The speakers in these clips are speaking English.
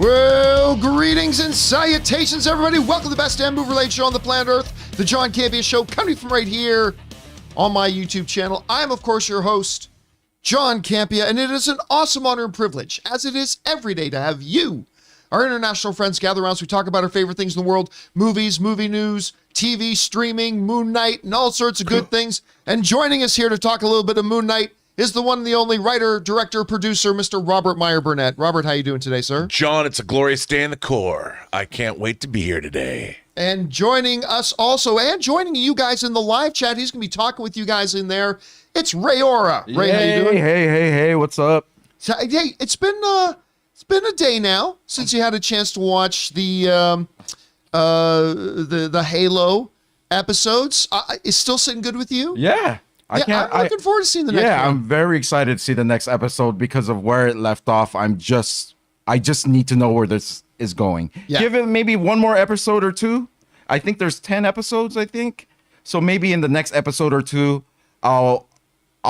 Well, greetings and salutations, everybody. Welcome to the best damn movie-related show on the planet Earth, the John Campea Show, coming from right here on my YouTube channel. I am, of course, your host, John Campea, and it is an awesome honor and privilege, as it is every day, to have you, our international friends, gather around so we talk about our favorite things in the world, movies, movie news, TV, streaming, Moon Knight, and all sorts of good things. And joining us here to talk a little bit of Moon Knight is the one and the only writer, director, producer, Mr. Robert Meyer Burnett. Robert, how you doing today, sir? John, it's a glorious day in the core. I can't wait to be here today. And joining us also, and joining you guys in the live chat, he's going to be talking with you guys in there. It's Ray Ora. Ray, how you doing? Hey, what's up? So, hey, it's been a day now since you had a chance to watch the Halo episodes. Is still sitting good with you? Yeah. I'm looking forward to seeing the next one. Yeah, I'm very excited to see the next episode because of where it left off. I just need to know where this is going. Yeah. Give it maybe one more episode or two. I think there's 10 episodes, I think. So maybe in the next episode or two, I'll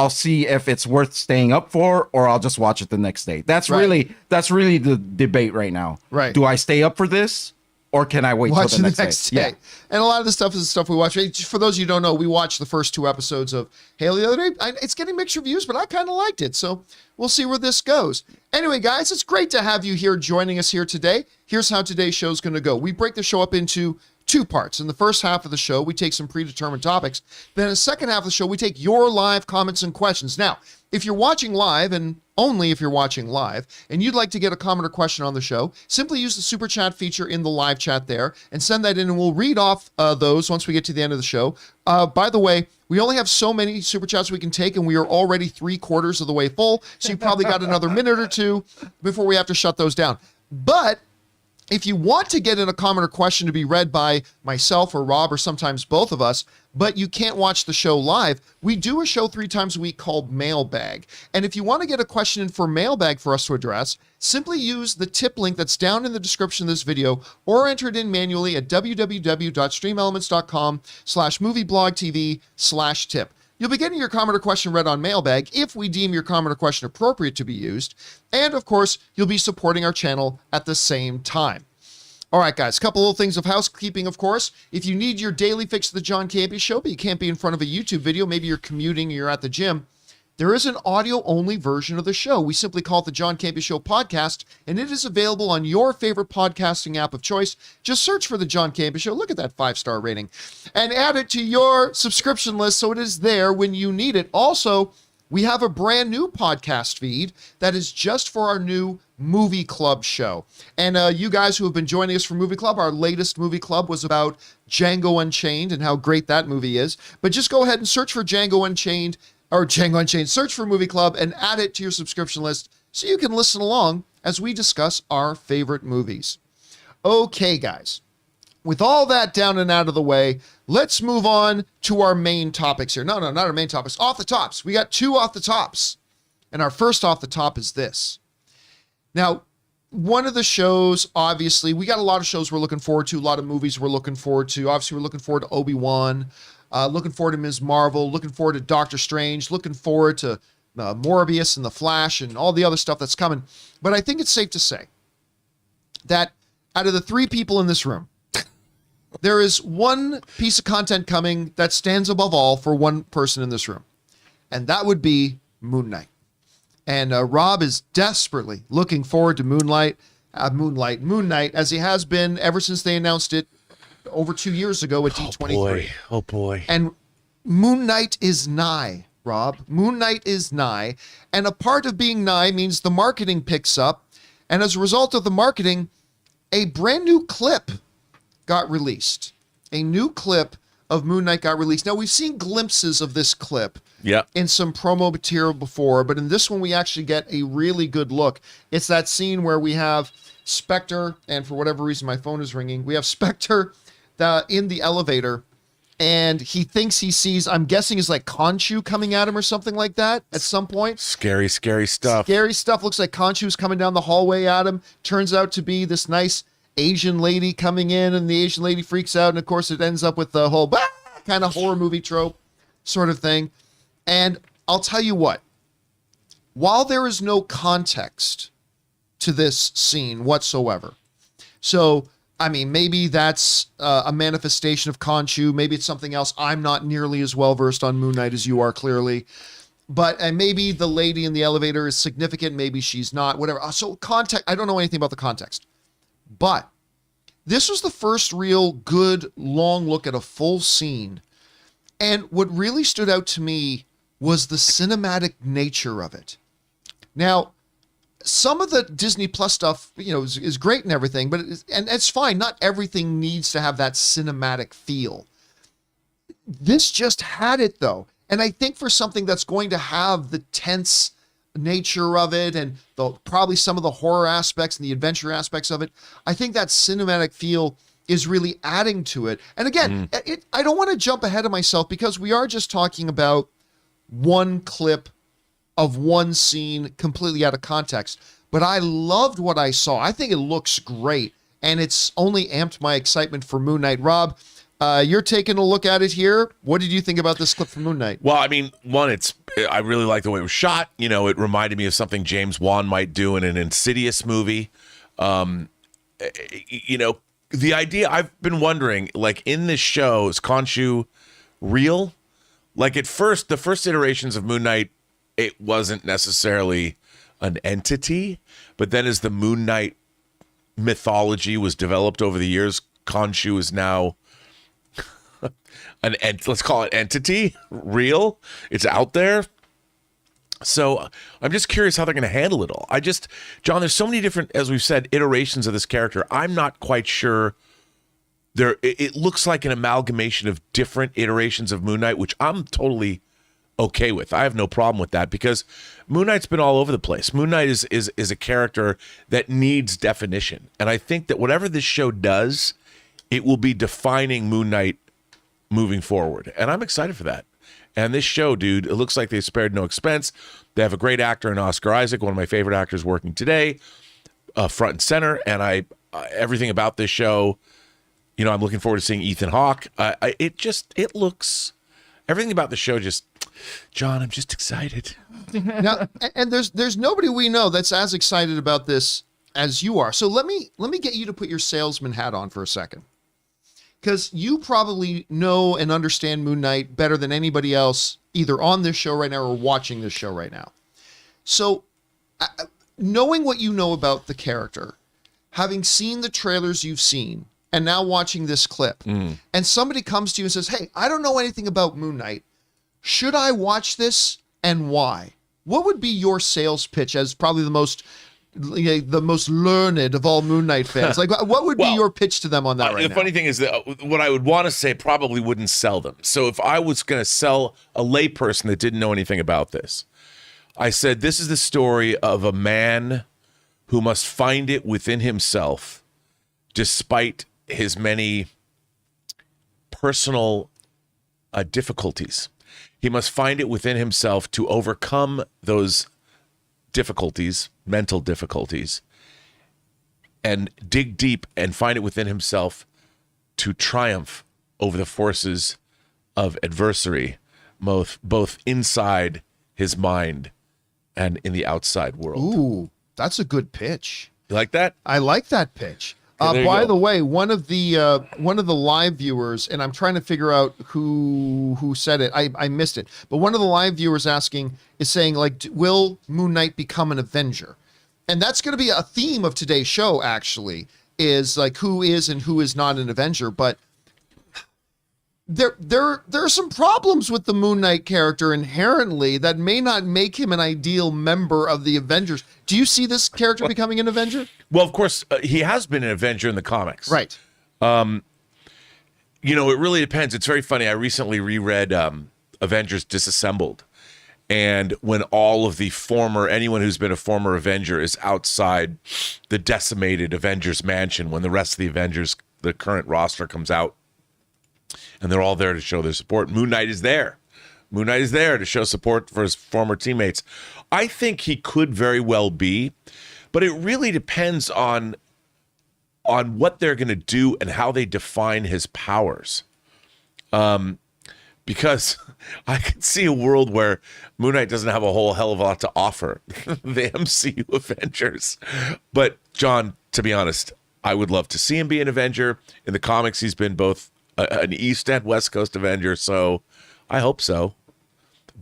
see if it's worth staying up for, or I'll just watch it the next day. That's really the debate right now. Right. Do I stay up for this, or can I wait till the next day? Yeah. And a lot of the stuff is the stuff we watch. For those of you who don't know, we watched the first 2 episodes of Halo the other day. It's getting mixed reviews, but I kind of liked it. So we'll see where this goes. Anyway, guys, it's great to have you here joining us here today. Here's how today's show is going to go. We break the show up into 2 parts. In the first half of the show, we take some predetermined topics. Then in the second half of the show, we take your live comments and questions. Now, if you're watching live, and only if you're watching live, and you'd like to get a comment or question on the show, simply use the super chat feature in the live chat there and send that in, and we'll read off those once we get to the end of the show. By the way, we only have so many super chats we can take, and we are already 3/4 of the way full, so you probably got another minute or two before we have to shut those down. But if you want to get in a comment or question to be read by myself or Rob or sometimes both of us, but you can't watch the show live, we do a show 3 times a week called Mailbag. And if you want to get a question in for Mailbag for us to address, simply use the tip link that's down in the description of this video, or enter it in manually at www.streamelements.com/movieblogtv/tip. You'll be getting your comment or question read on Mailbag if we deem your comment or question appropriate to be used. And of course, you'll be supporting our channel at the same time. All right, guys, a couple little things of housekeeping, of course. If you need your daily fix of the John Campea Show, but you can't be in front of a YouTube video, maybe you're commuting or you're at the gym, there is an audio-only version of the show. We simply call it the John Campea Show Podcast, and it is available on your favorite podcasting app of choice. Just search for the John Campea Show. Look at that 5-star rating. And add it to your subscription list so it is there when you need it. Also, we have a brand new podcast feed that is just for our new Movie Club show. And you guys who have been joining us for Movie Club, our latest Movie Club was about Django Unchained and how great that movie is. But just go ahead and search for Django Unchained, search for Movie Club and add it to your subscription list so you can listen along as we discuss our favorite movies. Okay, guys, with all that down and out of the way, let's move on to our main topics here. No, not our main topics, off the tops. We got 2 off the tops. And our first off the top is this. Now, one of the shows, obviously, we got a lot of shows we're looking forward to, a lot of movies we're looking forward to. Obviously, we're looking forward to Obi-Wan, looking forward to Ms. Marvel, looking forward to Doctor Strange, looking forward to Morbius and The Flash and all the other stuff that's coming. But I think it's safe to say that out of the 3 people in this room, there is one piece of content coming that stands above all for one person in this room, and that would be Moon Knight. And Rob is desperately looking forward to Moon Knight, as he has been ever since they announced it over 2 years ago at D23. Oh boy. And Moon Knight is nigh, Rob. Moon Knight is nigh. And a part of being nigh means the marketing picks up. And as a result of the marketing, a brand new clip got released. A new clip of Moon Knight got released. Now, we've seen glimpses of this clip in some promo material before, but in this one, we actually get a really good look. It's that scene where we have Spectre, and for whatever reason, my phone is ringing. We have Spectre in the elevator, and he thinks he sees, I'm guessing is like Khonshu coming at him or something like that at some point. Scary stuff. Scary stuff. Looks like Khonshu's coming down the hallway at him. Turns out to be this nice Asian lady coming in, and the Asian lady freaks out, and of course it ends up with the whole kind of horror movie trope sort of thing. And I'll tell you what, while there is no context to this scene whatsoever. So, I mean, maybe that's a manifestation of Khonshu. Maybe it's something else. I'm not nearly as well versed on Moon Knight as you are, clearly. But and maybe the lady in the elevator is significant. Maybe she's not. Whatever. So context. I don't know anything about the context. But this was the first real good long look at a full scene. And what really stood out to me was the cinematic nature of it. Now, some of the Disney Plus stuff, is great and everything, but it's fine. Not everything needs to have that cinematic feel. This just had it, though. And I think for something that's going to have the tense nature of it and probably some of the horror aspects and the adventure aspects of it, I think that cinematic feel is really adding to it. And again, I don't want to jump ahead of myself because we are just talking about one clip of one scene completely out of context. But I loved what I saw. I think it looks great. And it's only amped my excitement for Moon Knight. Rob, you're taking a look at it here. What did you think about this clip from Moon Knight? Well, I mean, I really like the way it was shot. It reminded me of something James Wan might do in an Insidious movie. The idea, I've been wondering, like in this show, is Khonshu real? Like at first, the first iterations of Moon Knight, it wasn't necessarily an entity, but then as the Moon Knight mythology was developed over the years, Khonshu is now let's call it entity, real. It's out there. So I'm just curious how they're going to handle it all. John, there's so many different, as we've said, iterations of this character. I'm not quite sure. It looks like an amalgamation of different iterations of Moon Knight, which I'm totally okay with. I have no problem with that because Moon Knight's been all over the place. Moon Knight is a character that needs definition. And I think that whatever this show does, it will be defining Moon Knight moving forward. And I'm excited for that. And this show, dude, it looks like they spared no expense. They have a great actor in Oscar Isaac, one of my favorite actors working today, front and center. And everything about this show, I'm looking forward to seeing Ethan Hawke. It looks, everything about the show John, I'm just excited. Now, and there's nobody we know that's as excited about this as you are. So let me get you to put your salesman hat on for a second. Because you probably know and understand Moon Knight better than anybody else, either on this show right now or watching this show right now. So, knowing what you know about the character, having seen the trailers you've seen, and now watching this clip, and somebody comes to you and says, hey, I don't know anything about Moon Knight. Should I watch this and why? What would be your sales pitch as probably the most learned of all Moon Knight fans? Like, what would be your pitch to them on that right now? The funny thing is that what I would want to say probably wouldn't sell them. So if I was going to sell a layperson that didn't know anything about this, I said, this is the story of a man who must find it within himself, despite his many personal difficulties. He must find it within himself to overcome those difficulties, mental difficulties, and dig deep and find it within himself to triumph over the forces of adversary, both inside his mind and in the outside world. Ooh, that's a good pitch. You like that? I like that pitch. By the way, one of the live viewers, and I'm trying to figure out who said it. I missed it, but one of the live viewers is saying, like, will Moon Knight become an Avenger? And that's going to be a theme of today's show. Actually, is like who is and who is not an Avenger. But there are some problems with the Moon Knight character inherently that may not make him an ideal member of the Avengers. Do you see this character becoming an Avenger? Well, of course, he has been an Avenger in the comics. Right. It really depends. It's very funny. I recently reread Avengers Disassembled. And when all of anyone who's been a former Avenger is outside the decimated Avengers mansion, when the rest of the Avengers, the current roster, comes out, and they're all there to show their support, Moon Knight is there. Moon Knight is there to show support for his former teammates. I think he could very well be, but it really depends on what they're going to do and how they define his powers. because I can see a world where Moon Knight doesn't have a whole hell of a lot to offer the MCU Avengers. But John, to be honest, I would love to see him be an Avenger. In the comics, he's been both an East and West Coast Avenger, so I hope so.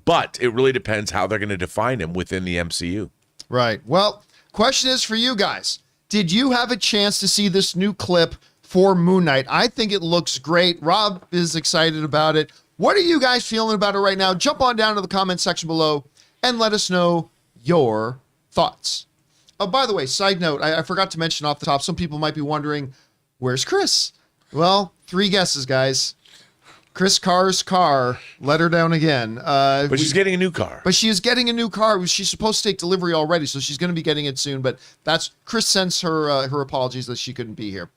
But it really depends how they're going to define him within the MCU. Right. Well, question is for you guys. Did you have a chance to see this new clip for Moon Knight? I think it looks great. Rob is excited about it. What are you guys feeling about it right now? Jump on down to the comment section below and let us know your thoughts. Oh, by the way, side note, I forgot to mention off the top, some people might be wondering, where's Chris? Well, 3 guesses, guys. Chris Carr's car let her down again. But she's getting a new car. But she is getting a new car. She's supposed to take delivery already, so she's going to be getting it soon. But that's Chris sends her her apologies that she couldn't be here.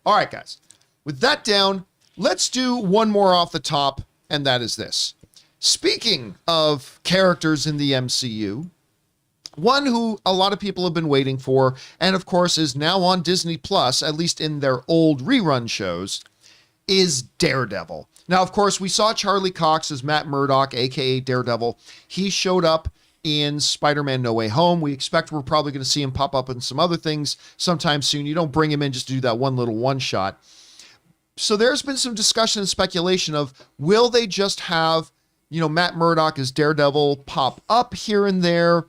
All right, guys. With that down, let's do one more off the top, and that is this. Speaking of characters in the MCU, one who a lot of people have been waiting for, and of course is now on Disney Plus, at least in their old rerun shows, is Daredevil. Now, of course, we saw Charlie Cox as Matt Murdock, aka Daredevil. He showed up in Spider-Man No Way Home. We expect we're probably going to see him pop up in some other things sometime soon. You don't bring him in just to do that one little one-shot. So there's been some discussion and speculation of, will they just have, Matt Murdock as Daredevil pop up here and there,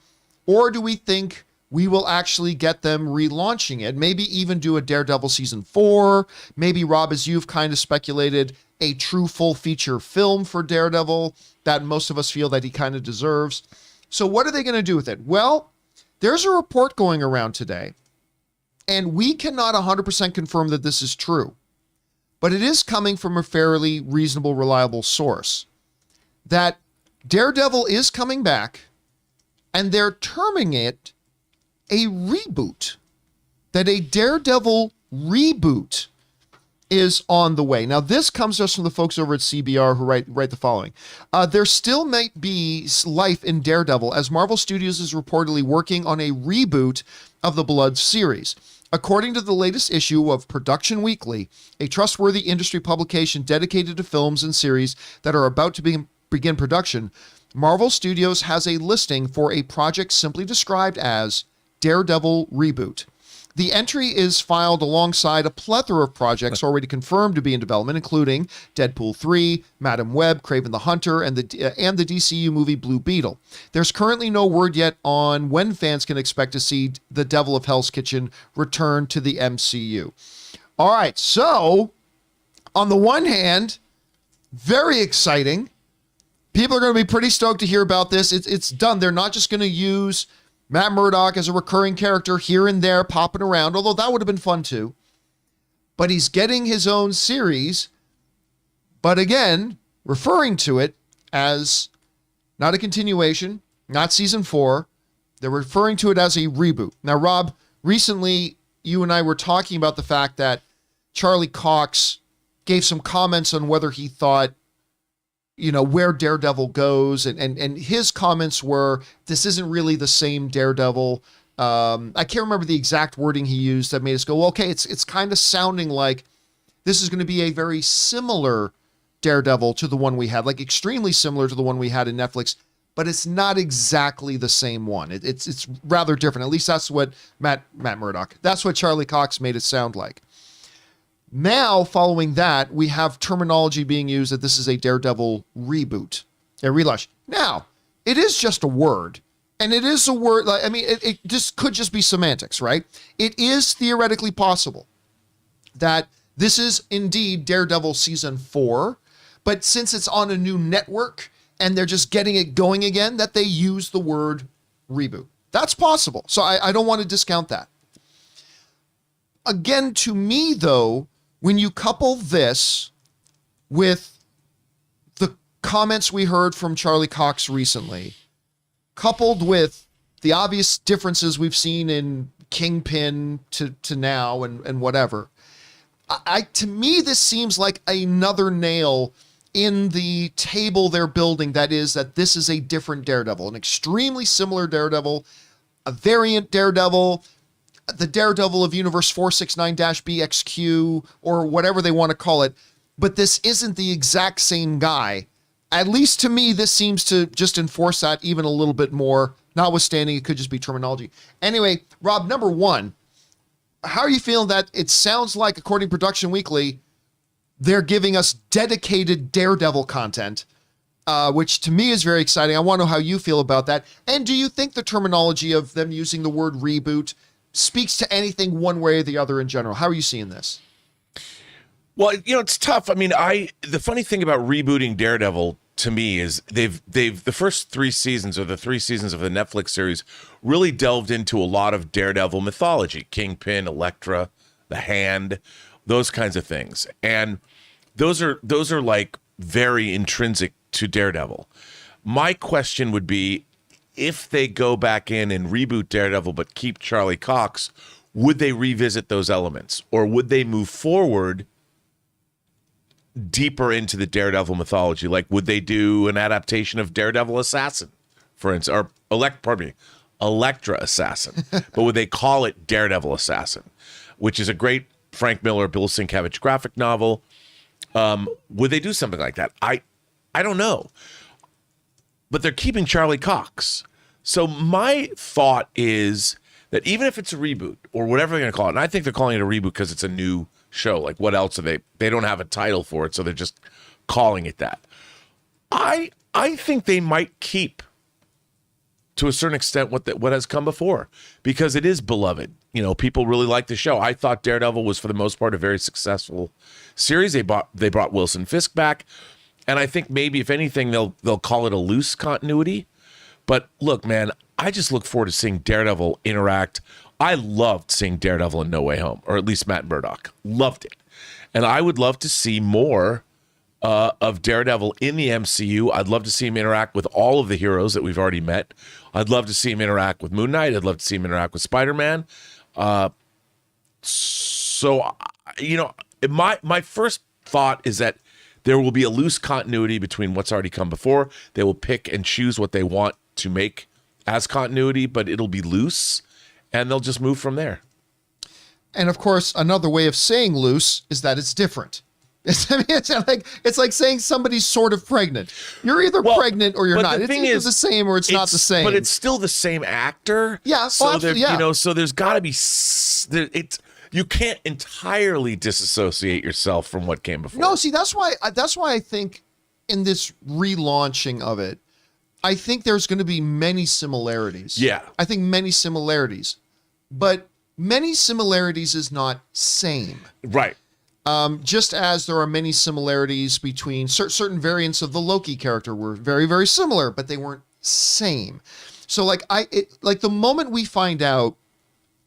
or do we think we will actually get them relaunching it? Maybe even do a Daredevil season 4. Maybe, Rob, as you've kind of speculated, a true full feature film for Daredevil that most of us feel that he kind of deserves. So what are they going to do with it? Well, there's a report going around today, and we cannot 100% confirm that this is true, but it is coming from a fairly reasonable, reliable source, that Daredevil is coming back, and they're terming it a reboot, that a Daredevil reboot is on the way. Now, this comes to us from the folks over at CBR who write the following. There still might be life in Daredevil, as Marvel Studios is reportedly working on a reboot of the Blood series. According to the latest issue of Production Weekly, a trustworthy industry publication dedicated to films and series that are about to begin production, Marvel Studios has a listing for a project simply described as Daredevil Reboot. The entry is filed alongside a plethora of projects already confirmed to be in development, including Deadpool 3, Madam Web, Kraven the Hunter, and the DCU movie Blue Beetle. There's currently no word yet on when fans can expect to see the Devil of Hell's Kitchen return to the MCU. All right, so on the one hand, very exciting. People are going to be pretty stoked to hear about this. It's done. They're not just going to use Matt Murdock as a recurring character here and there popping around, although that would have been fun too. But he's getting his own series, but again, referring to it as not a continuation, not season 4. They're referring to it as a reboot. Now, Rob, recently you and I were talking about the fact that Charlie Cox gave some comments on whether he thought, where Daredevil goes. And his comments were, this isn't really the same Daredevil. I can't remember the exact wording he used that made us go, well, okay, it's kind of sounding like this is going to be a very similar Daredevil to the one we had, like extremely similar to the one we had in Netflix, but it's not exactly the same one. It's rather different. At least that's what Matt Murdock, that's what Charlie Cox made it sound like. Now, following that, we have terminology being used that this is a Daredevil reboot, a relaunch. Now, it is just a word, and it is a word, it just could just be semantics, right? It is theoretically possible that this is indeed Daredevil season 4, but since it's on a new network and they're just getting it going again, that they use the word reboot. That's possible. So I don't want to discount that. Again, to me, though, when you couple this with the comments we heard from Charlie Cox recently, coupled with the obvious differences we've seen in Kingpin to now and whatever, to me, this seems like another nail in the table they're building, that this is a different Daredevil, an extremely similar Daredevil, a variant Daredevil, the Daredevil of Universe 469-BXQ, or whatever they want to call it, but this isn't the exact same guy At least to me, this seems to just enforce that even a little bit more, notwithstanding it could just be terminology. Anyway, Rob, number one, how are you feeling that it sounds like, according to Production Weekly, they're giving us dedicated Daredevil content, which to me is very exciting. I want to know how you feel about that. And do you think the terminology of them using the word reboot speaks to anything one way or the other in general? How are you seeing this? Well, it's tough. I mean, the funny thing about rebooting Daredevil to me is they've the first 3 seasons, or the 3 seasons of the Netflix series, really delved into a lot of Daredevil mythology, Kingpin, Elektra, the Hand, those kinds of things. And those are like very intrinsic to Daredevil. My question would be, if they go back in and reboot Daredevil but keep Charlie Cox, would they revisit those elements, or would they move forward deeper into the Daredevil mythology? Like, would they do an adaptation of Daredevil Assassin, for instance, or Elektra Assassin, but would they call it Daredevil Assassin, which is a great Frank Miller, Bill Sienkiewicz graphic novel? Would they do something like that? I don't know, but they're keeping Charlie Cox. So my thought is that even if it's a reboot or whatever they're going to call it, and I think they're calling it a reboot because it's a new show. Like, what else are they don't have a title for it, so they're just calling it that. I think they might keep, to a certain extent, what has come before, because it is beloved. People really like the show. I thought Daredevil was, for the most part, a very successful series. They brought Wilson Fisk back, and I think maybe, if anything, they'll call it a loose continuity. But look, man, I just look forward to seeing Daredevil interact. I loved seeing Daredevil in No Way Home, or at least Matt Murdock. Loved it. And I would love to see more of Daredevil in the MCU. I'd love to see him interact with all of the heroes that we've already met. I'd love to see him interact with Moon Knight. I'd love to see him interact with Spider-Man. So, my first thought is that there will be a loose continuity between what's already come before. They will pick and choose what they want to make as continuity, but it'll be loose, and they'll just move from there. And of course, another way of saying loose is that it's different. It's like saying somebody's sort of pregnant. You're either pregnant or you're not. It's either the same or it's not the same. But it's still the same actor. Yeah. So yeah. So there's got to be you can't entirely disassociate yourself from what came before. No, see, that's why I think in this relaunching of it, I think there's going to be many similarities. Yeah. I think many similarities, but many similarities is not same. Right. Just as there are many similarities between certain variants of the Loki character were very, very similar, but they weren't same. So like the moment we find out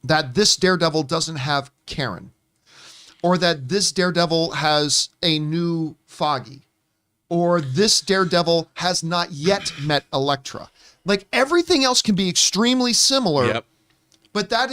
that this Daredevil doesn't have Karen, or that this Daredevil has a new Foggy, or this Daredevil has not yet met Elektra, like everything else can be extremely similar. Yep. But that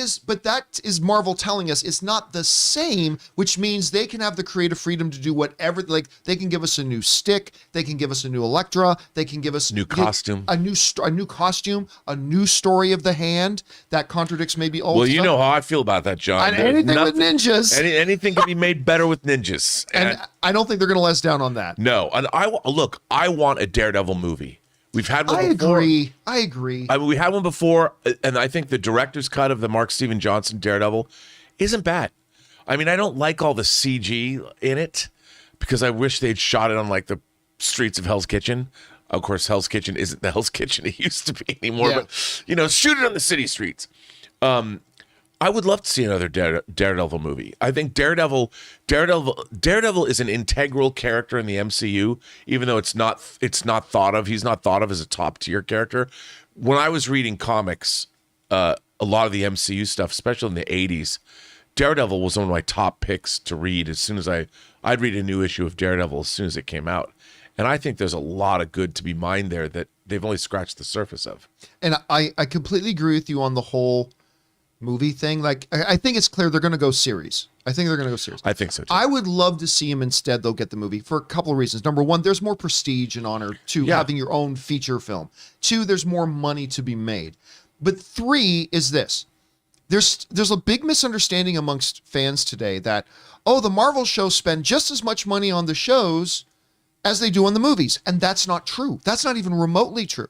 is Marvel telling us it's not the same, which means they can have the creative freedom to do whatever. Like, they can give us a new stick, they can give us a new Elektra, they can give us new costume, a new costume, a new story of the Hand that contradicts maybe old. Well, stuff. you know how I feel about that, John. And anything with ninjas, anything can be made better with ninjas, and I don't think they're going to let us down on that. No, and I want a Daredevil movie. We've had one before. I agree. I mean, we had one before, and I think the director's cut of the Mark Steven Johnson Daredevil isn't bad. I mean, I don't like all the CG in it, because I wish they'd shot it on like the streets of Hell's Kitchen. Of course, Hell's Kitchen isn't the Hell's Kitchen it used to be anymore, but shoot it on the city streets. I would love to see another Daredevil movie. I think Daredevil is an integral character in the MCU, even though it's not thought of. He's not thought of as a top tier character. When I was reading comics, a lot of the MCU stuff, especially in the 80s, Daredevil was one of my top picks to read. As soon as I'd read a new issue of Daredevil as soon as it came out. And I think there's a lot of good to be mined there that they've only scratched the surface of. And I completely agree with you on the whole movie thing. Like, I think it's clear they're going to go series. I think so too. I would love to see him instead, they'll get the movie for a couple of reasons. Number one, there's more prestige and honor to having your own feature film. Two, there's more money to be made. But three is this. There's a big misunderstanding amongst fans today that, the Marvel shows spend just as much money on the shows as they do on the movies. And that's not true. That's not even remotely true.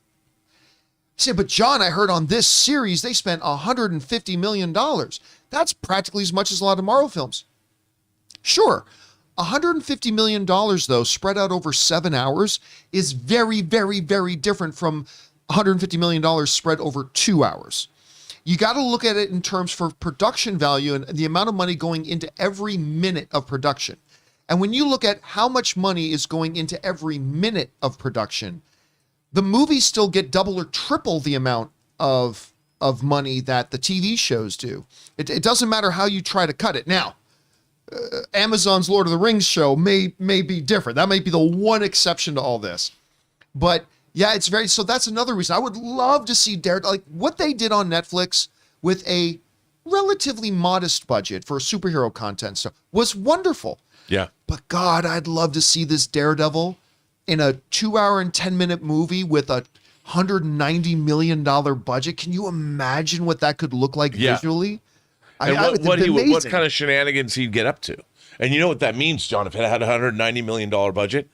You say, but John, I heard on this series, they spent $150 million. That's practically as much as a lot of Marvel films. Sure. $150 million, though, spread out over 7 hours is very, very, very different from $150 million spread over 2 hours. You got to look at it in terms for production value and the amount of money going into every minute of production. And when you look at how much money is going into every minute of production, the movies still get double or triple the amount of money that the TV shows do. It doesn't matter how you try to cut it. Now, Amazon's Lord of the Rings show may be different. That might be the one exception to all this. But yeah, it's very, so that's another reason. I would love to see Daredevil, like what they did on Netflix with a relatively modest budget for superhero content stuff was wonderful. Yeah. But God, I'd love to see this Daredevil in a 2 hour and 10-minute movie with a $190 million budget. Can you imagine what that could look like visually? And what kind of shenanigans he'd get up to. And you know what that means, John, if it had a $190 million budget?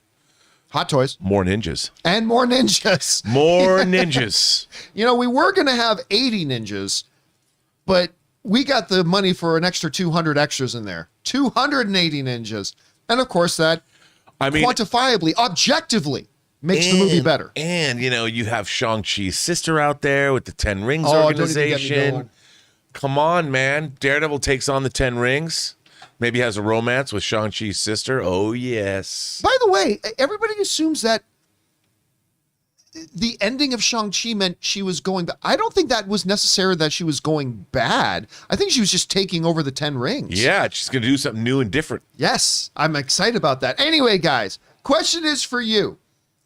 Hot toys. More ninjas. And more ninjas. More ninjas. You know, we were going to have 80 ninjas, but we got the money for an extra 200 extras in there. 280 ninjas. And of course that quantifiably, objectively makes the movie better. And, you know, you have Shang-Chi's sister out there with the 10 Rings organization. Come on, man. Daredevil takes on the 10 Rings. Maybe has a romance with Shang-Chi's sister. Oh, yes. By the way, everybody assumes that the ending of Shang-Chi meant she was going back. I don't think that was necessary that she was going bad. I think she was just taking over the 10 Rings. Yeah, she's going to do something new and different. Yes, I'm excited about that. Anyway, guys, question is for you.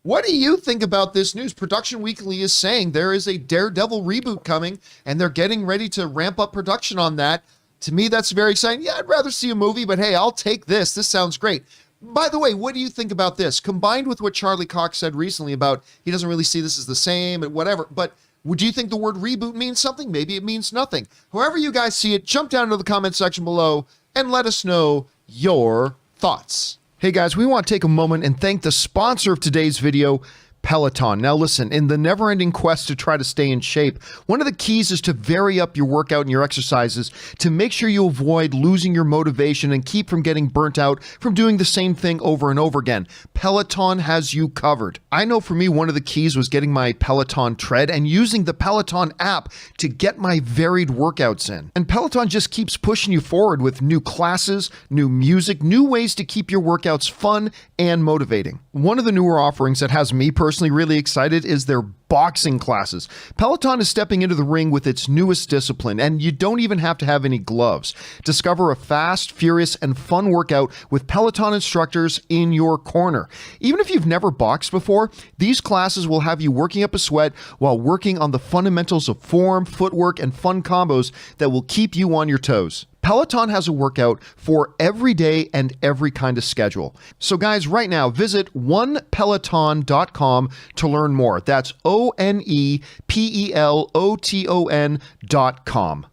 What do you think about this news? Production Weekly is saying there is a Daredevil reboot coming, and they're getting ready to ramp up production on that. To me, that's very exciting. Yeah, I'd rather see a movie, but hey, I'll take this. This sounds great. By the way, what do you think about this? Combined with what Charlie Cox said recently about he doesn't really see this as the same and whatever, but would you think the word reboot means something? Maybe it means nothing. However you guys see it, jump down to the comment section below and let us know your thoughts. Hey guys, we want to take a moment and thank the sponsor of today's video, Peloton. Now listen, in the never-ending quest to try to stay in shape, one of the keys is to vary up your workout and your exercises to make sure you avoid losing your motivation and keep from getting burnt out from doing the same thing over and over again. Peloton has you covered. I know for me, one of the keys was getting my Peloton tread and using the Peloton app to get my varied workouts in. And Peloton just keeps pushing you forward with new classes, new music, new ways to keep your workouts fun and motivating. One of the newer offerings that has me personally really excited is their boxing classes. Peloton is stepping into the ring with its newest discipline, and you don't even have to have any gloves. Discover a fast, furious, and fun workout with Peloton instructors in your corner. Even if you've never boxed before, these classes will have you working up a sweat while working on the fundamentals of form, footwork, and fun combos that will keep you on your toes. Peloton has a workout for every day and every kind of schedule. So guys, right now, visit onepeloton.com to learn more. That's onepeloton.com.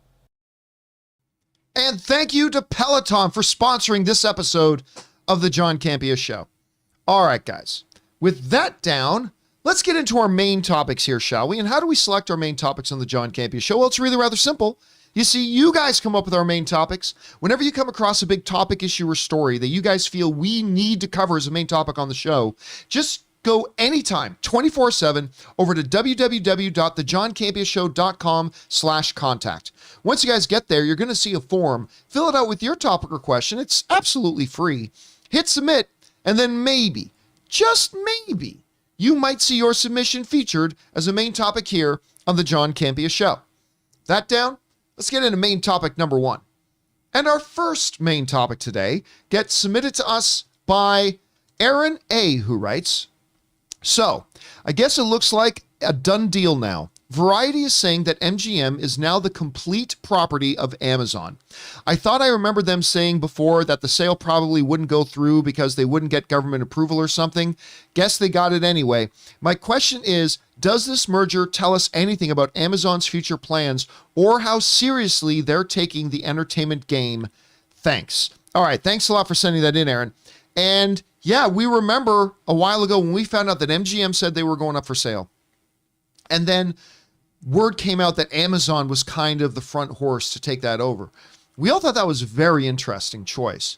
And thank you to Peloton for sponsoring this episode of the John Campea Show. All right, guys, with that down, let's get into our main topics here, shall we? And how do we select our main topics on the John Campea Show? Well, it's really rather simple. You see, you guys come up with our main topics. Whenever you come across a big topic, issue, or story that you guys feel we need to cover as a main topic on the show, just go anytime, 24/7, over to www.thejohncampeashow.com/contact. Once you guys get there, you're going to see a form. Fill it out with your topic or question. It's absolutely free. Hit submit, and then maybe, just maybe, you might see your submission featured as a main topic here on the John Campea Show. That down? Let's get into main topic number 1. And our first main topic today gets submitted to us by Aaron A., who writes, so, I guess it looks like a done deal now. Variety is saying that MGM is now the complete property of Amazon. I thought I remembered them saying before that the sale probably wouldn't go through because they wouldn't get government approval or something. Guess they got it anyway. My question is, does this merger tell us anything about Amazon's future plans or how seriously they're taking the entertainment game? Thanks. All right, thanks a lot for sending that in, Aaron. And yeah, we remember a while ago when we found out that MGM said they were going up for sale. And then word came out that Amazon was kind of the front horse to take that over. We all thought that was a very interesting choice.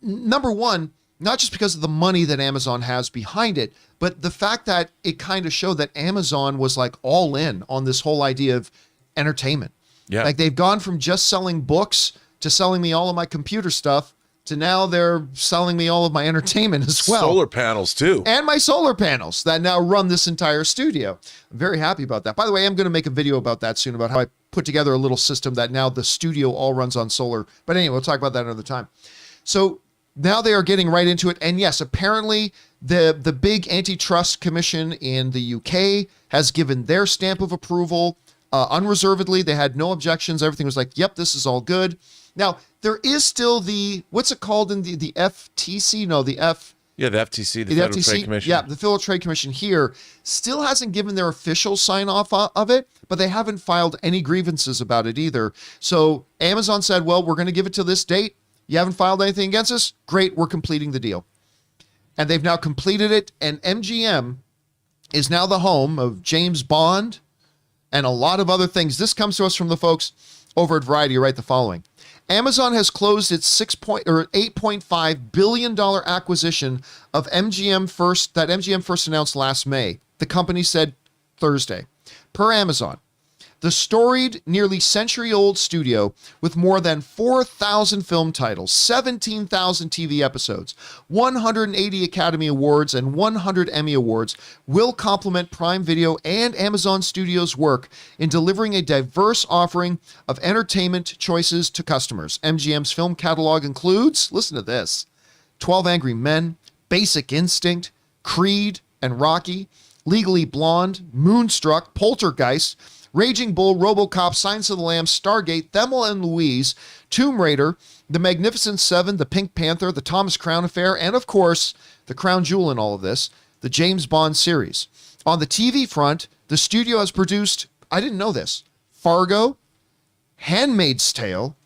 Number one, not just because of the money that Amazon has behind it, but the fact that it kind of showed that Amazon was like all in on this whole idea of entertainment. Yeah. Like they've gone from just selling books to selling me all of my computer stuff to now they're selling me all of my entertainment as well. Solar panels too. And my solar panels that now run this entire studio. I'm very happy about that. By the way, I'm going to make a video about that soon, about how I put together a little system that now the studio all runs on solar. But anyway, we'll talk about that another time. So now they are getting right into it. And yes, apparently the big antitrust commission in the UK has given their stamp of approval unreservedly. They had no objections. Everything was like, yep, this is all good. Now, there is still what's it called in the FTC? No, the FTC, the Federal Trade Commission. Yeah, the Federal Trade Commission here still hasn't given their official sign off of it, but they haven't filed any grievances about it either. So Amazon said, well, we're going to give it to this date. You haven't filed anything against us? Great, we're completing the deal. And they've now completed it, and MGM is now the home of James Bond and a lot of other things. This comes to us from the folks over at Variety who write the following. Amazon has closed its $8.5 billion acquisition of MGM that MGM first announced last May. The company said Thursday. Per Amazon, the storied, nearly century-old studio with more than 4,000 film titles, 17,000 TV episodes, 180 Academy Awards, and 100 Emmy Awards will complement Prime Video and Amazon Studios' work in delivering a diverse offering of entertainment choices to customers. MGM's film catalog includes, listen to this, 12 Angry Men, Basic Instinct, Creed and Rocky, Legally Blonde, Moonstruck, Poltergeist, Raging Bull, RoboCop, Silence of the Lambs, Stargate, Thelma and Louise, Tomb Raider, The Magnificent Seven, The Pink Panther, The Thomas Crown Affair, and of course, the crown jewel in all of this, the James Bond series. On the TV front, the studio has produced, I didn't know this, Fargo, Handmaid's Tale,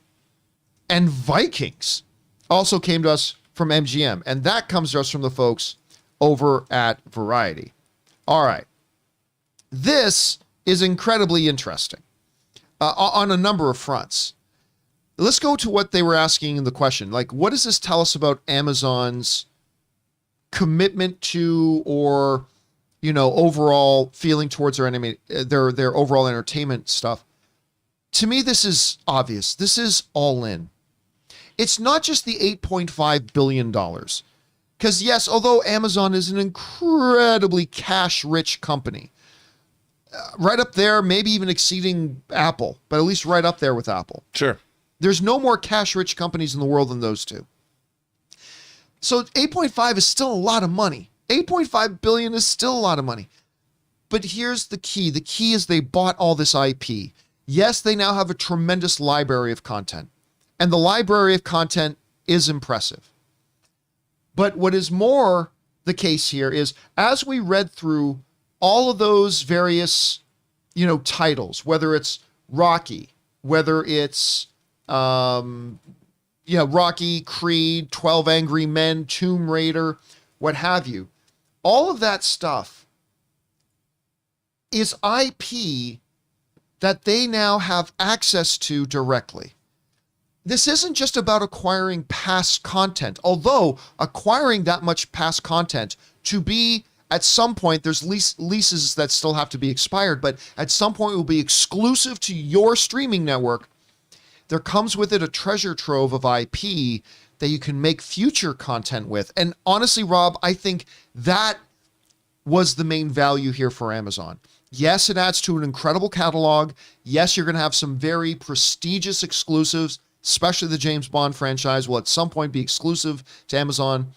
and Vikings. Also came to us from MGM, and that comes to us from the folks over at Variety. All right. This is incredibly interesting on a number of fronts. Let's go to what they were asking in the question. Like, what does this tell us about Amazon's commitment to, or, overall feeling towards their overall entertainment stuff? To me, this is obvious. This is all in. It's not just the $8.5 billion. Because yes, although Amazon is an incredibly cash-rich company, right up there, maybe even exceeding Apple, but at least right up there with Apple. Sure. There's no more cash-rich companies in the world than those two. So 8.5 is still a lot of money. 8.5 billion is still a lot of money. But here's the key. The key is they bought all this IP. Yes, they now have a tremendous library of content. And the library of content is impressive. But what is more the case here is, as we read through all of those various, titles, whether it's Rocky, whether it's, Rocky, Creed, 12 Angry Men, Tomb Raider, what have you, all of that stuff is IP that they now have access to directly. This isn't just about acquiring past content, although acquiring that much past content to be, at some point, there's leases that still have to be expired, but at some point it will be exclusive to your streaming network. There comes with it a treasure trove of IP that you can make future content with. And honestly, Rob, I think that was the main value here for Amazon. Yes, it adds to an incredible catalog. Yes, you're going to have some very prestigious exclusives, especially the James Bond franchise will at some point be exclusive to Amazon.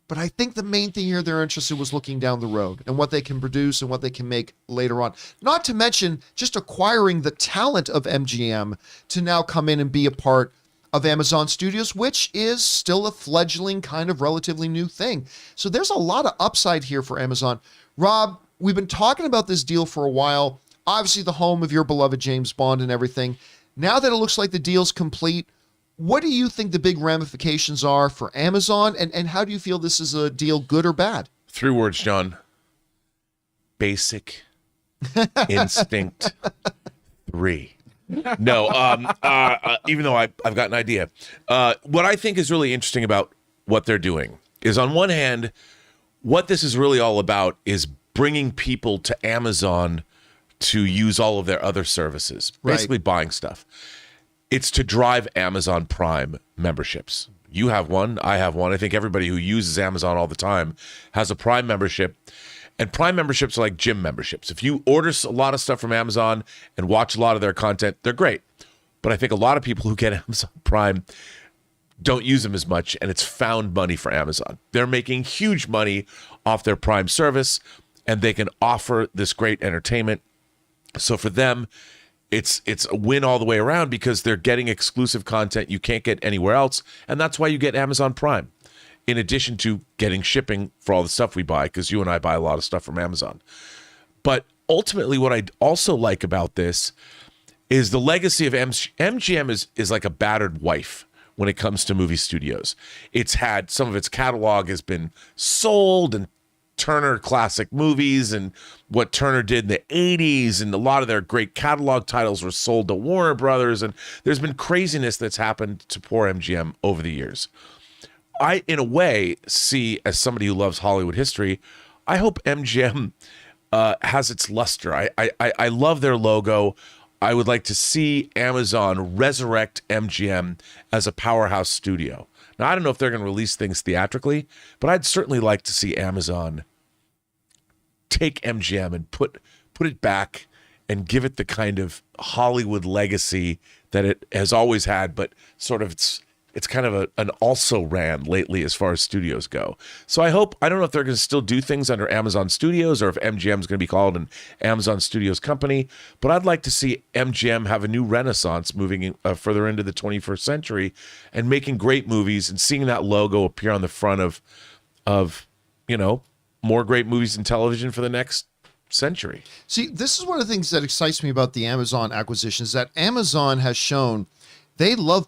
But I think the main thing here they're interested was looking down the road and what they can produce and what they can make later on. Not to mention just acquiring the talent of MGM to now come in and be a part of Amazon Studios, which is still a fledgling kind of relatively new thing. So there's a lot of upside here for Amazon. Rob, we've been talking about this deal for a while. Obviously the home of your beloved James Bond and everything. Now that it looks like the deal's complete, what do you think the big ramifications are for Amazon, and how do you feel this is a deal, good or bad? 3 words, John. Basic Instinct 3. No, even though I've got an idea. What I think is really interesting about what they're doing is, on one hand, what this is really all about is bringing people to Amazon to use all of their other services, basically buying stuff. It's to drive Amazon Prime memberships. You have one, I have one. I think everybody who uses Amazon all the time has a Prime membership. And Prime memberships are like gym memberships. If you order a lot of stuff from Amazon and watch a lot of their content, they're great. But I think a lot of people who get Amazon Prime don't use them as much, and it's found money for Amazon. They're making huge money off their Prime service, and they can offer this great entertainment. So for them, it's a win all the way around, because they're getting exclusive content you can't get anywhere else, and that's why you get Amazon Prime, in addition to getting shipping for all the stuff we buy, because you and I buy a lot of stuff from Amazon. But ultimately, what I also like about this is the legacy of MGM is like a battered wife when it comes to movie studios. It's had some of its catalog has been sold, and Turner classic movies and what Turner did in the 80s, and a lot of their great catalog titles were sold to Warner Brothers, and there's been craziness that's happened to poor MGM over the years. I, in a way, see, as somebody who loves Hollywood history, I hope MGM has its luster. I love their logo. I would like to see Amazon resurrect MGM as a powerhouse studio. Now, I don't know if they're going to release things theatrically, but I'd certainly like to see Amazon take MGM and put it back and give it the kind of Hollywood legacy that it has always had, but sort of it's kind of an also-ran lately as far as studios go. So I don't know if they're going to still do things under Amazon Studios, or if MGM is going to be called an Amazon Studios company, but I'd like to see MGM have a new renaissance moving further into the 21st century and making great movies, and seeing that logo appear on the front of more great movies and television for the next century. See, this is one of the things that excites me about the Amazon acquisition, is that Amazon has shown they love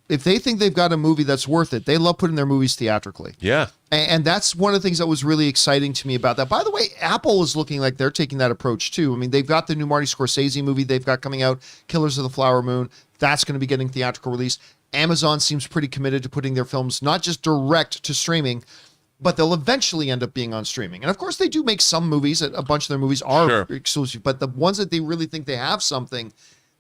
if they think they've got a movie that's worth it, they love putting their movies theatrically. Yeah. And that's one of the things that was really exciting to me about that. By the way, Apple is looking like they're taking that approach too. I mean, they've got the new Marty Scorsese movie they've got coming out, Killers of the Flower Moon. That's going to be getting theatrical release. Amazon seems pretty committed to putting their films not just direct to streaming, but they'll eventually end up being on streaming. And of course, they do make some movies. A bunch of their movies are exclusive, but the ones that they really think they have something,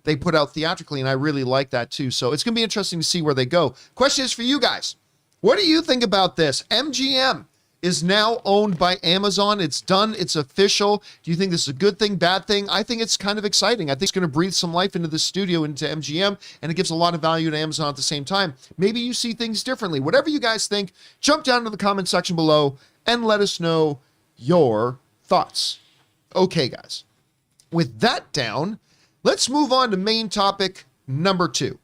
they put out theatrically, and I really like that too. So it's going to be interesting to see where they go. Question is for you guys. What do you think about this? MGM is now owned by Amazon. It's done. It's official. Do you think this is a good thing, bad thing? I think it's kind of exciting. I think it's going to breathe some life into the studio, into MGM, and it gives a lot of value to Amazon at the same time. Maybe you see things differently. Whatever you guys think, jump down to the comment section below and let us know your thoughts. Okay, guys. With that down, let's move on to main topic number 2.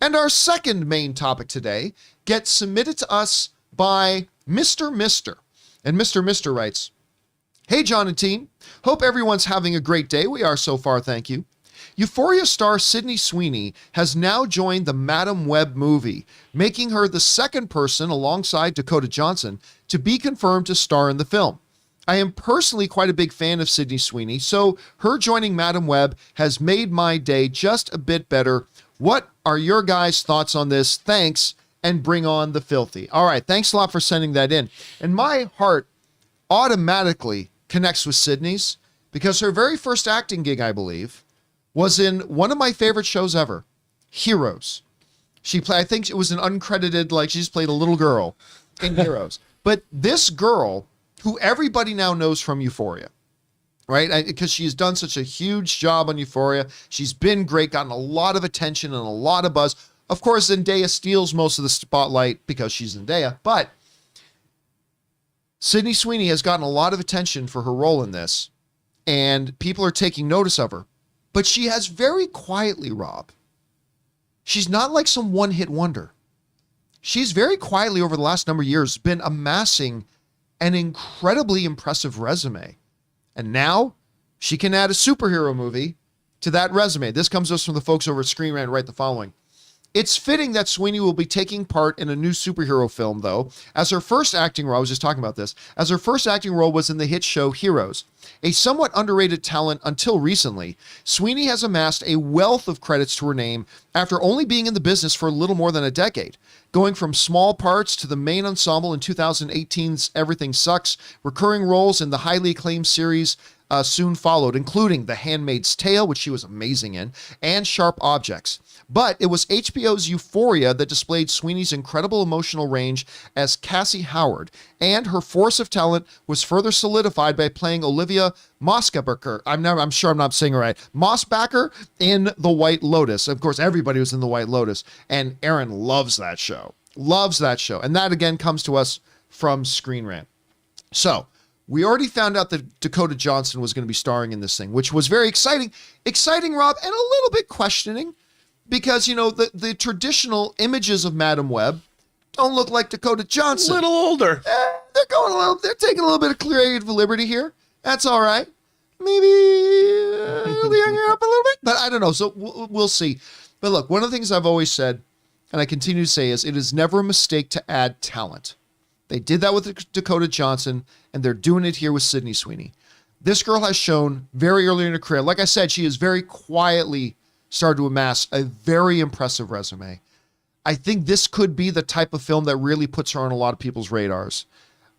And our second main topic today gets submitted to us by Mr. Mister. And Mr. Mister writes, "Hey, John and team. Hope everyone's having a great day. We are so far, thank you. Euphoria star Sydney Sweeney has now joined the Madam Web movie, making her the second person alongside Dakota Johnson to be confirmed to star in the film. I am personally quite a big fan of Sydney Sweeney, so her joining Madam Web has made my day just a bit better. What are your guys' thoughts on this? Thanks, and bring on the filthy." All right, thanks a lot for sending that in. And my heart automatically connects with Sydney's, because her very first acting gig, I believe, was in one of my favorite shows ever, Heroes. I think it was an uncredited, she just played a little girl in Heroes. But this girl, who everybody now knows from Euphoria, right? Because she's done such a huge job on Euphoria. She's been great, gotten a lot of attention and a lot of buzz. Of course, Zendaya steals most of the spotlight because she's Zendaya, but Sydney Sweeney has gotten a lot of attention for her role in this, and people are taking notice of her. But she has very quietly, Rob, she's not like some one-hit wonder. She's very quietly, over the last number of years, been amassing an incredibly impressive resume. And now she can add a superhero movie to that resume. This comes to us from the folks over at Screen Rant, write the following. It's fitting that Sweeney will be taking part in a new superhero film, though, as her first acting role, I was just talking about this, as her first acting role was in the hit show Heroes. A somewhat underrated talent until recently, Sweeney has amassed a wealth of credits to her name after only being in the business for a little more than a decade. Going from small parts to the main ensemble in 2018's Everything Sucks, recurring roles in the highly acclaimed series soon followed, including The Handmaid's Tale, which she was amazing in, and Sharp Objects. But it was HBO's Euphoria that displayed Sweeney's incredible emotional range as Cassie Howard, and her force of talent was further solidified by playing Olivia Mossbacher. I'm sure I'm not saying it right. Mossbacher in The White Lotus. Of course, everybody was in The White Lotus, and Aaron loves that show. Loves that show. And that again comes to us from Screen Rant. So, we already found out that Dakota Johnson was going to be starring in this thing, which was very exciting. Exciting, Rob, and a little bit questioning. Because, you know, the traditional images of Madam Web don't look like Dakota Johnson. A little older. They're taking a little bit of creative liberty here. That's all right. Maybe young her up a little bit, but I don't know. So we'll see. But look, one of the things I've always said, and I continue to say, is it is never a mistake to add talent. They did that with Dakota Johnson, and they're doing it here with Sydney Sweeney. This girl has shown very early in her career, like I said, she has very quietly started to amass a very impressive resume. I think this could be the type of film that really puts her on a lot of people's radars.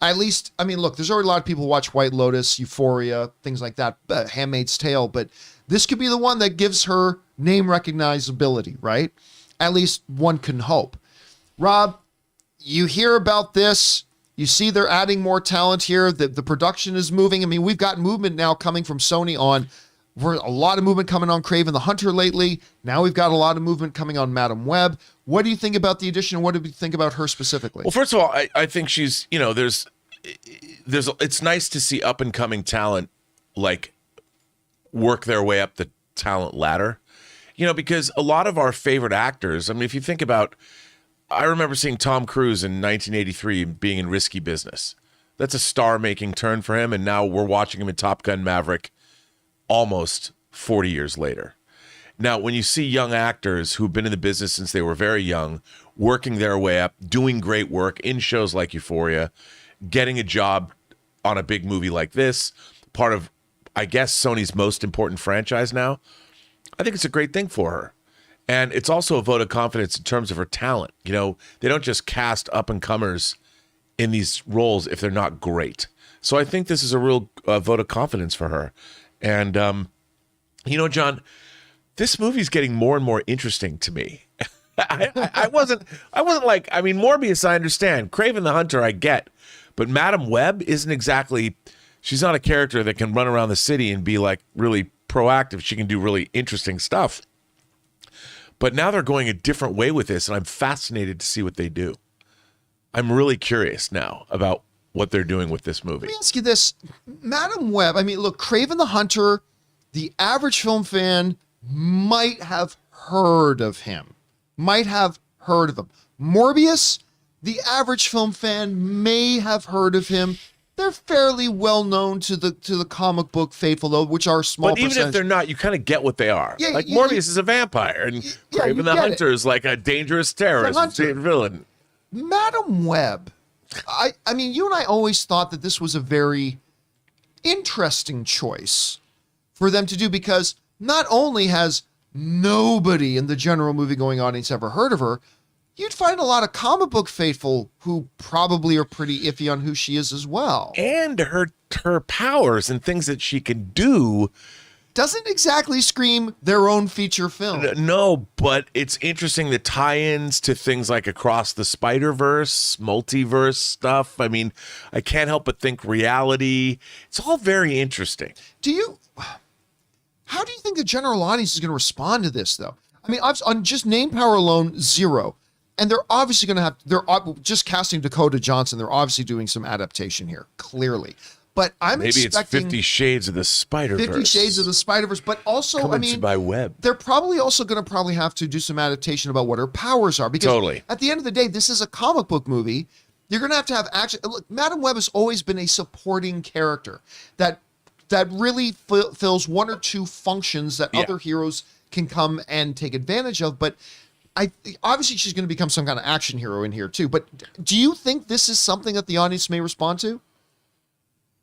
At least, I mean, look, there's already a lot of people who watch White Lotus, Euphoria, things like that, Handmaid's Tale, but this could be the one that gives her name recognizability, right? At least one can hope. Rob, you hear about this, you see they're adding more talent here, the production is moving. I mean, we've got movement now coming from Sony on a lot of movement coming on Kraven the Hunter lately. Now we've got a lot of movement coming on Madam Web. What do you think about the addition? What do you think about her specifically? Well, first of all, I think she's, you know, it's nice to see up and coming talent like work their way up the talent ladder, you know, because a lot of our favorite actors, I mean, if you think about, I remember seeing Tom Cruise in 1983 being in Risky Business. That's a star-making turn for him, and now we're watching him in Top Gun Maverick almost 40 years later. Now, when you see young actors who've been in the business since they were very young, working their way up, doing great work in shows like Euphoria, getting a job on a big movie like this, part of, I guess, Sony's most important franchise now, I think it's a great thing for her. And it's also a vote of confidence in terms of her talent. You know, they don't just cast up-and-comers in these roles if they're not great. So I think this is a real vote of confidence for her. And, you know, John, this movie's getting more and more interesting to me. I wasn't like, I mean, Morbius, I understand. Kraven the Hunter, I get. But Madam Web isn't exactly, she's not a character that can run around the city and be like really proactive. She can do really interesting stuff. But now they're going a different way with this, and I'm fascinated to see what they do. I'm really curious now about what they're doing with this movie. Let me ask you this. Madam Web, I mean, look, Kraven the Hunter, the average film fan might have heard of him. Morbius, the average film fan may have heard of him. They're fairly well known to the comic book faithful, though, which are small. But even if they're not, you kind of get what they are. Yeah, like Morbius is a vampire, and Kraven the Hunter is like a dangerous terrorist villain. Madam Web, I mean, you and I always thought that this was a very interesting choice for them to do, because not only has nobody in the general movie-going audience ever heard of her, you'd find a lot of comic book faithful who probably are pretty iffy on who she is as well. And her powers and things that she can do doesn't exactly scream their own feature film. No, but it's interesting, the tie-ins to things like Across the Spider-Verse, multiverse stuff. I mean, I can't help but think reality. It's all very interesting. How do you think the general audience is going to respond to this, though? I mean, on just name power alone, zero. And they're obviously going to they're just casting Dakota Johnson. They're obviously doing some adaptation here, clearly. But maybe it's 50 Shades of the Spider-Verse. 50 Shades of the Spider-Verse. But also, coming by web. They're probably also going to have to do some adaptation about what her powers are. Because at the end of the day, this is a comic book movie. You're going to have action. Look, Madam Web has always been a supporting character that really fills one or two functions that other heroes can come and take advantage of. But obviously she's going to become some kind of action hero in here too. But do you think this is something that the audience may respond to?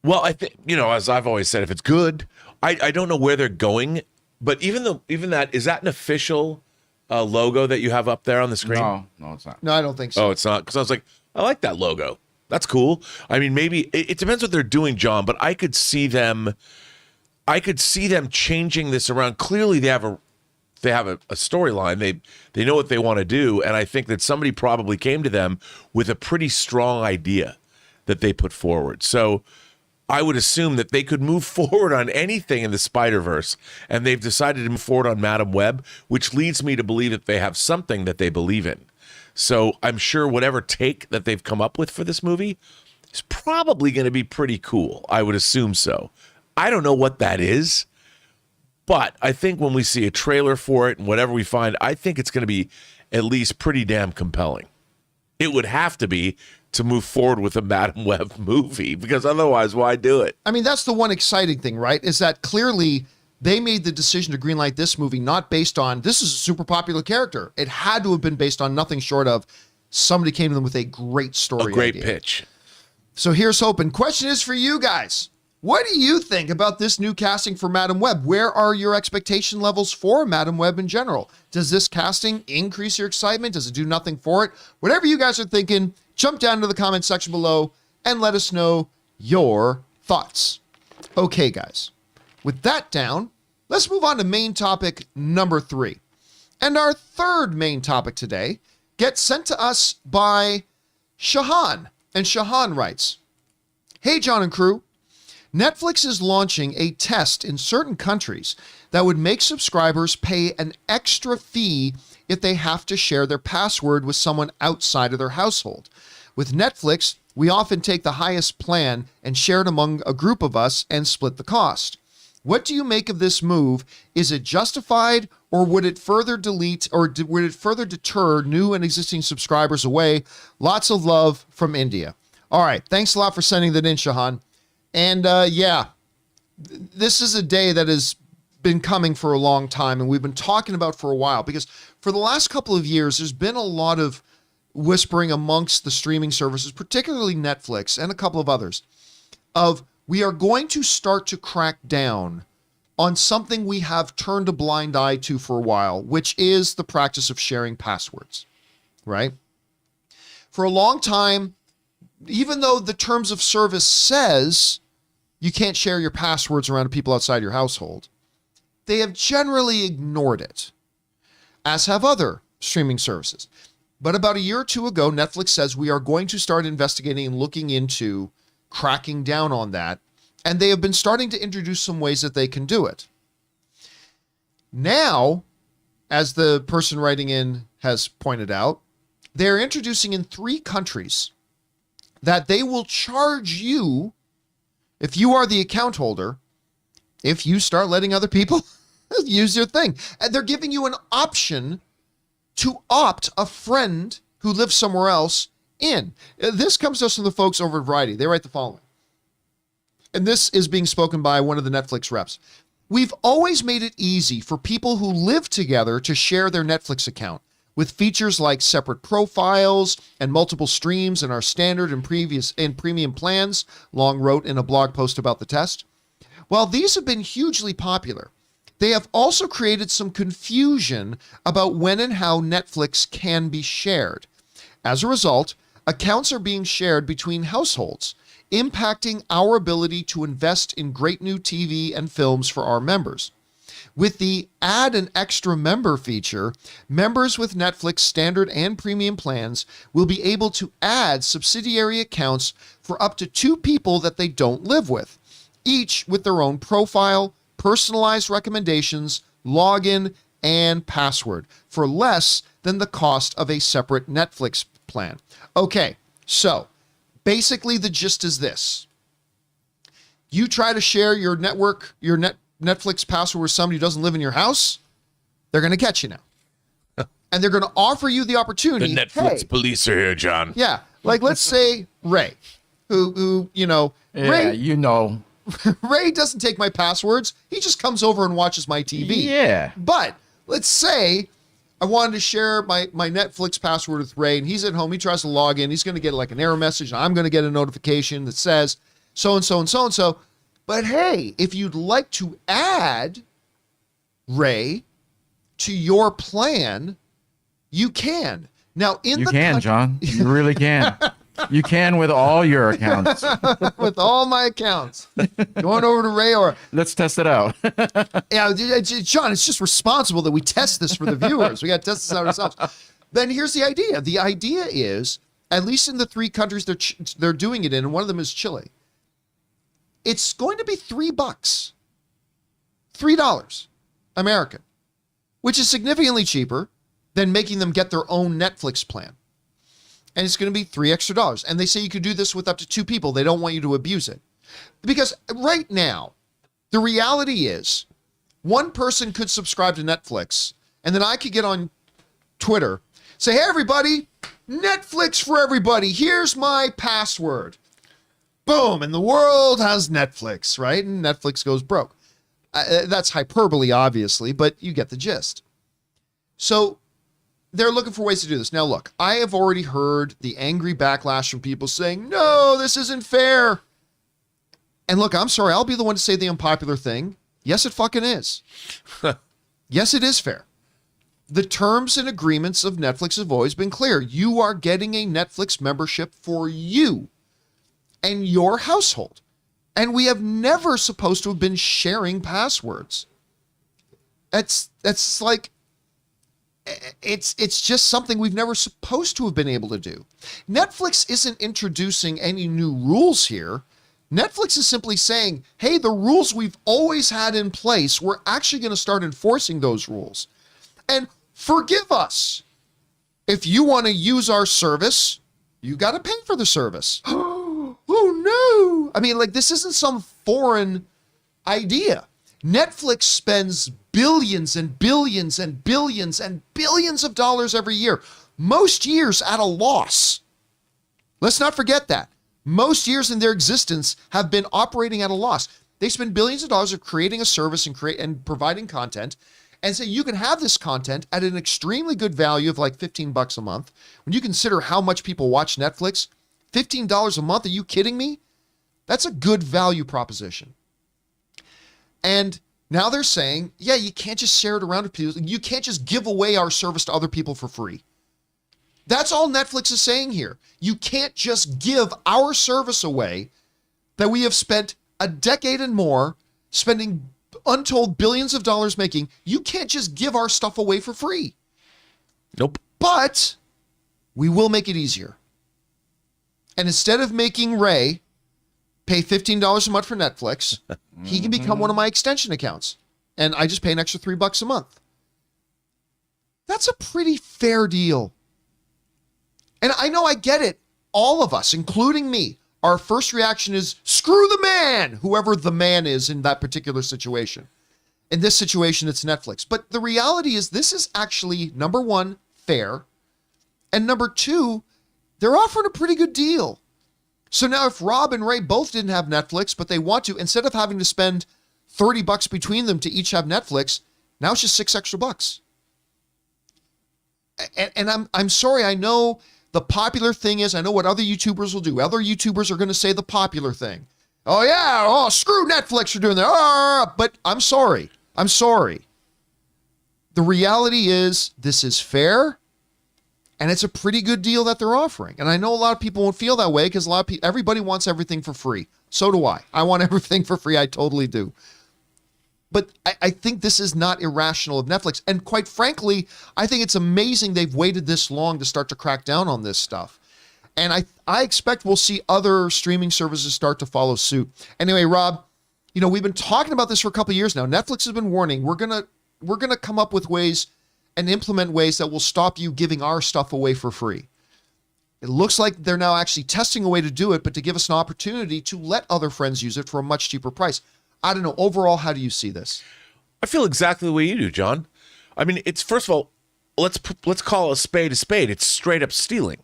Well, I think, as I've always said, if it's good, I don't know where they're going, but even that, is that an official logo that you have up there on the screen? No, it's not. No, I don't think so. Oh, it's not? Because I was like, I like that logo. That's cool. I mean, maybe it depends what they're doing, John, but I could see them changing this around. Clearly they have a storyline. They know what they want to do, and I think that somebody probably came to them with a pretty strong idea that they put forward. So I would assume that they could move forward on anything in the Spider-Verse, and they've decided to move forward on Madam Web, which leads me to believe that they have something that they believe in. So I'm sure whatever take that they've come up with for this movie is probably going to be pretty cool. I would assume so. I don't know what that is, but I think when we see a trailer for it and whatever we find, I think it's going to be at least pretty damn compelling. It would have to be to move forward with a Madam Web movie, because otherwise, why do it? I mean, that's the one exciting thing, right? Is that clearly they made the decision to greenlight this movie not based on, this is a super popular character. It had to have been based on nothing short of somebody came to them with a great story. A great idea. pitch. So here's hoping. Question is for you guys. What do you think about this new casting for Madam Web? Where are your expectation levels for Madam Web in general? Does this casting increase your excitement? Does it do nothing for it? Whatever you guys are thinking, jump down to the comment section below and let us know your thoughts. Okay, guys. With that down, let's move on to main topic number 3. And our third main topic today gets sent to us by Shahan. And Shahan writes, "Hey, John and crew. Netflix is launching a test in certain countries that would make subscribers pay an extra fee if they have to share their password with someone outside of their household. With Netflix, we often take the highest plan and share it among a group of us and split the cost. What do you make of this move? Is it justified, or would it further would it further deter new and existing subscribers away? Lots of love from India." All right. Thanks a lot for sending that in, Shahan. And this is a day that has been coming for a long time, and we've been talking about for a while, because for the last couple of years, there's been a lot of whispering amongst the streaming services, particularly Netflix and a couple of others, of we are going to start to crack down on something we have turned a blind eye to for a while, which is the practice of sharing passwords, right? For a long time, even though the terms of service says you can't share your passwords around people outside your household, they have generally ignored it, as have other streaming services. But about a year or two ago, Netflix says we are going to start investigating and looking into cracking down on that, and they have been starting to introduce some ways that they can do it. Now, as the person writing in has pointed out, they're introducing in 3 countries that they will charge you, if you are the account holder, if you start letting other people use your thing. And they're giving you an option to opt a friend who lives somewhere else in. This comes to us from the folks over at Variety. They write the following. And this is being spoken by one of the Netflix reps. "We've always made it easy for people who live together to share their Netflix account, with features like separate profiles and multiple streams in our standard and premium plans," Long wrote in a blog post about the test. "While these have been hugely popular, they have also created some confusion about when and how Netflix can be shared. As a result, accounts are being shared between households, impacting our ability to invest in great new TV and films for our members. With the add an extra member feature, members with Netflix standard and premium plans will be able to add subsidiary accounts for up to 2 people that they don't live with, each with their own profile, personalized recommendations, login, and password for less than the cost of a separate Netflix plan." Okay, so basically the gist is this. You try to share your Netflix password with somebody who doesn't live in your house, they're going to catch you now. And they're going to offer you the opportunity. The Netflix police are here, John. Yeah. Like, let's say Ray, who Ray doesn't take my passwords. He just comes over and watches my TV. Yeah. But let's say I wanted to share my Netflix password with Ray, and he's at home. He tries to log in. He's going to get like an error message. And I'm going to get a notification that says so-and-so and so-and-so. But hey, if you'd like to add Ray to your plan, you can. Now, you can, John. You really can. You can with all your accounts. With all my accounts. Going over to Ray or... Let's test it out. Yeah, John, it's just responsible that we test this for the viewers. We got to test this out ourselves. Then here's the idea. The idea is, at least in the 3 countries they're doing it in, and one of them is Chile, it's going to be $3. $3 American, which is significantly cheaper than making them get their own Netflix plan. And it's going to be $3 extra. And they say you could do this with up to 2 people. They don't want you to abuse it. Because right now, the reality is one person could subscribe to Netflix, and then I could get on Twitter, say, hey, everybody, Netflix for everybody. Here's my password. Boom. And the world has Netflix, right? And Netflix goes broke. That's hyperbole, obviously, but you get the gist. So they're looking for ways to do this. Now, look, I have already heard the angry backlash from people saying, no, this isn't fair. And look, I'm sorry, I'll be the one to say the unpopular thing. Yes, it fucking is. Yes, it is fair. The terms and agreements of Netflix have always been clear. You are getting a Netflix membership for you and your household. And we have never supposed to have been sharing passwords. That's like, it's just something we've never supposed to have been able to do. Netflix isn't introducing any new rules here. Netflix is simply saying, hey, the rules we've always had in place, we're actually going to start enforcing those rules. And forgive us. If you want to use our service, you got to pay for the service. Oh, no. I mean, like, this isn't some foreign idea. Netflix spends billions and billions and billions and billions of dollars every year, most years at a loss. Let's not forget that. Most years in their existence have been operating at a loss. They spend billions of dollars of creating a service and providing content, and say you can have this content at an extremely good value of like $15 a month. When you consider how much people watch Netflix, $15 a month, are you kidding me? That's a good value proposition. And now they're saying, yeah, you can't just share it around with people. You can't just give away our service to other people for free. That's all Netflix is saying here. You can't just give our service away that we have spent a decade and more spending untold billions of dollars making. You can't just give our stuff away for free. Nope. But we will make it easier. And instead of making Ray pay $15 a month for Netflix, he can become one of my extension accounts. And I just pay an extra $3 a month. That's a pretty fair deal. And I know I get it. All of us, including me, our first reaction is, screw the man, whoever the man is in that particular situation. In this situation, it's Netflix. But the reality is this is actually, number one, fair. And number two, they're offering a pretty good deal. So now if Rob and Ray both didn't have Netflix, but they want to, instead of having to spend $30 between them to each have Netflix, now it's just $6 extra. And I'm sorry, I know the popular thing is, I know what other YouTubers will do. Other YouTubers are going to say the popular thing. Oh yeah, oh screw Netflix for doing that. But I'm sorry. The reality is this is fair. And it's a pretty good deal that they're offering. And I know a lot of people won't feel that way because everybody wants everything for free. So do I. I want everything for free. I totally do. But I think this is not irrational of Netflix. And quite frankly, I think it's amazing they've waited this long to start to crack down on this stuff. And I expect we'll see other streaming services start to follow suit. Anyway, Rob, we've been talking about this for a couple of years now. Netflix has been warning, we're gonna come up with ways and implement ways that will stop you giving our stuff away for free. It looks like they're now actually testing a way to do it, but to give us an opportunity to let other friends use it for a much cheaper price. I don't know. Overall, how do you see this? I feel exactly the way you do, John. I mean, it's, first of all, let's call a spade a spade. It's straight up stealing.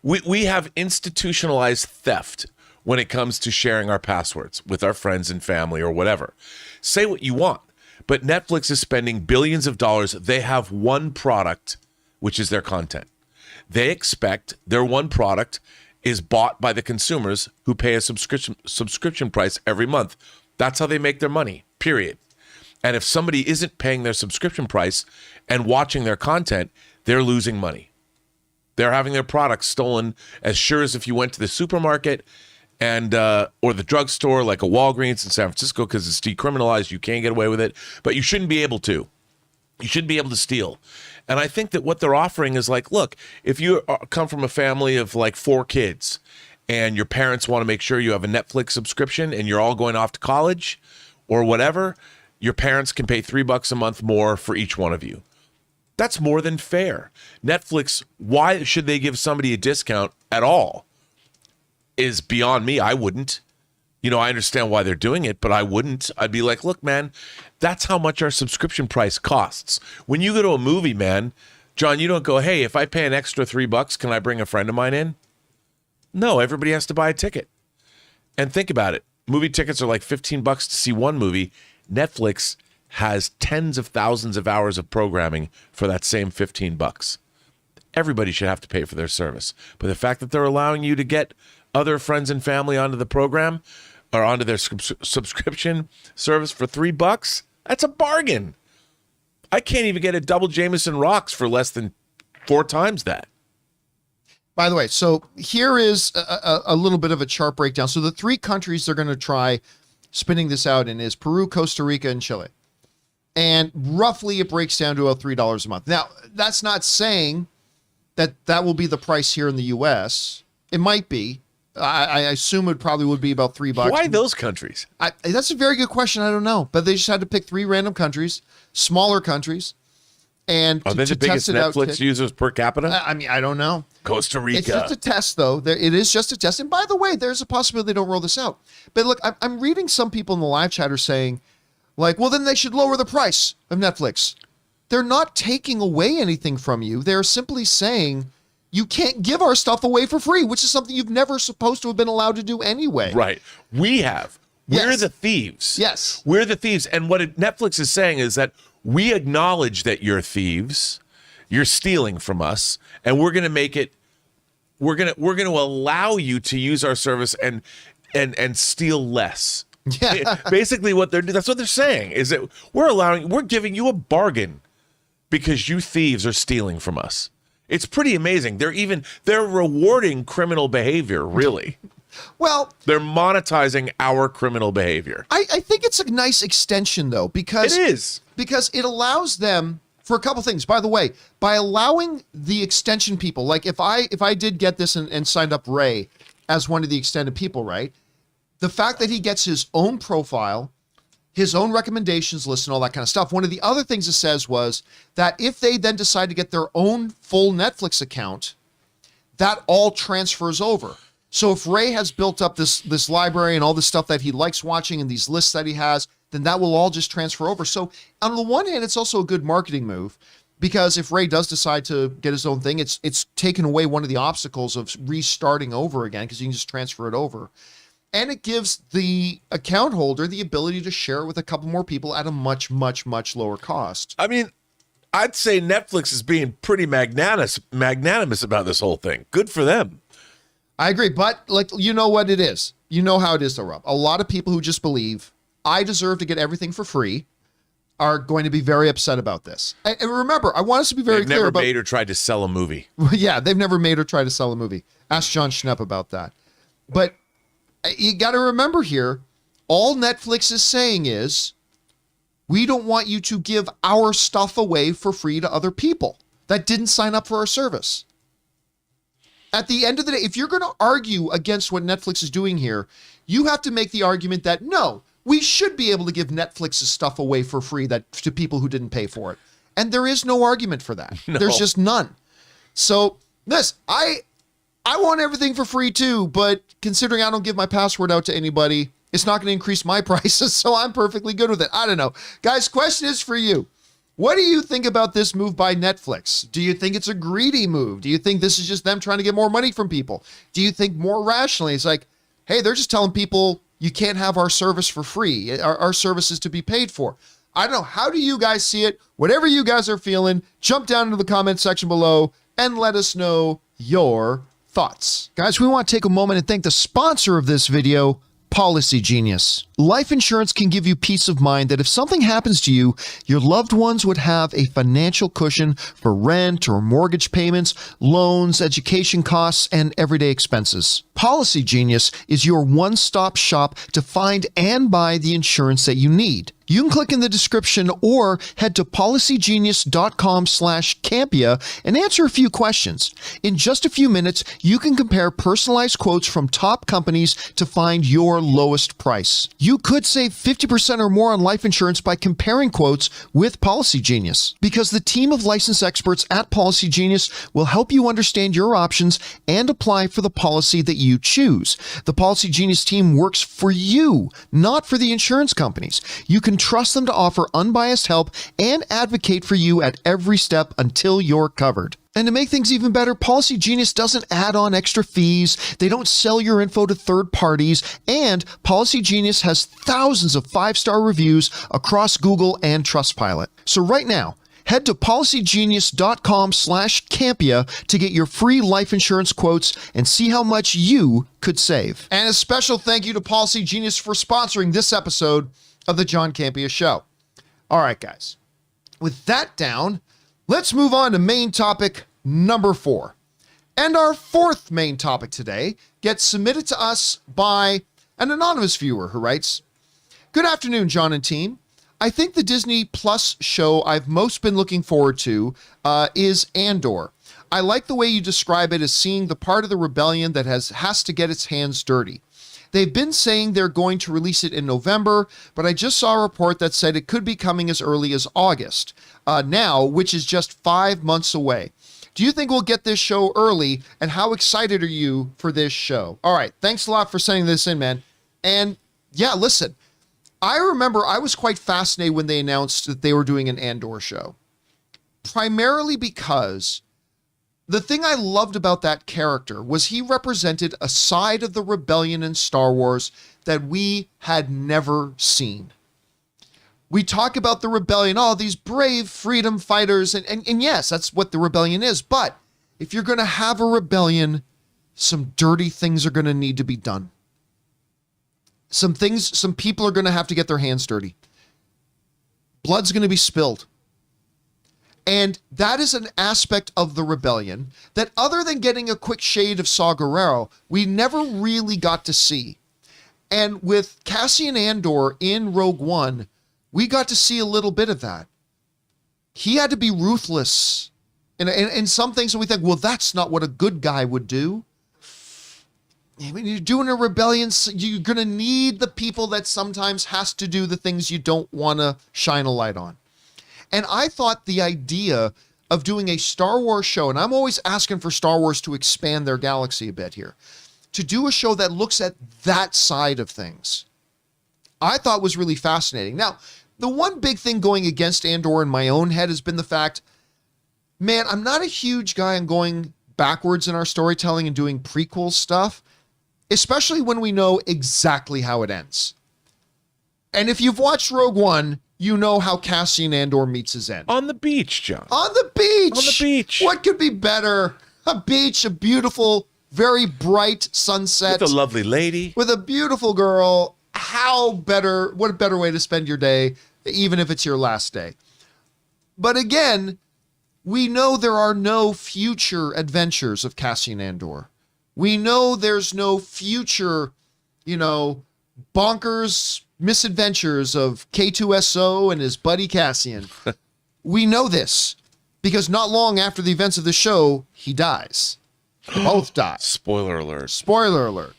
We have institutionalized theft when it comes to sharing our passwords with our friends and family or whatever. Say what you want, But Netflix is spending billions of dollars. They have one product, which is their content. They expect their one product is bought by the consumers who pay a subscription price every month. That's how they make their money, period. And if somebody isn't paying their subscription price and watching their content, they're losing money. They're having their products stolen as sure as if you went to the supermarket and or the drugstore like a Walgreens in San Francisco, because it's decriminalized. You can't get away with it, but you shouldn't be able to. You shouldn't be able to steal. And I think that what they're offering is like, look, if you come from a family of like 4 kids and your parents want to make sure you have a Netflix subscription and you're all going off to college or whatever, your parents can pay $3 a month more for each one of you. That's more than fair. Netflix, why should they give somebody a discount at all is beyond me. I wouldn't. You know, I understand why they're doing it, but I wouldn't. I'd be like, look, man, that's how much our subscription price costs. When you go to a movie, man, John, you don't go, hey, if I pay an extra $3, can I bring a friend of mine in? No, everybody has to buy a ticket. And think about it. Movie tickets are like $15 to see one movie. Netflix has tens of thousands of hours of programming for that same $15. Everybody should have to pay for their service. But the fact that they're allowing you to get other friends and family onto the program or onto their subscription service for $3, that's a bargain. I can't even get a double Jameson Rocks for less than 4 times that. By the way, so here is a little bit of a chart breakdown. So the 3 countries they're going to try spinning this out in is Peru, Costa Rica, and Chile. And roughly it breaks down to about $3 a month. Now, that's not saying that that will be the price here in the U.S. It might be. I assume it probably would be about $3. Why those countries? That's a very good question. I don't know. But they just had to pick 3 random countries, smaller countries. And are they the biggest Netflix users per capita? I mean, I don't know. Costa Rica. It's just a test, though. It is just a test. And by the way, there's a possibility they don't roll this out. But look, I'm reading some people in the live chat are saying, like, well, then they should lower the price of Netflix. They're not taking away anything from you. They're simply saying you can't give our stuff away for free, which is something you've never supposed to have been allowed to do anyway. Right. We have. We're Yes. the thieves. Yes. We're the thieves. And what Netflix is saying is that we acknowledge that you're thieves. You're stealing from us, and we're going to make it. We're going to allow you to use our service and steal less. Yeah. Basically, that's what they're saying is that we're giving you a bargain because you thieves are stealing from us. It's pretty amazing. They're rewarding criminal behavior, really. Well, They're monetizing our criminal behavior. I think it's a nice extension, though, because It is. because it allows them for a couple things. By the way, by allowing the extension people, like if I did get this and signed up Ray as one of the extended people, right? The fact that he gets his own profile, his own recommendations list, and all that kind of stuff. One of the other things it says was that if they then decide to get their own full Netflix account, that all transfers over. So if Ray has built up this library and all this stuff that he likes watching and these lists that he has, then that will all just transfer over. So on the one hand, it's also a good marketing move because if Ray does decide to get his own thing, it's taken away one of the obstacles of restarting over again because you can just transfer it over. And it gives the account holder the ability to share it with a couple more people at a much, much, much lower cost. I mean, I'd say Netflix is being pretty magnanimous about this whole thing. Good for them. I agree, but like you know what it is. You know how it is, though, Rob. A lot of people who just believe I deserve to get everything for free are going to be very upset about this. And remember, I want us to be very They've clear never about. made or tried to sell a movie. Yeah, they've never made or tried to sell a movie. Ask John Schnepp about that. But you got to remember here, all Netflix is saying is, we don't want you to give our stuff away for free to other people that didn't sign up for our service. At the end of the day, if you're going to argue against what Netflix is doing here, you have to make the argument that, no, we should be able to give Netflix's stuff away for free to people who didn't pay for it. And there is no argument for that. No. There's just none. So I want everything for free too, but considering I don't give my password out to anybody, it's not going to increase my prices, so I'm perfectly good with it. I don't know. Guys, question is for you. What do you think about this move by Netflix? Do you think it's a greedy move? Do you think this is just them trying to get more money from people? Do you think more rationally it's like, hey, they're just telling people you can't have our service for free. Our service is to be paid for. I don't know. How do you guys see it? Whatever you guys are feeling, jump down into the comment section below and let us know your thoughts. Guys, we want to take a moment and thank the sponsor of this video, Policy Genius. Life insurance can give you peace of mind that if something happens to you, your loved ones would have a financial cushion for rent or mortgage payments, loans, education costs, and everyday expenses. Policy Genius is your one-stop shop to find and buy the insurance that you need. You can click in the description or head to policygenius.com/Campea and answer a few questions. In just a few minutes, you can compare personalized quotes from top companies to find your lowest price. You could save 50% or more on life insurance by comparing quotes with Policy Genius, because the team of licensed experts at Policy Genius will help you understand your options and apply for the policy that you choose. The Policy Genius team works for you, not for the insurance companies. You can trust them to offer unbiased help and advocate for you at every step until you're covered. And to make things even better, Policy Genius doesn't add on extra fees, they don't sell your info to third parties, and Policy Genius has thousands of 5-star reviews across Google and Trustpilot. So right now, head to policygenius.com/Campea to get your free life insurance quotes and see how much you could save. And a special thank you to Policy Genius for sponsoring this episode of the John Campea Show. All right, guys. With that down, let's move on to main topic number 4. And our fourth main topic today gets submitted to us by an anonymous viewer who writes, "Good afternoon, John and team. I think the Disney Plus show I've most been looking forward to is Andor. I like the way you describe it as seeing the part of the rebellion that has to get its hands dirty. They've been saying they're going to release it in November, but I just saw a report that said it could be coming as early as August now, which is just 5 months away. Do you think we'll get this show early, and how excited are you for this show?" All right, thanks a lot for sending this in, man. And yeah, listen, I remember I was quite fascinated when they announced that they were doing an Andor show, primarily because the thing I loved about that character was he represented a side of the rebellion in Star Wars that we had never seen. We talk about the rebellion, oh, these brave freedom fighters, and yes, that's what the rebellion is. But if you're going to have a rebellion, some dirty things are going to need to be done. Some people are going to have to get their hands dirty. Blood's going to be spilled. And that is an aspect of the rebellion that, other than getting a quick shade of Saw Gerrera, we never really got to see. And with Cassian Andor in Rogue One, we got to see a little bit of that. He had to be ruthless in some things that we think, well, that's not what a good guy would do. When you're doing a rebellion, you're going to need the people that sometimes has to do the things you don't want to shine a light on. And I thought the idea of doing a Star Wars show, and I'm always asking for Star Wars to expand their galaxy a bit here, to do a show that looks at that side of things, I thought was really fascinating. Now, the one big thing going against Andor in my own head has been the fact, man, I'm not a huge guy on going backwards in our storytelling and doing prequel stuff, especially when we know exactly how it ends. And if you've watched Rogue One, you know how Cassian Andor meets his end. On the beach, John. On the beach. On the beach. What could be better? A beach, a beautiful, very bright sunset. With a lovely lady. With a beautiful girl. What a better way to spend your day, even if it's your last day. But again, we know there are no future adventures of Cassian Andor. We know there's no future, bonkers misadventures of K2SO and his buddy Cassian. We know this because not long after the events of the show, he dies. They both die. Spoiler alert. Spoiler alert.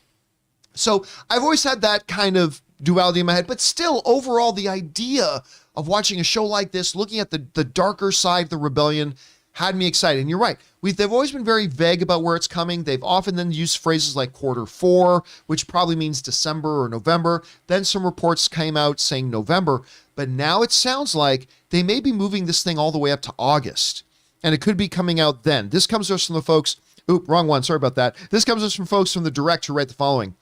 So I've always had that kind of duality in my head, but still, overall, the idea of watching a show like this, looking at the darker side of the rebellion, had me excited. And you're right. They've always been very vague about where it's coming. They've often then used phrases like Q4, which probably means December or November. Then some reports came out saying November. But now it sounds like they may be moving this thing all the way up to August. And it could be coming out then. This comes to us from the folks... Oop, wrong one. Sorry about that. This comes to us from folks from The Direct who write the following.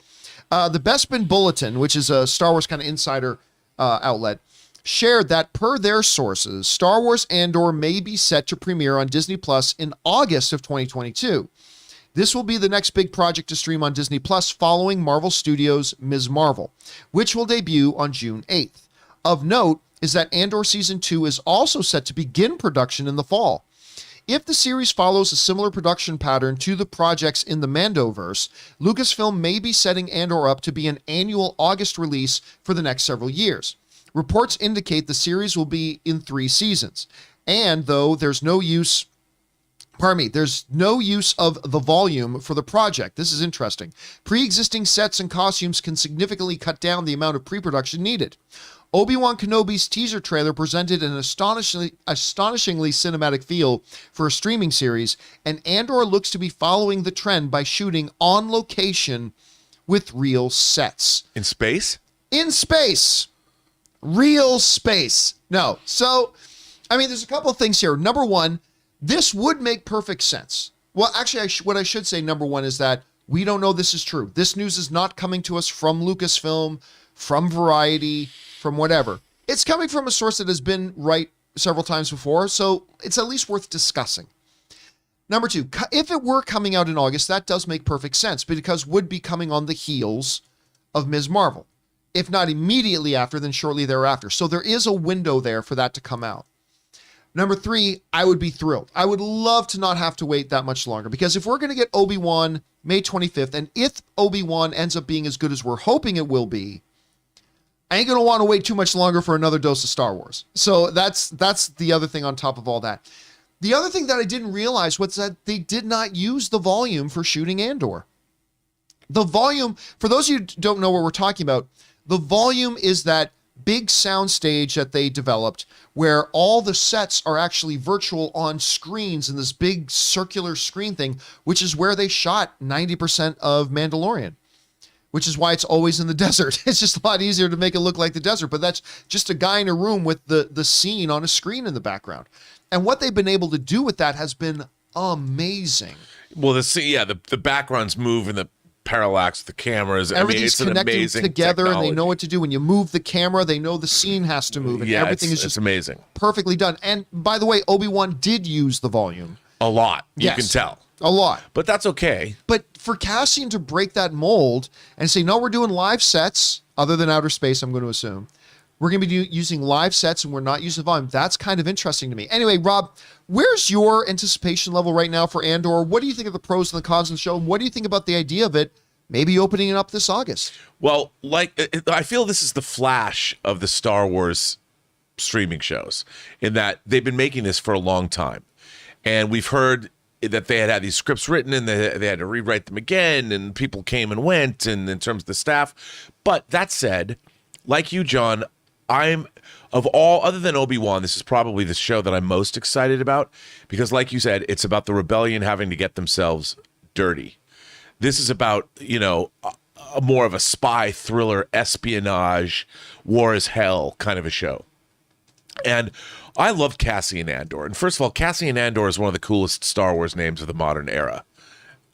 The Bespin Bulletin, which is a Star Wars kind of insider outlet, shared that per their sources, Star Wars Andor may be set to premiere on Disney Plus in August of 2022. This will be the next big project to stream on Disney Plus following Marvel Studios' Ms. Marvel, which will debut on June 8th. Of note is that Andor Season 2 is also set to begin production in the fall. If the series follows a similar production pattern to the projects in the Mandoverse, Lucasfilm may be setting Andor up to be an annual August release for the next several years. Reports indicate the series will be in 3 seasons, and though there's no use of the volume for the project. This is interesting. Pre-existing sets and costumes can significantly cut down the amount of pre-production needed. Obi-Wan Kenobi's teaser trailer presented an astonishingly cinematic feel for a streaming series, and Andor looks to be following the trend by shooting on location with real sets. In space? In space. Real space. No. So, I mean, there's a couple of things here. Number one, this would make perfect sense. Well, actually, what I should say, number one, is that we don't know this is true. This news is not coming to us from Lucasfilm, from Variety, from whatever. It's coming from a source that has been right several times before, so it's at least worth discussing. Number two, if it were coming out in August, that does make perfect sense because would be coming on the heels of Ms. Marvel. If not immediately after, then shortly thereafter. So there is a window there for that to come out. Number three, I would be thrilled. I would love to not have to wait that much longer because if we're going to get Obi-Wan May 25th, and if Obi-Wan ends up being as good as we're hoping it will be, I ain't going to want to wait too much longer for another dose of Star Wars. So that's the other thing on top of all that. The other thing that I didn't realize was that they did not use the volume for shooting Andor. The volume, for those of you who don't know what we're talking about, the volume is that big sound stage that they developed where all the sets are actually virtual on screens in this big circular screen thing, which is where they shot 90% of Mandalorian, which is why it's always in the desert. It's just a lot easier to make it look like the desert, but that's just a guy in a room with the scene on a screen in the background. And what they've been able to do with that has been amazing. Well, the backgrounds move and the parallax of the cameras. Everything's I mean, it's connected together technology. and they know what to do. When you move the camera, they know the scene has to move and everything is just amazing. Perfectly done. And by the way, Obi-Wan did use the volume. A lot. You Yes. can tell. A lot. But that's okay. But for Cassian to break that mold and say, no, we're doing live sets, other than outer space, I'm going to assume. We're going to be using live sets and we're not using volume. That's kind of interesting to me. Anyway, Rob, where's your anticipation level right now for Andor? What do you think of the pros and the cons of the show? What do you think about the idea of it maybe opening it up this August? Well, I feel this is the Flash of the Star Wars streaming shows in that they've been making this for a long time. And we've heard that they had these scripts written and they had to rewrite them again and people came and went and in terms of the staff. But that said, like you, John, other than Obi-Wan, this is probably the show that I'm most excited about because like you said, it's about the rebellion having to get themselves dirty. This is about, more of a spy thriller, espionage, war is hell kind of a show. And I loved Cassian Andor. And first of all, Cassian Andor is one of the coolest Star Wars names of the modern era.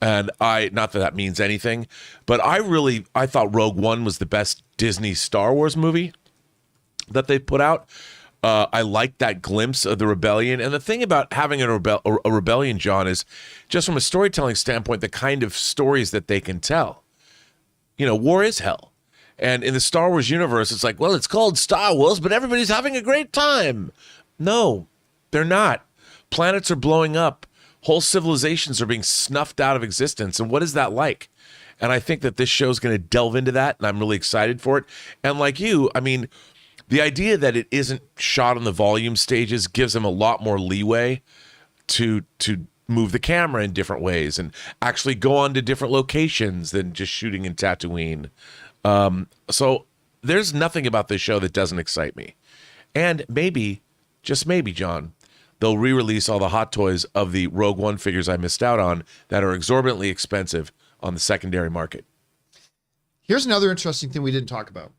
And not that means anything, but I thought Rogue One was the best Disney Star Wars movie that they put out. I liked that glimpse of the rebellion. And the thing about having a rebellion, John, is just from a storytelling standpoint, the kind of stories that they can tell. War is hell. And in the Star Wars universe, it's like, well, it's called Star Wars, but everybody's having a great time. No, they're not. Planets are blowing up. Whole civilizations are being snuffed out of existence. And what is that like? And I think that this show is going to delve into that, and I'm really excited for it. And like you, I mean, the idea that it isn't shot on the volume stages gives them a lot more leeway to move the camera in different ways and actually go on to different locations than just shooting in Tatooine. So there's nothing about this show that doesn't excite me. And maybe, just maybe, John, they'll re-release all the hot toys of the Rogue One figures I missed out on that are exorbitantly expensive on the secondary market. Here's another interesting thing we didn't talk about.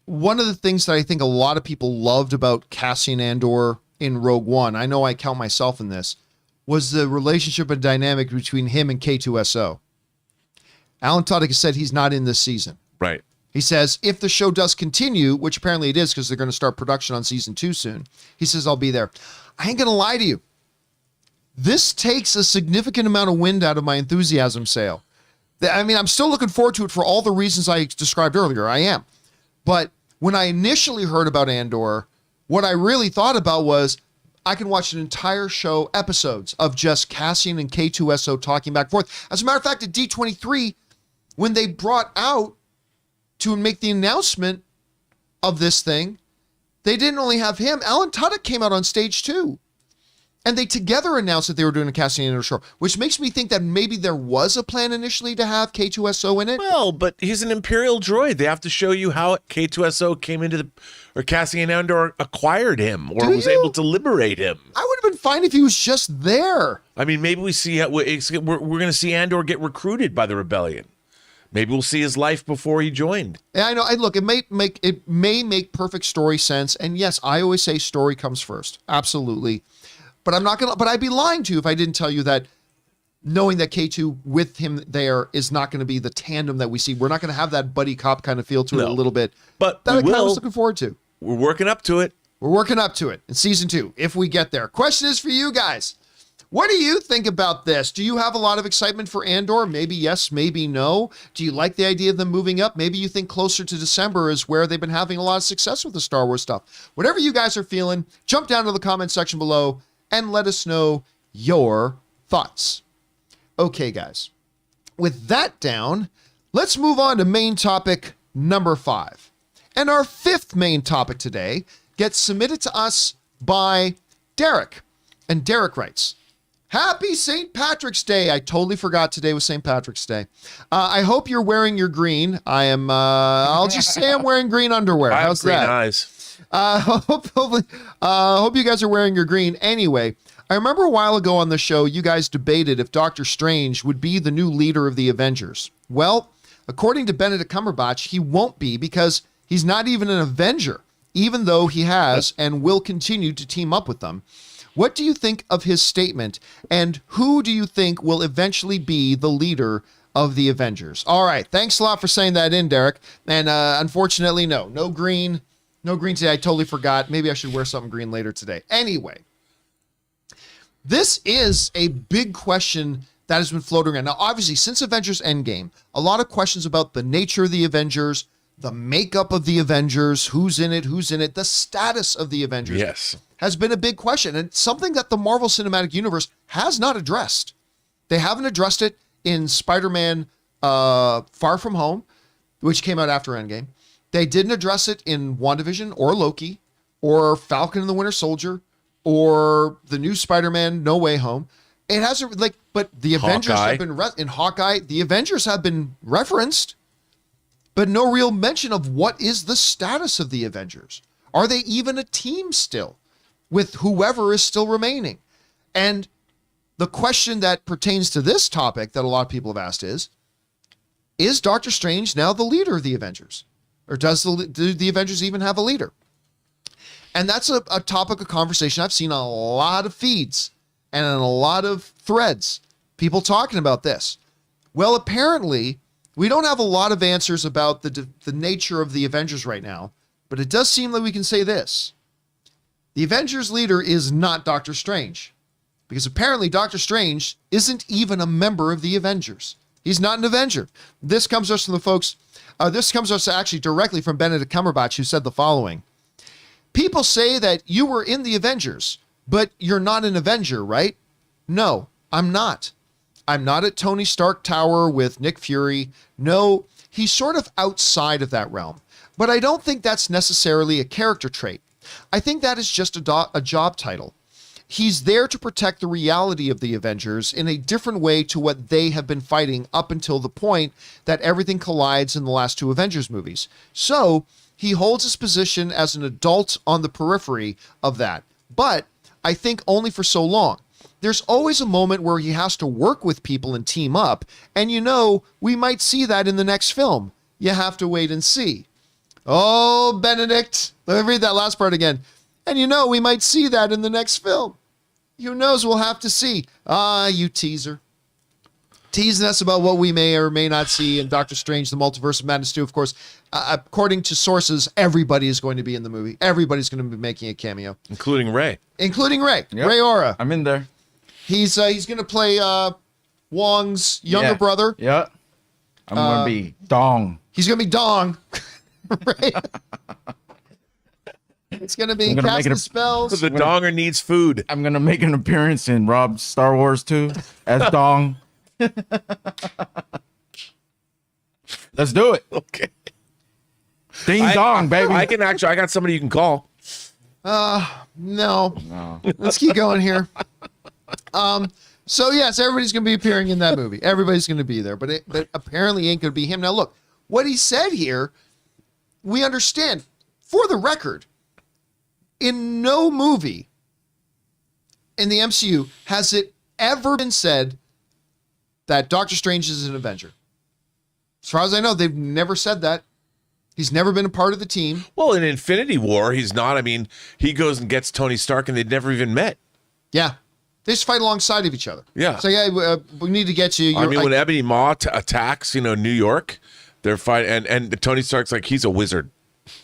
One of the things that I think a lot of people loved about Cassian Andor in Rogue One, I know I count myself in this, was the relationship and dynamic between him and K2SO. Alan Tudyk has said he's not in this season. Right. He says, if the show does continue, which apparently it is because they're going to start production on season 2 soon, he says, I'll be there. I ain't going to lie to you. This takes a significant amount of wind out of my enthusiasm sail. I mean, I'm still looking forward to it for all the reasons I described earlier. I am. But when I initially heard about Andor, what I really thought about was I can watch an entire show, episodes of just Cassian and K2SO talking back and forth. As a matter of fact, at D23, when they brought out to make the announcement of this thing, they didn't only have him. Alan Tudyk came out on stage too. And they together announced that they were doing a Cassian Andor show, which makes me think that maybe there was a plan initially to have K2SO in it. Well, but he's an Imperial droid. They have to show you how K2SO came into or Cassian Andor acquired him or was able to liberate him. I would have been fine if he was just there. I mean, maybe we see we're going to see Andor get recruited by the rebellion. Maybe we'll see his life before he joined. Yeah, I know. Look, it may make perfect story sense. And yes, I always say story comes first. Absolutely. But I'd be lying to you if I didn't tell you that knowing that K2 with him there is not going to be the tandem that we see. We're not going to have that buddy cop kind of feel to it a little bit. But that I was looking forward to. We're working up to it. We're working up to it in season 2, if we get there. Question is for you guys. What do you think about this? Do you have a lot of excitement for Andor? Maybe yes, maybe no. Do you like the idea of them moving up? Maybe you think closer to December is where they've been having a lot of success with the Star Wars stuff. Whatever you guys are feeling, jump down to the comment section below and let us know your thoughts. Okay, guys. With that down, let's move on to main topic number 5. And our 5th main topic today gets submitted to us by Derek. And Derek writes, Happy St. Patrick's Day. I totally forgot today was St. Patrick's Day. I hope you're wearing your green. I'll just say I'm wearing green underwear. How's green that? Eyes. Hope you guys are wearing your green. Anyway, I remember a while ago on the show, you guys debated if Doctor Strange would be the new leader of the Avengers. Well, according to Benedict Cumberbatch, he won't be because he's not even an Avenger, even though he has and will continue to team up with them. What do you think of his statement, and who do you think will eventually be the leader of the Avengers? All right, thanks a lot for saying that in, Derek. And unfortunately, no green today. I totally forgot. Maybe I should wear something green later today. Anyway, this is a big question that has been floating around. Now, obviously, since Avengers Endgame, a lot of questions about the nature of the Avengers, the makeup of the Avengers, who's in it, the status of the Avengers. Yes. Has been a big question, and something that the Marvel Cinematic Universe has not addressed. They haven't addressed it in Spider-Man Far From Home, which came out after Endgame. They didn't address it in WandaVision or Loki or Falcon and the Winter Soldier or the new Spider-Man No Way Home. It hasn't, but the Avengers have been, in Hawkeye, the Avengers have been referenced, but no real mention of what is the status of the Avengers. Are they even a team still with whoever is still remaining? And the question that pertains to this topic that a lot of people have asked is Doctor Strange now the leader of the Avengers? Or do the Avengers even have a leader? And that's a topic of conversation. I've seen a lot of feeds and in a lot of threads, people talking about this. Well, apparently, we don't have a lot of answers about the nature of the Avengers right now, but it does seem that we can say this. The Avengers leader is not Doctor Strange, because apparently Doctor Strange isn't even a member of the Avengers. He's not an Avenger. This comes us from the folks, this comes us actually directly from Benedict Cumberbatch, who said the following. People say that you were in the Avengers, but you're not an Avenger, right? No, I'm not. I'm not at Tony Stark Tower with Nick Fury. No, he's sort of outside of that realm. But I don't think that's necessarily a character trait. I think that is just a job title. He's there to protect the reality of the Avengers in a different way to what they have been fighting up until the point that everything collides in the last 2 Avengers movies. So he holds his position as an adult on the periphery of that. But I think only for so long. There's always a moment where he has to work with people and team up. And we might see that in the next film. You have to wait and see. Oh, Benedict. Let me read that last part again. And we might see that in the next film. Who knows? We'll have to see. Ah, you teaser. teasing us about what we may or may not see in Doctor Strange, the Multiverse of Madness 2. Of course, according to sources, everybody is going to be in the movie. Everybody's going to be making a cameo. Including Ray. Including Ray. Yep. Ray Aura. I'm in there. He's going to play Wong's younger brother. Yeah. I'm going to be Dong. He's going to be Dong. Right? It's going to be casting spells. The donger needs food. I'm going to make an appearance in Rob's Star Wars 2 as Dong. Let's do it. Okay. Ding dong, baby. I got somebody you can call. No. Let's keep going here. So yes, everybody's going to be appearing in that movie. Everybody's going to be there, but apparently ain't going to be him. Now look, what he said here, we understand. For the record, in no movie in the MCU has it ever been said that Doctor Strange is an Avenger. As far as I know, they've never said that. He's never been a part of the team. Well, in Infinity War, he's not. I mean, he goes and gets Tony Stark, and they'd never even met. Yeah. They just fight alongside of each other. Yeah. So, we need to get you. I mean, when Ebony Maw attacks, New York, they're fighting, and Tony Stark's like, he's a wizard.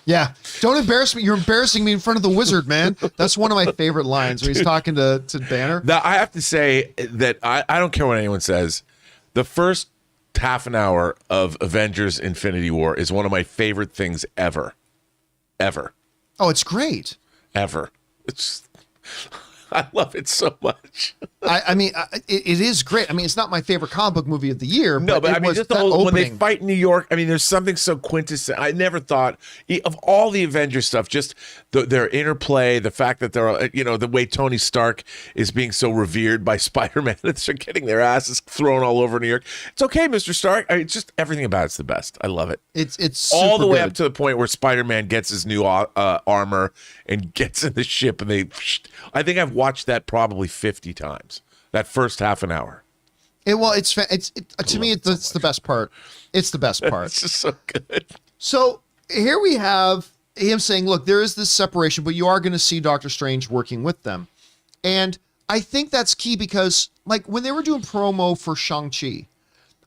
Yeah. Don't embarrass me. You're embarrassing me in front of the wizard, man. That's one of my favorite lines where he's talking to Banner. Now, I have to say that I don't care what anyone says. The first half an hour of Avengers Infinity War is one of my favorite things ever. Ever. Oh, it's great. Ever. I love it so much. I mean, it is great. I mean, it's not my favorite comic book movie of the year. No, but I mean, just the whole, when they fight in New York, I mean, there's something so quintessential. I never thought of all the Avengers stuff, just their interplay, the fact that they're, the way Tony Stark is being so revered by Spider-Man, that they're getting their asses thrown all over New York. It's okay, Mr. Stark. It's just everything about it's the best. I love it. It's all the way good. up to the point where Spider-Man gets his new armor and gets in the ship, and I think I've watched that probably 50 times. That first half an hour. To me, it's the best part. It's the best part. It's just so good. So here we have him saying, look, there is this separation, but you are going to see Doctor Strange working with them. And I think that's key because, like, when they were doing promo for Shang-Chi,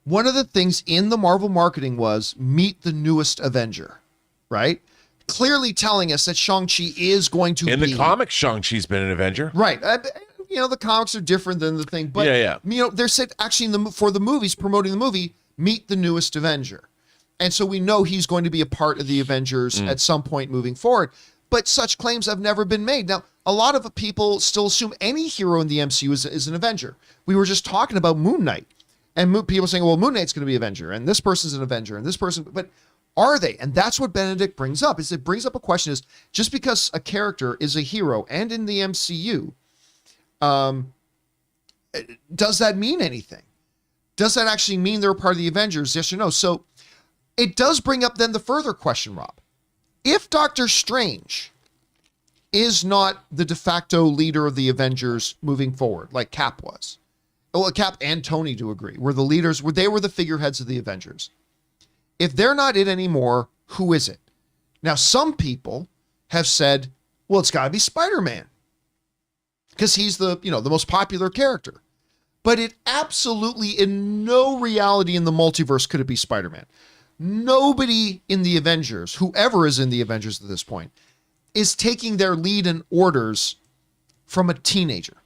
one of the things in the Marvel marketing was meet the newest Avenger, right? Clearly telling us that Shang-Chi is going to be... In the comics, Shang-Chi's been an Avenger. Right. The comics are different than the thing, but they're said actually for the movies, promoting the movie, meet the newest Avenger. And so we know he's going to be a part of the Avengers at some point moving forward. But such claims have never been made. Now, a lot of people still assume any hero in the MCU is an Avenger. We were just talking about Moon Knight, and people saying, well, Moon Knight's going to be an Avenger, and this person's an Avenger, and this person, but are they? And that's what Benedict brings up. It brings up a question is, just because a character is a hero and in the MCU, does that mean anything? Does that actually mean they're a part of the Avengers? Yes or no? So it does bring up then the further question, Rob. If Doctor Strange is not the de facto leader of the Avengers moving forward, like Cap was, well, Cap and Tony do agree, were the leaders, they were the figureheads of the Avengers. If they're not it anymore, who is it? Now, some people have said, well, it's got to be Spider-Man, because he's the most popular character. But it absolutely, in no reality in the multiverse, could it be Spider-Man. Nobody in the Avengers, whoever is in the Avengers at this point, is taking their lead and orders from a teenager.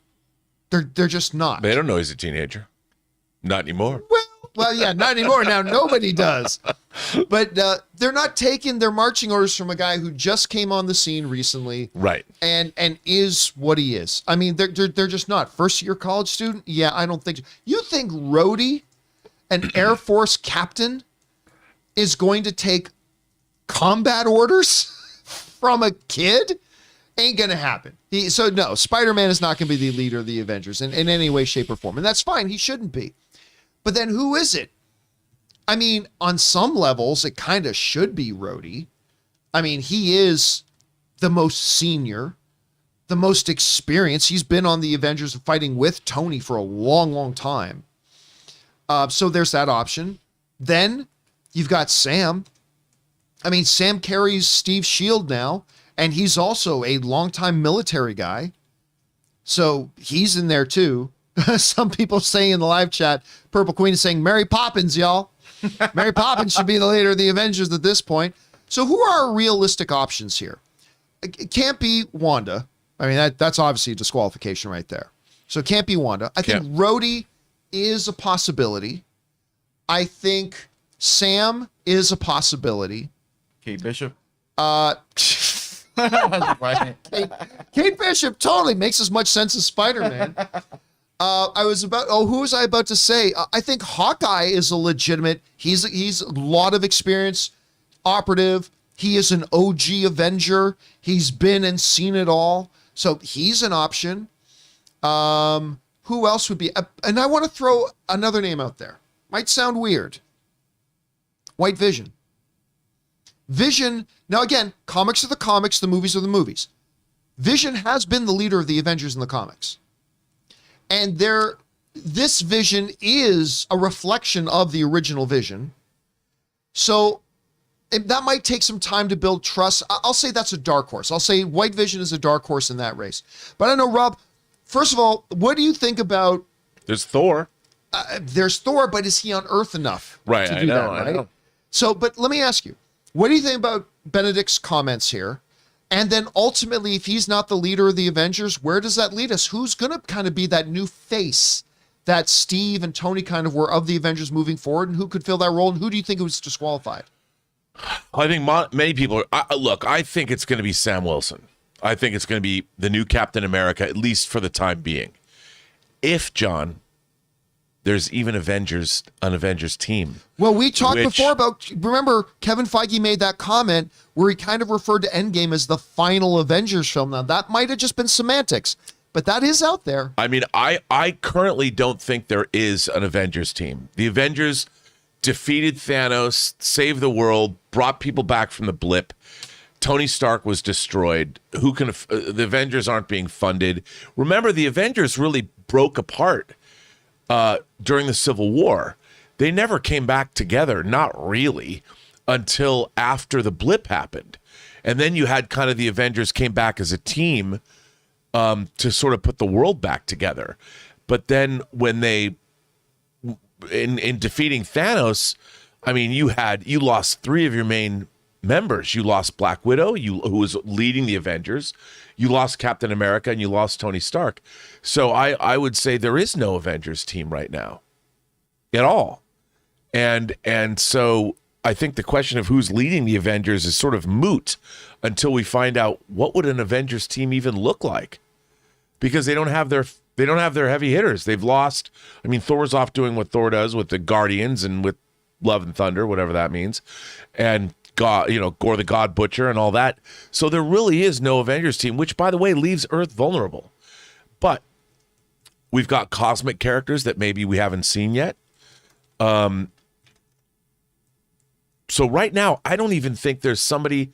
They're just not. They don't know he's a teenager. Not anymore. Well, yeah, not anymore. Now nobody does. But they're not taking their marching orders from a guy who just came on the scene recently, right? And is what he is. I mean, they're just not. First year college student? Yeah, I don't think so. You think Rhodey, an Air Force captain, is going to take combat orders from a kid? Ain't gonna happen. So no, Spider-Man is not gonna be the leader of the Avengers in any way, shape, or form, and that's fine. He shouldn't be. But then who is it? I mean, on some levels, it kind of should be Rhodey. I mean, he is the most senior, the most experienced. He's been on the Avengers fighting with Tony for a long, long time. So there's that option. Then you've got Sam. I mean, Sam carries Steve's shield now, and he's also a longtime military guy. So he's in there too. Some people saying in the live chat, Purple Queen is saying, Mary Poppins, y'all. Mary Poppins should be the leader of the Avengers at this point. So who are our realistic options here? It can't be Wanda. I mean, that's obviously a disqualification right there. So it can't be Wanda. I think Rhodey is a possibility. I think Sam is a possibility. Kate Bishop. Kate Bishop totally makes as much sense as Spider-Man. Who was I about to say? I think Hawkeye is a legitimate, he's a lot of experience, operative. He is an OG Avenger. He's been and seen it all. So he's an option. Who else would be? And I want to throw another name out there. Might sound weird. White Vision. Vision, now again, comics are the comics, the movies are the movies. Vision has been the leader of the Avengers in the comics. And this Vision is a reflection of the original Vision. So that might take some time to build trust. I'll say that's a dark horse. I'll say White Vision is a dark horse in that race. But I don't know, Rob, first of all, what do you think about... There's Thor. There's Thor, but is he on Earth enough to do that, right? I know. So, but let me ask you, what do you think about Benedict's comments here? And then ultimately, if he's not the leader of the Avengers, where does that lead us? Who's going to kind of be that new face that Steve and Tony kind of were of the Avengers moving forward? And who could fill that role? And who do you think was disqualified? I think many people look, I think it's going to be Sam Wilson. I think it's going to be the new Captain America, at least for the time being. If, John, there's even an Avengers team. Well, we talked before about, remember, Kevin Feige made that comment where he kind of referred to Endgame as the final Avengers film. Now, that might have just been semantics, but that is out there. I mean, I currently don't think there is an Avengers team. The Avengers defeated Thanos, saved the world, brought people back from the blip. Tony Stark was destroyed. The Avengers aren't being funded. Remember, the Avengers really broke apart during the Civil War. They never came back together, not really, until after the blip happened. And then you had kind of the Avengers came back as a team to sort of put the world back together. But then when they, in defeating Thanos, I mean, you lost three of your main members. You lost Black Widow, who was leading the Avengers. You lost Captain America, and you lost Tony Stark. So I would say there is no Avengers team right now at all. And so I think the question of who's leading the Avengers is sort of moot until we find out what would an Avengers team even look like, because they don't have their heavy hitters. They've lost. I mean, Thor's off doing what Thor does with the Guardians and with Love and Thunder, whatever that means, and God, Gore the God Butcher and all that. So there really is no Avengers team, which, by the way, leaves Earth vulnerable. But we've got cosmic characters that maybe we haven't seen yet. So right now, I don't even think there's somebody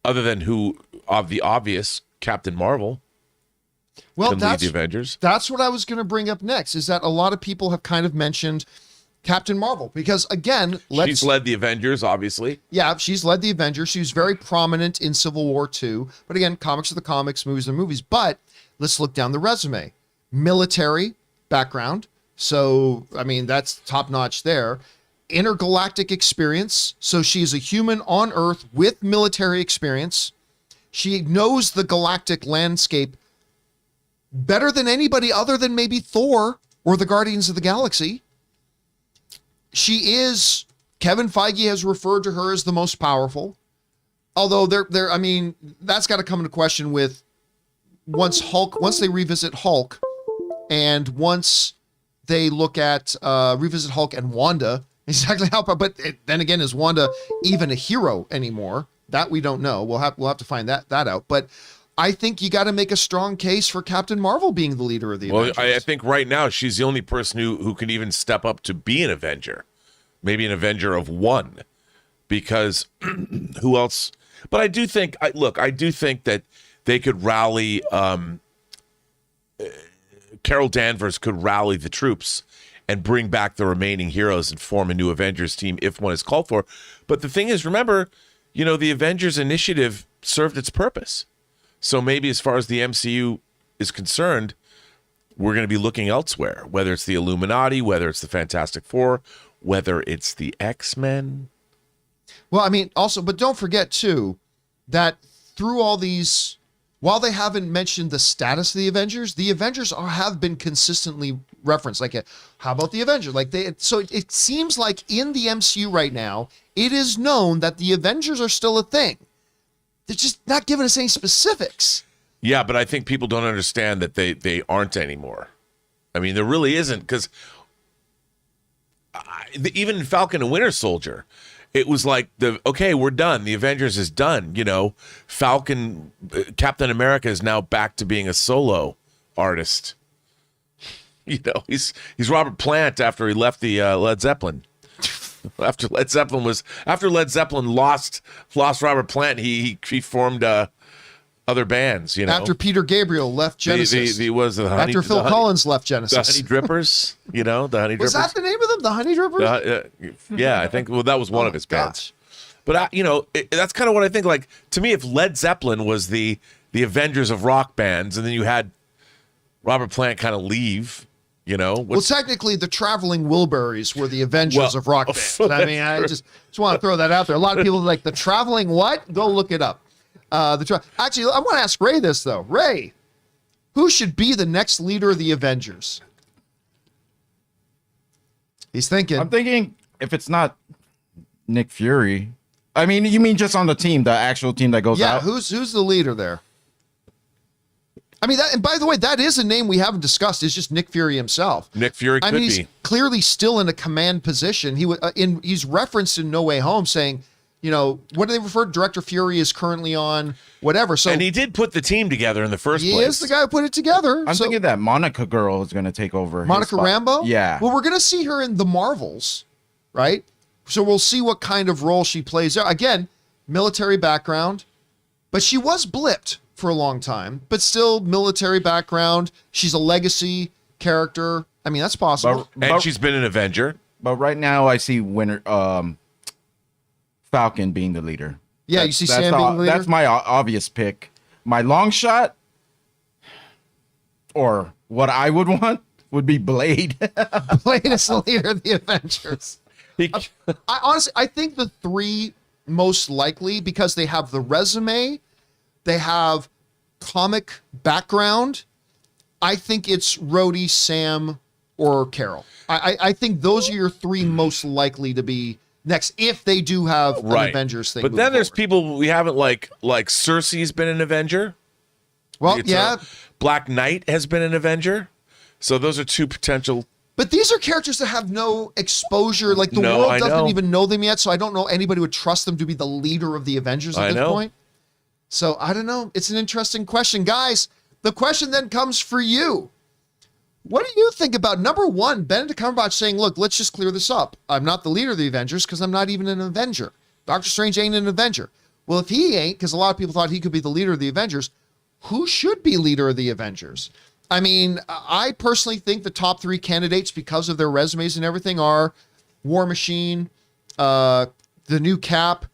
other than the obvious Captain Marvel. Well, can lead the Avengers. That's what I was going to bring up next, is that a lot of people have kind of mentioned Captain Marvel, because again, she's led the Avengers, obviously. Yeah, she's led the Avengers. She was very prominent in Civil War II. But again, comics are the comics, movies are movies. But let's look down the resume. Military background. So, I mean, that's top notch there. Intergalactic experience. So she's a human on Earth with military experience. She knows the galactic landscape better than anybody other than maybe Thor or the Guardians of the Galaxy. Kevin Feige has referred to her as the most powerful. Although I mean, that's got to come into question with once they revisit Hulk, and once they look at revisit Hulk and Wanda, exactly how, but then again, is Wanda even a hero anymore? That we don't know. We'll have to find that out. But I think you got to make a strong case for Captain Marvel being the leader of the Avengers. I think right now she's the only person who can even step up to be an Avenger, maybe an Avenger of one, because who else? But I do think that they could rally. Carol Danvers could rally the troops and bring back the remaining heroes and form a new Avengers team if one is called for. But the thing is, remember, the Avengers Initiative served its purpose. So maybe as far as the MCU is concerned, we're going to be looking elsewhere, whether it's the Illuminati, whether it's the Fantastic Four, whether it's the X-Men. Well, I mean, also, but don't forget, too, that through all these, while they haven't mentioned the status of the Avengers have been consistently referenced. Like, how about the Avengers? So it seems like in the MCU right now, it is known that the Avengers are still a thing. They're just not giving us any specifics. Yeah, but I think people don't understand that they aren't anymore. I mean, there really isn't, because even in Falcon and Winter Soldier, it was like, okay, we're done. The Avengers is done. Captain America is now back to being a solo artist. He's Robert Plant after he left the Led Zeppelin. After Led Zeppelin lost Robert Plant, he formed other bands. After Peter Gabriel left Genesis. After Phil Collins left Genesis. The Honey Drippers. The Honey Drippers. Was that the name of them? The Honey Drippers? Yeah, I think. Well, that was one of his bands. But that's kind of what I think. Like, to me, if Led Zeppelin was the Avengers of rock bands, and then you had Robert Plant kind of leave. Well, technically, the Traveling Wilburys were the Avengers of rock bands. I mean, I just want to throw that out there. A lot of people are like, the Traveling what? Go look it up. Actually, I want to ask Ray this, though. Ray, who should be the next leader of the Avengers? He's thinking. I'm thinking if it's not Nick Fury. I mean, you mean just on the team, the actual team that goes out? Yeah, who's the leader there? I mean, and by the way, that is a name we haven't discussed. It's just Nick Fury himself. Nick Fury could be. He's clearly still in a command position. He's referenced in No Way Home saying, what do they refer to? Director Fury is currently on whatever. So, and he did put the team together in the first place. He is the guy who put it together. I'm thinking that Monica girl is going to take over. Monica Rambeau? Yeah. Well, we're going to see her in the Marvels, right? So we'll see what kind of role she plays there. Again, military background, but she was blipped for a long time, but still military background. She's a legacy character. I mean, that's possible. And she's been an Avenger. But right now, I see Falcon being the leader. Yeah, you see Sam being the leader? That's my obvious pick. My long shot, or what I would want, would be Blade. Blade is the leader of the Avengers. I think the three most likely, because they have the resume, they have comic background. I think it's Rhodey, Sam, or Carol. I think those are your three most likely to be next, if they do have an Avengers thing. But then there's people we haven't like Cersei's been an Avenger. Well, yeah. Black Knight has been an Avenger. So those are two potential. But these are characters that have no exposure. Like the world doesn't even know them yet. So I don't know anybody would trust them to be the leader of the Avengers at this point. So I don't know. It's an interesting question. Guys, the question then comes for you. What do you think about, number one, Benedict Cumberbatch saying, look, let's just clear this up. I'm not the leader of the Avengers because I'm not even an Avenger. Doctor Strange ain't an Avenger. Well, if he ain't, because a lot of people thought he could be the leader of the Avengers, who should be leader of the Avengers? I mean, I personally think the top three candidates, because of their resumes and everything, are War Machine, the new Cap,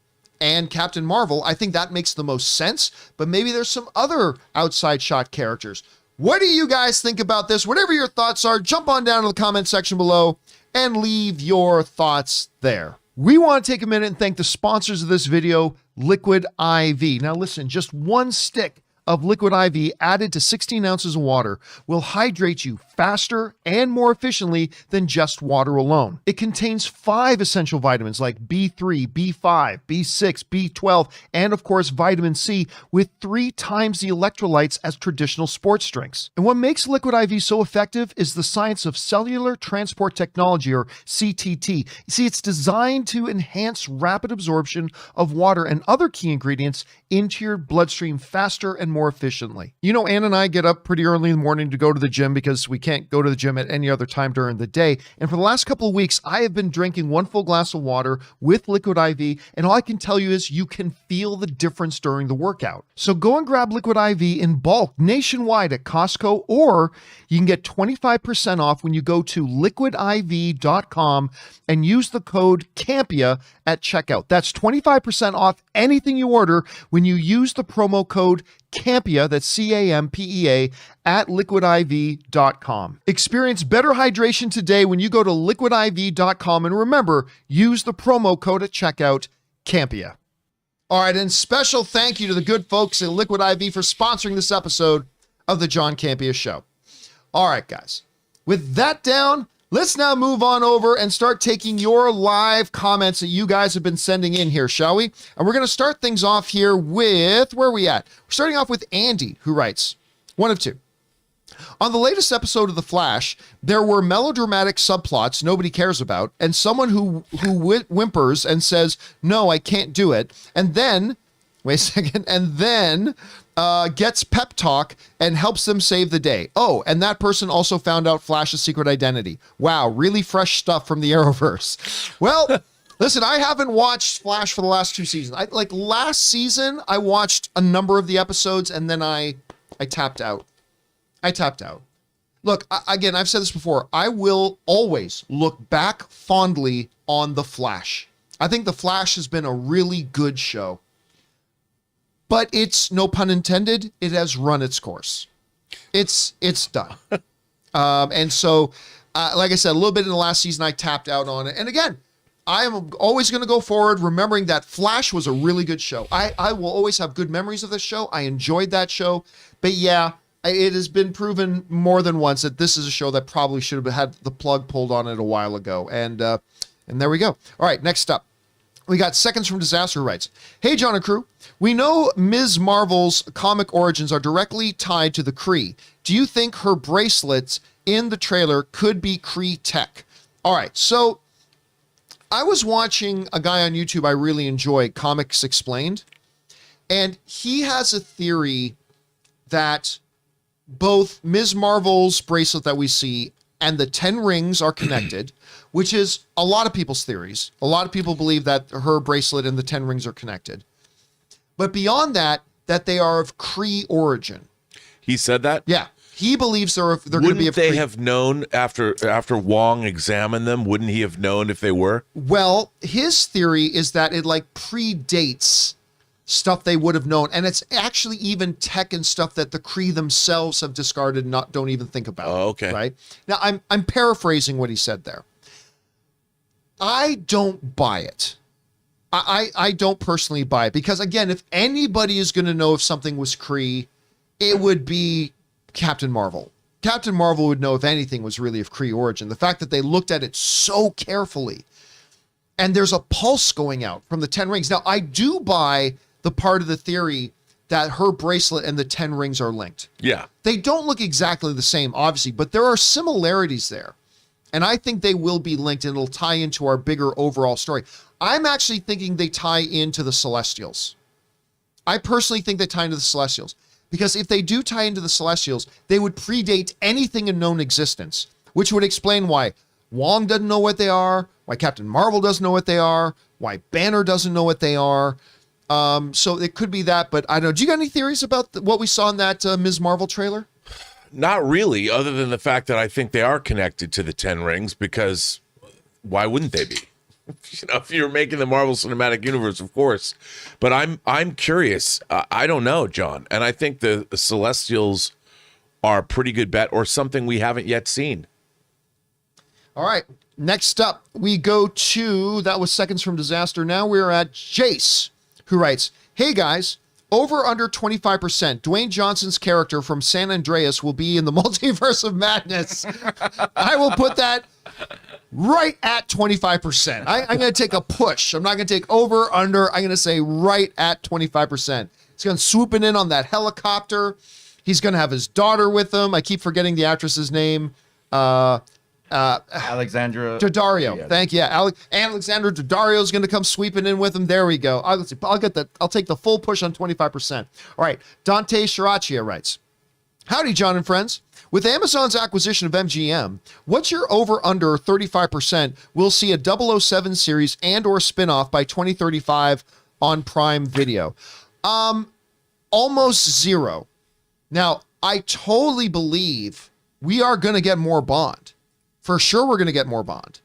and Captain Marvel. I think that makes the most sense, but maybe there's some other outside shot characters. What do you guys think about this? Whatever your thoughts are, jump on down to the comment section below and leave your thoughts there. We want to take a minute and thank the sponsors of this video, Liquid IV. Now listen, just one stick of Liquid IV added to 16 ounces of water will hydrate you faster and more efficiently than just water alone. It contains 5 essential vitamins like B3, B5, B6, B12, and of course vitamin C, with 3 times the electrolytes as traditional sports drinks. And what makes Liquid IV so effective is the science of cellular transport technology, or CTT. You see, it's designed to enhance rapid absorption of water and other key ingredients into your bloodstream faster and more efficiently. You know, Ann and I get up pretty early in the morning to go to the gym because we can't go to the gym at any other time during the day. And for the last couple of weeks, I have been drinking 1 full glass of water with Liquid IV. And all I can tell you is you can feel the difference during the workout. So go and grab Liquid IV in bulk nationwide at Costco, or you can get 25% off when you go to liquidiv.com and use the code Campea at checkout. That's 25% off anything you order when you use the promo code Campea, that's Campea, at liquidiv.com. Experience better hydration today when you go to liquidiv.com, and remember, use the promo code at checkout, Campea. All right, and special thank you to the good folks at Liquid IV for sponsoring this episode of the John Campea Show. All right, guys, with that down, let's now move on over and start taking your live comments that you guys have been sending in here, shall we? And we're going to start things off here with, where are we at? We're starting off with Andy, who writes, one of two. On the latest episode of The Flash, there were melodramatic subplots nobody cares about, and someone who whimpers and says, no, I can't do it, and then, wait a second, and then gets pep talk and helps them save the day. Oh, and that person also found out Flash's secret identity. Wow, really fresh stuff from the Arrowverse. Well, listen, I haven't watched Flash for the last 2 seasons. Last season, I watched a number of the episodes, and then I tapped out. Look, again, I've said this before. I will always look back fondly on The Flash. I think The Flash has been a really good show. But it's, no pun intended, it has run its course. It's done. And so, like I said, a little bit in the last season, I tapped out on it. And again, I am always going to go forward remembering that Flash was a really good show. I will always have good memories of this show. I enjoyed that show. But yeah, it has been proven more than once that this is a show that probably should have had the plug pulled on it a while ago. And there we go. All right, next up. We got Seconds from Disaster writes, hey, John and crew, we know Ms. Marvel's comic origins are directly tied to the Kree. Do you think her bracelets in the trailer could be Kree tech? All right, so I was watching a guy on YouTube I really enjoy, Comics Explained, and he has a theory that both Ms. Marvel's bracelet that we see and the 10 rings are connected, which is a lot of people's theories. A lot of people believe that her bracelet and the 10 rings are connected. But beyond that, that they are of Kree origin. He said that? Yeah. He believes they're going to be of Wouldn't they Kree. have known after Wong examined them? Wouldn't he have known if they were? Well, his theory is that it predates stuff they would have known, and it's actually even tech and stuff that the Kree themselves have discarded and don't even think about. Oh, okay. Right? Now, I'm paraphrasing what he said there. I don't buy it. I don't personally buy it because, again, if anybody is going to know if something was Kree, it would be Captain Marvel. Captain Marvel would know if anything was really of Kree origin. The fact that they looked at it so carefully, and there's a pulse going out from the 10 rings. Now, I do buy the part of the theory that her bracelet and the 10 rings are linked. Yeah. They don't look exactly the same, obviously, but there are similarities there. And I think they will be linked, and it'll tie into our bigger overall story. I'm actually thinking they tie into the Celestials. I personally think they tie into the Celestials. Because if they do tie into the Celestials, they would predate anything in known existence, which would explain why Wong doesn't know what they are, why Captain Marvel doesn't know what they are, why Banner doesn't know what they are. So it could be that, but I don't know. Do you got any theories about what we saw in that Ms. Marvel trailer? Not really, other than the fact that I think they are connected to the 10 rings, because why wouldn't they be? If you're making the Marvel Cinematic Universe, of course. But I'm curious. I don't know, John. And I think the Celestials are a pretty good bet, or something we haven't yet seen. All right. Next up, we go to, that was Seconds from Disaster. Now we're at Jace, who writes, hey guys, over under 25%. Dwayne Johnson's character from San Andreas will be in the Multiverse of Madness. I will put that right at 25%. I'm going to take a push. I'm not going to take over, under. I'm going to say right at 25%. He's going to swooping in on that helicopter. He's going to have his daughter with him. I keep forgetting the actress's name. Alexandra Daddario. Yeah. Thank you. Alexandra Daddario is going to come sweeping in with him. There we go. I'll get that. I'll take the full push on 25%. All right. Dante Shirachia writes, howdy, John and friends. With Amazon's acquisition of MGM, what's your over under 35% we'll see a 007 series and or spinoff by 2035 on Prime Video? Almost zero. Now, I totally believe we are going to get more Bond. For sure, we're going to get more Bond.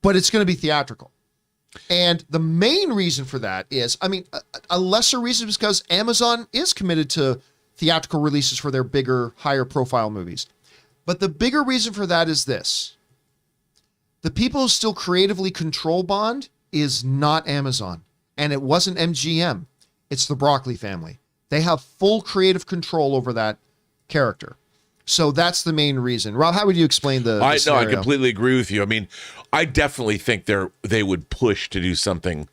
But it's going to be theatrical. And the main reason for that is, I mean, a lesser reason is because Amazon is committed to theatrical releases for their bigger, higher profile movies. But the bigger reason for that is this. The people who still creatively control Bond is not Amazon. And it wasn't MGM. It's the Broccoli family. They have full creative control over that character. So that's the main reason. Rob, how would you explain the I scenario? completely agree with you. I mean, I definitely think they would push to do something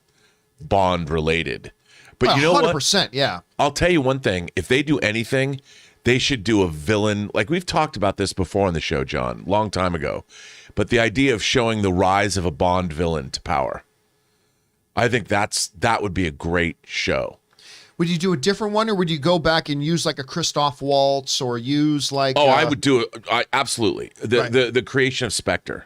Bond related. But you know 100%, what? yeah. I'll tell you one thing. If they do anything, they should do a villain. Like we've talked about this before on the show, John, long time ago. But the idea of showing the rise of a Bond villain to power, I think that would be a great show. Would you do a different one, or would you go back and use like a Christoph Waltz, or use like? I would do it. Absolutely. Right. The creation of Spectre.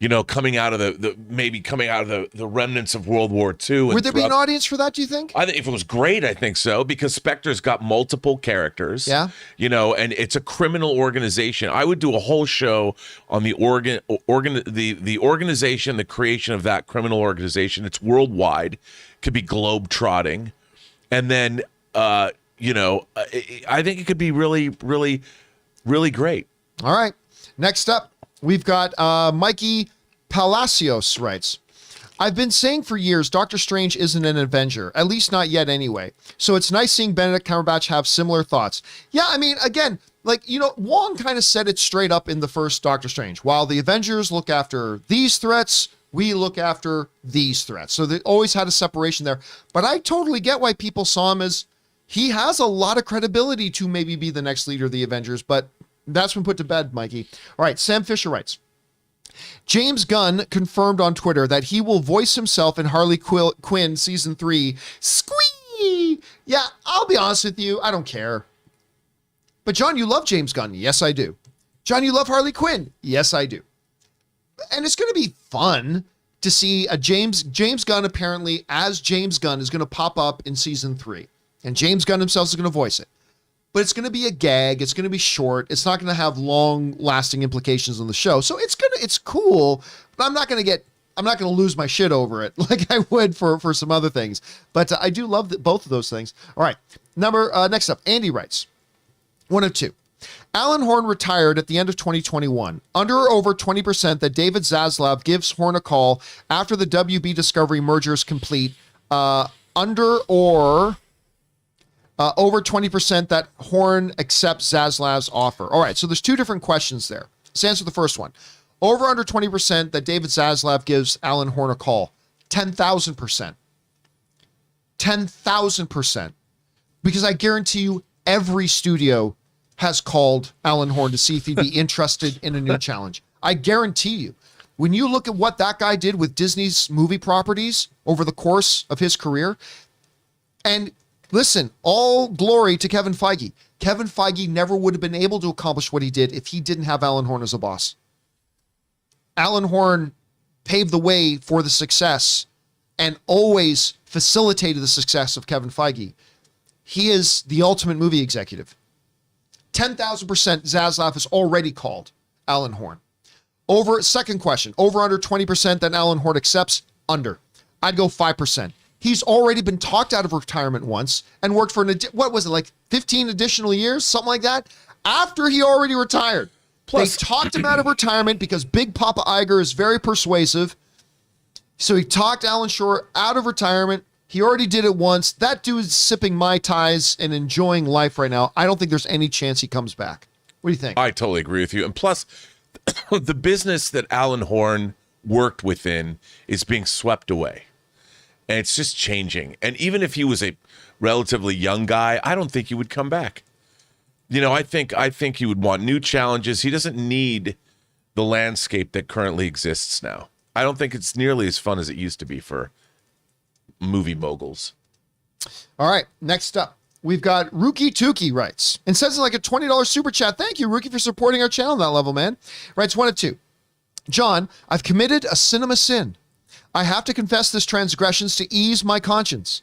You know, coming out of the remnants of World War II. Would there be an audience for that, do you think? I think if it was great, I think so, because Spectre's got multiple characters. Yeah. You know, and it's a criminal organization. I would do a whole show on the organization, the creation of that criminal organization. It's worldwide, could be globe-trotting. And then, you know, I think it could be really, really, really great. All right. Next up, we've got Mikey Palacios writes, I've been saying for years Doctor Strange isn't an Avenger, at least not yet anyway. So it's nice seeing Benedict Cumberbatch have similar thoughts. Yeah, I mean, again, like, you know, Wong kind of said it straight up in the first Doctor Strange. While the Avengers look after these threats, we look after these threats. So they always had a separation there. But I totally get why people saw him as he has a lot of credibility to maybe be the next leader of the Avengers, but that's been put to bed, Mikey. All right, Sam Fisher writes, James Gunn confirmed on Twitter that he will voice himself in Harley Quinn Season 3. Squee! Yeah, I'll be honest with you, I don't care. But John, you love James Gunn. Yes, I do. John, you love Harley Quinn. Yes, I do. And it's going to be fun to see a James Gunn apparently as James Gunn is going to pop up in Season 3. And James Gunn himself is going to voice it. But it's going to be a gag. It's going to be short. It's not going to have long-lasting implications on the show. So it's cool, but I'm not going to lose my shit over it like I would for some other things. But I do love both of those things. All right. Next up, Andy writes, 1 of 2. Alan Horn retired at the end of 2021. Under or over 20% that David Zaslav gives Horn a call after the WB Discovery merger is complete. Under or over 20% that Horn accepts Zaslav's offer. All right, so there's two different questions there. Let's answer the first one. Over under 20% that David Zaslav gives Alan Horn a call. 10,000%. 10,000%. Because I guarantee you every studio has called Alan Horn to see if he'd be interested in a new challenge. I guarantee you. When you look at what that guy did with Disney's movie properties over the course of his career, and listen, all glory to Kevin Feige. Kevin Feige never would have been able to accomplish what he did if he didn't have Alan Horn as a boss. Alan Horn paved the way for the success and always facilitated the success of Kevin Feige. He is the ultimate movie executive. 10,000% Zaslav has already called Alan Horn. Second question, over under 20% that Alan Horn accepts? Under. I'd go 5%. He's already been talked out of retirement once and worked for what was it, like 15 additional years, something like that, after he already retired. Plus, they talked him out of retirement because Big Papa Iger is very persuasive. So he talked Alan Shore out of retirement. He already did it once. That dude is sipping Mai Tais and enjoying life right now. I don't think there's any chance he comes back. What do you think? I totally agree with you. And plus, the business that Alan Horn worked within is being swept away. And it's just changing. And even if he was a relatively young guy, I don't think he would come back. You know, I think he would want new challenges. He doesn't need the landscape that currently exists now. I don't think it's nearly as fun as it used to be for movie moguls. All right, next up, we've got Rookie Tukey writes, and says like a $20 super chat. Thank you, Rookie, for supporting our channel on that level, man. Writes 1 of 2. John, I've committed a cinema sin. I have to confess this transgressions to ease my conscience.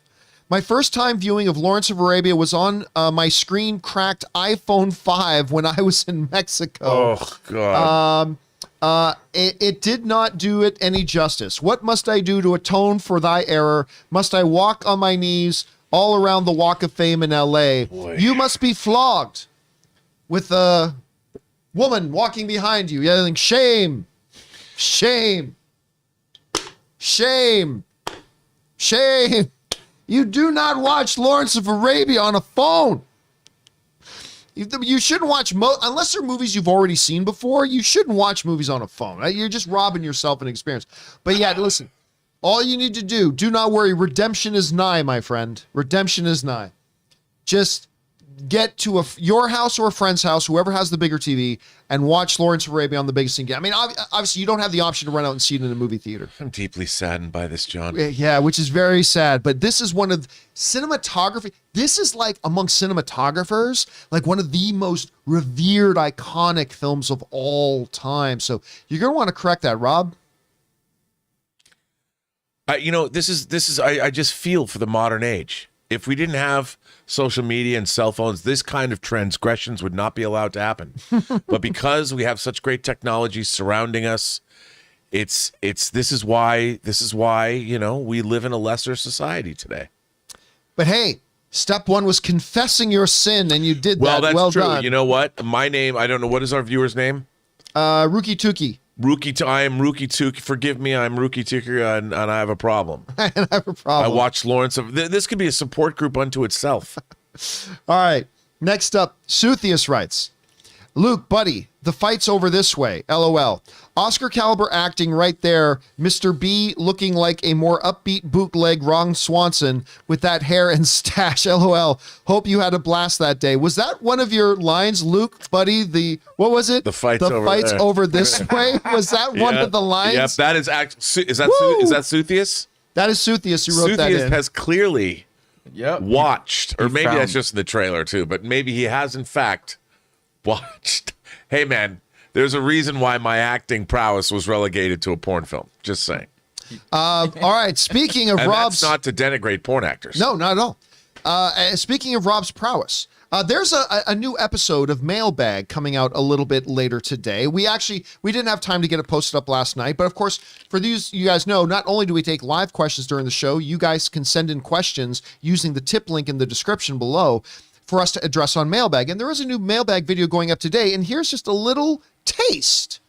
My first time viewing of Lawrence of Arabia was on my screen cracked iPhone 5 when I was in Mexico. Oh, God. It did not do it any justice. What must I do to atone for thy error? Must I walk on my knees all around the Walk of Fame in L.A.? Boy. You must be flogged with a woman walking behind you yelling, shame, shame, shame, shame. You do not watch Lawrence of Arabia on a phone. You shouldn't watch, unless they're movies you've already seen before, you shouldn't watch movies on a phone. Right? You're just robbing yourself an experience. But yeah, listen, all you need to do not worry, redemption is nigh, my friend. Redemption is nigh. Just get to your house or a friend's house, whoever has the bigger TV, and watch Lawrence of Arabia on the biggest screen. I mean, obviously, you don't have the option to run out and see it in a movie theater. I'm deeply saddened by this, John. Yeah, which is very sad. But this is one of cinematography. This is like among cinematographers, like one of the most revered, iconic films of all time. So you're going to want to correct that, Rob. This is. I just feel for the modern age. If we didn't have social media and cell phones, this kind of transgressions would not be allowed to happen. But because we have such great technology surrounding us, this is why we live in a lesser society today. But hey, step one was confessing your sin, and you did that. Well, that's true. Done. You know what? My name, I don't know. What is our viewer's name? Rookie Tukey. I am Rookie Tuki. Forgive me, I'm Rookie Tuki, and I have a problem. I have a problem. I watched Lawrence of. This could be a support group unto itself. All right. Next up, Suthius writes, Luke, buddy, the fight's over this way. LOL. Oscar caliber acting right there. Mr. B looking like a more upbeat bootleg Ron Swanson with that hair and stash. LOL. Hope you had a blast that day. Was that one of your lines, Luke, buddy? What was it? The fight's over this way. Was that one of the lines? Yep, that is actually. Is that Suthius? That is Suthius who wrote that in. Suthius has clearly watched, or maybe found. that's just in the trailer too, but maybe he has in fact watched. Hey man, there's a reason why my acting prowess was relegated to a porn film. Just saying. All right. Speaking of And Rob's, that's not to denigrate porn actors. no, not at all. Speaking of Rob's prowess, there's a new episode of Mailbag coming out a little bit later today. We didn't have time to get it posted up last night, but of course, for these, you guys know, not only do we take live questions during the show, you guys can send in questions using the tip link in the description below for us to address on Mailbag. And there is a new Mailbag video going up today, and here's just a little taste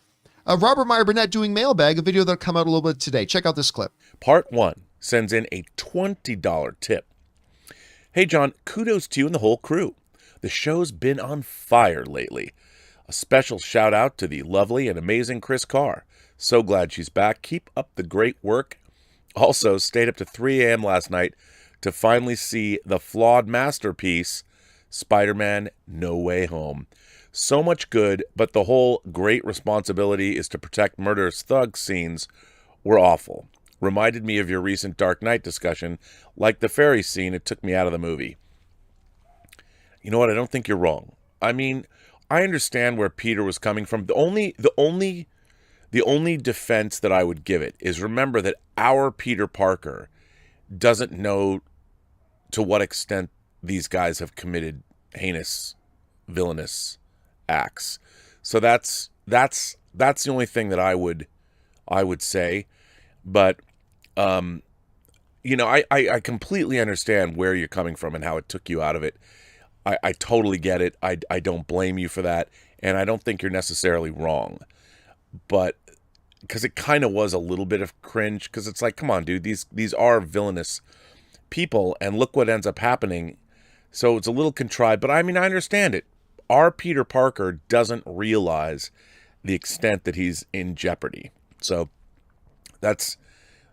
of Robert Meyer Burnett doing Mailbag, a video that'll come out a little bit today. Check out this clip. Part 1 sends in a $20 tip. Hey John, kudos to you and the whole crew. The show's been on fire lately. A special shout out to the lovely and amazing Chris Carr. So glad she's back. Keep up the great work. Also, stayed up to 3 a.m. last night to finally see the flawed masterpiece, Spider-Man No Way Home. So much good, but the whole great responsibility is to protect murderous thug scenes were awful. Reminded me of your recent Dark Knight discussion. Like the ferry scene, it took me out of the movie. You know what? I don't think you're wrong. I mean, I understand where Peter was coming from. The only defense that I would give it is remember that our Peter Parker doesn't know to what extent these guys have committed heinous, villainous acts. So that's the only thing that I would say. But I completely understand where you're coming from and how it took you out of it. I totally get it. I don't blame you for that, and I don't think you're necessarily wrong. But because it kind of was a little bit of cringe, because it's like, come on, dude, these are villainous people, and look what ends up happening. So it's a little contrived, but I mean, I understand it. Our Peter Parker doesn't realize the extent that he's in jeopardy. So that's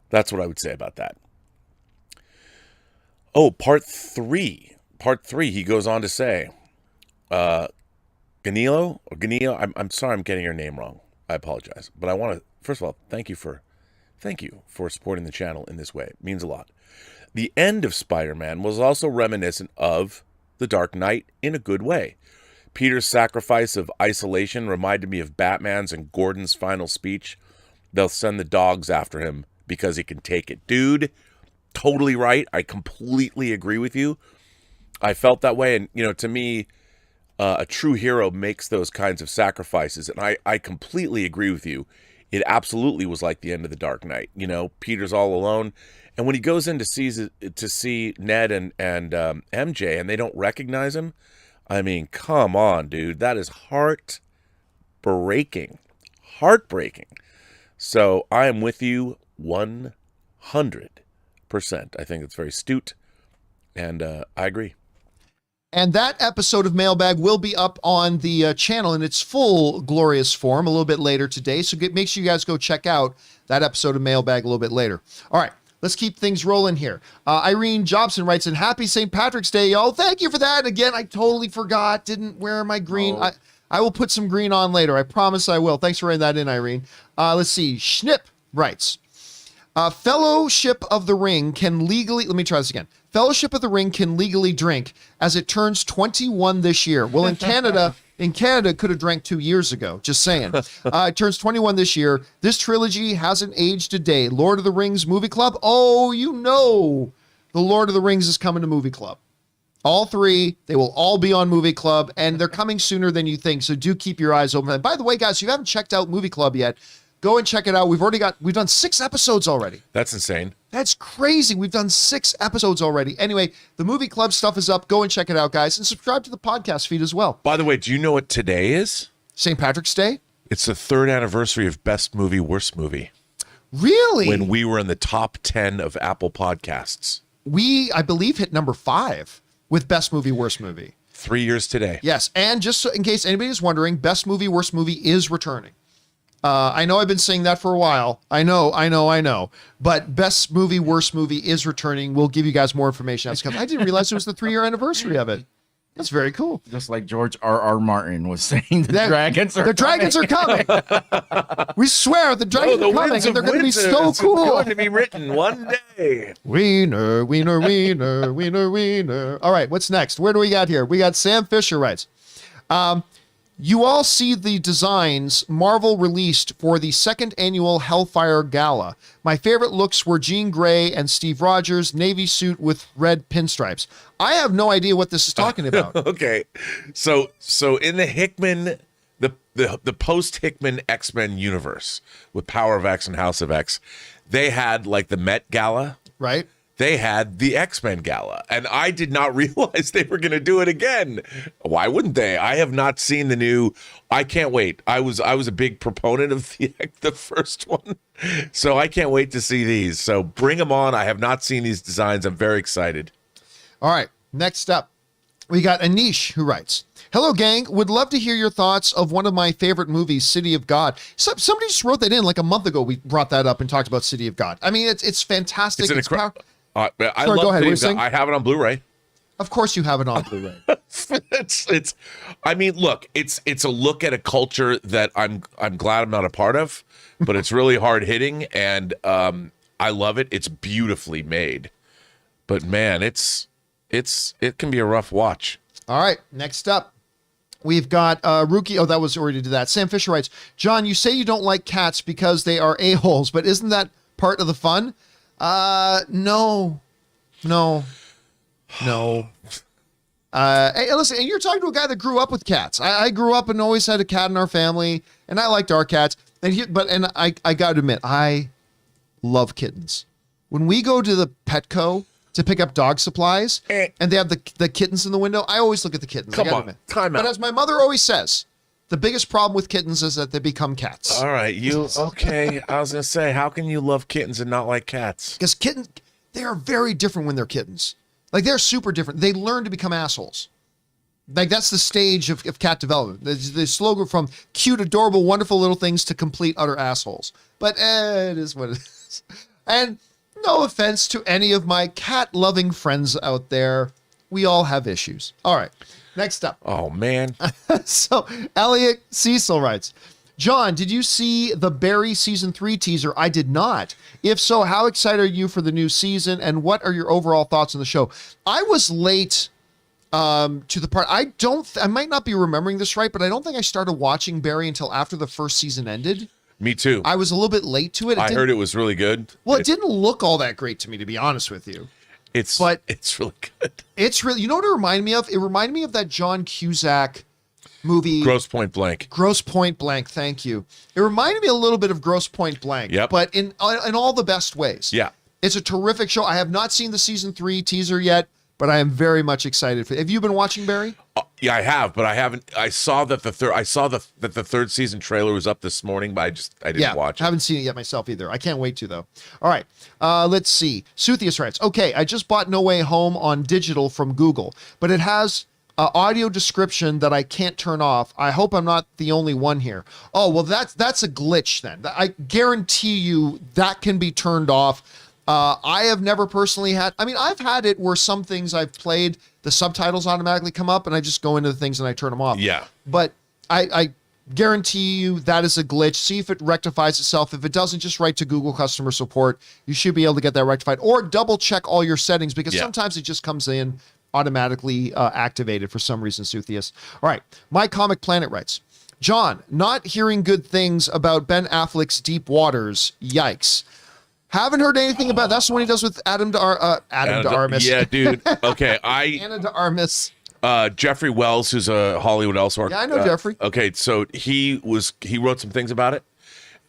what I would say about that. Oh, part three, he goes on to say, Ganilo, I'm sorry I'm getting your name wrong. I apologize. But I want to, first of all, thank you for supporting the channel in this way. It means a lot. The end of Spider-Man was also reminiscent of The Dark Knight in a good way. Peter's sacrifice of isolation reminded me of Batman's and Gordon's final speech. They'll send the dogs after him because he can take it. Dude, totally right. I completely agree with you. I felt that way. And, to me, a true hero makes those kinds of sacrifices. And I completely agree with you. It absolutely was like the end of the Dark Knight. You know, Peter's all alone. And when he goes in to see Ned and MJ and they don't recognize him, I mean, come on, dude. That is heartbreaking. Heartbreaking. So I am with you 100%. I think it's very astute, and I agree. And that episode of Mailbag will be up on the channel in its full glorious form a little bit later today. So make sure you guys go check out that episode of Mailbag a little bit later. All right, let's keep things rolling here. Irene Jobson writes in, Happy St. Patrick's Day, y'all. Thank you for that. Again, I totally forgot. Didn't wear my green. Oh. I will put some green on later. I promise I will. Thanks for writing that in, Irene. Let's see. Schnip writes, Fellowship of the Ring can legally, let me try this again. Fellowship of the Ring can legally drink as it turns 21 this year. Well, in Canada, it could have drank 2 years ago. Just saying. It turns 21 this year. This trilogy hasn't aged a day. Lord of the Rings movie club. Oh, you know, the Lord of the Rings is coming to movie club. All three, they will all be on Movie Club, and they're coming sooner than you think. So do keep your eyes open. And by the way, guys, if you haven't checked out Movie Club yet, go and check it out. We've done 6 episodes already. That's insane. That's crazy. We've done 6 episodes already. Anyway, the Movie Club stuff is up. Go and check it out, guys, and subscribe to the podcast feed as well. By the way, do you know what today is? St. Patrick's Day? It's the 3rd anniversary of Best Movie, Worst Movie. Really? When we were in the top 10 of Apple Podcasts. We, I believe, hit number 5 with Best Movie, Worst Movie. 3 years today. Yes, and just so, in case anybody is wondering, Best Movie, Worst Movie is returning. I know I've been saying that for a while. I know. But Best Movie, Worst Movie is returning. We'll give you guys more information as it comes. I didn't realize it was the 3-year anniversary of it. That's very cool. Just like George R.R. Martin was saying, the dragons are coming. We swear the dragons are coming, and they're going to be so cool. It's going to be written one day. Wiener, wiener, wiener, wiener, wiener. All right, what's next? Where do we got here? We got Sam Fisher writes, you all see the designs Marvel released for the 2nd annual Hellfire Gala. My favorite looks were Jean Grey and Steve Rogers, navy suit with red pinstripes. I have no idea what this is talking about. Okay. So in the Hickman, the post-Hickman X-Men universe with Power of X and House of X, they had like the Met Gala. Right. They had the X-Men Gala, and I did not realize they were going to do it again. Why wouldn't they? I have not seen the new. I can't wait. I was a big proponent of the first one, so I can't wait to see these. So bring them on. I have not seen these designs. I'm very excited. All right, next up, we got Anish who writes, Hello, gang. Would love to hear your thoughts of one of my favorite movies, City of God. Somebody just wrote that in like a month ago. We brought that up and talked about City of God. I mean, it's fantastic. I Sorry, love go ahead. City of God. I have it on Blu-ray. Of course you have it on Blu-ray. it's I mean, look, it's a look at a culture that I'm glad I'm not a part of, but it's really hard hitting, and I love it. It's beautifully made. But man, it can be a rough watch. All right, next up. We've got Rookie. Oh, that was already to that. Sam Fisher writes, John, you say you don't like cats because they are a-holes, but isn't that part of the fun? No. Hey, listen, and you're talking to a guy that grew up with cats. I grew up and always had a cat in our family, and I liked our cats. And I got to admit, I love kittens. When we go to the Petco to pick up dog supplies, and they have the kittens in the window, I always look at the kittens. Come on, time out. But as my mother always says, the biggest problem with kittens is that they become cats. All right, okay. I was going to say, how can you love kittens and not like cats? Because kittens, they are very different when they're kittens. Like, they're super different. They learn to become assholes. Like, that's the stage of cat development. The slogan from cute, adorable, wonderful little things to complete utter assholes. But it is what it is. And no offense to any of my cat-loving friends out there. We all have issues. All right. Next up. Oh, man. So, Elliot Cecil writes, John, did you see the Barry Season 3 teaser? I did not. If so, how excited are you for the new season, and what are your overall thoughts on the show? I was late to the part. I might not be remembering this right, but I don't think I started watching Barry until after the first season ended. Me too. I was a little bit late to it. I heard it was really good. Well, it didn't look all that great to me, to be honest with you. It's But- it's really good. It's really, you know what it reminded me of? It reminded me of that John Cusack movie, Gross Point Blank. Gross Point Blank. Thank you. It reminded me a little bit of Gross Point Blank, Yep. but in all the best ways. Yeah. It's a terrific show. I have not seen the season 3 teaser yet, but I am very much excited for it. Have you been watching, Barry? Yeah, I have, but I haven't. I saw that the third season trailer was up this morning, but I didn't watch it. Haven't seen it yet myself either. I can't wait to, though. All right. Let's see. Suthius writes, okay, I just bought No Way Home on digital from Google, but it has audio description that I can't turn off. I hope I'm not the only one here. Oh, well, that's a glitch then. I guarantee you that can be turned off. I have never personally had, I mean, I've had it where some things I've played, the subtitles automatically come up and I just go into the things and I turn them off. Yeah. But I guarantee you that is a glitch. See if it rectifies itself. If it doesn't, just write to Google customer support. You should be able to get that rectified, or double check all your settings, because sometimes it just comes in automatically activated for some reason, Suthius. All right. My Comic Planet writes, John, not hearing good things about Ben Affleck's Deep Waters. Yikes. Haven't heard anything about, that's the one he does with Adam de Armas. Yeah, dude. Okay, Anna de Armas. Jeffrey Wells, who's a Hollywood Elsewhere. Yeah, I know Jeffrey. Okay, so he wrote some things about it,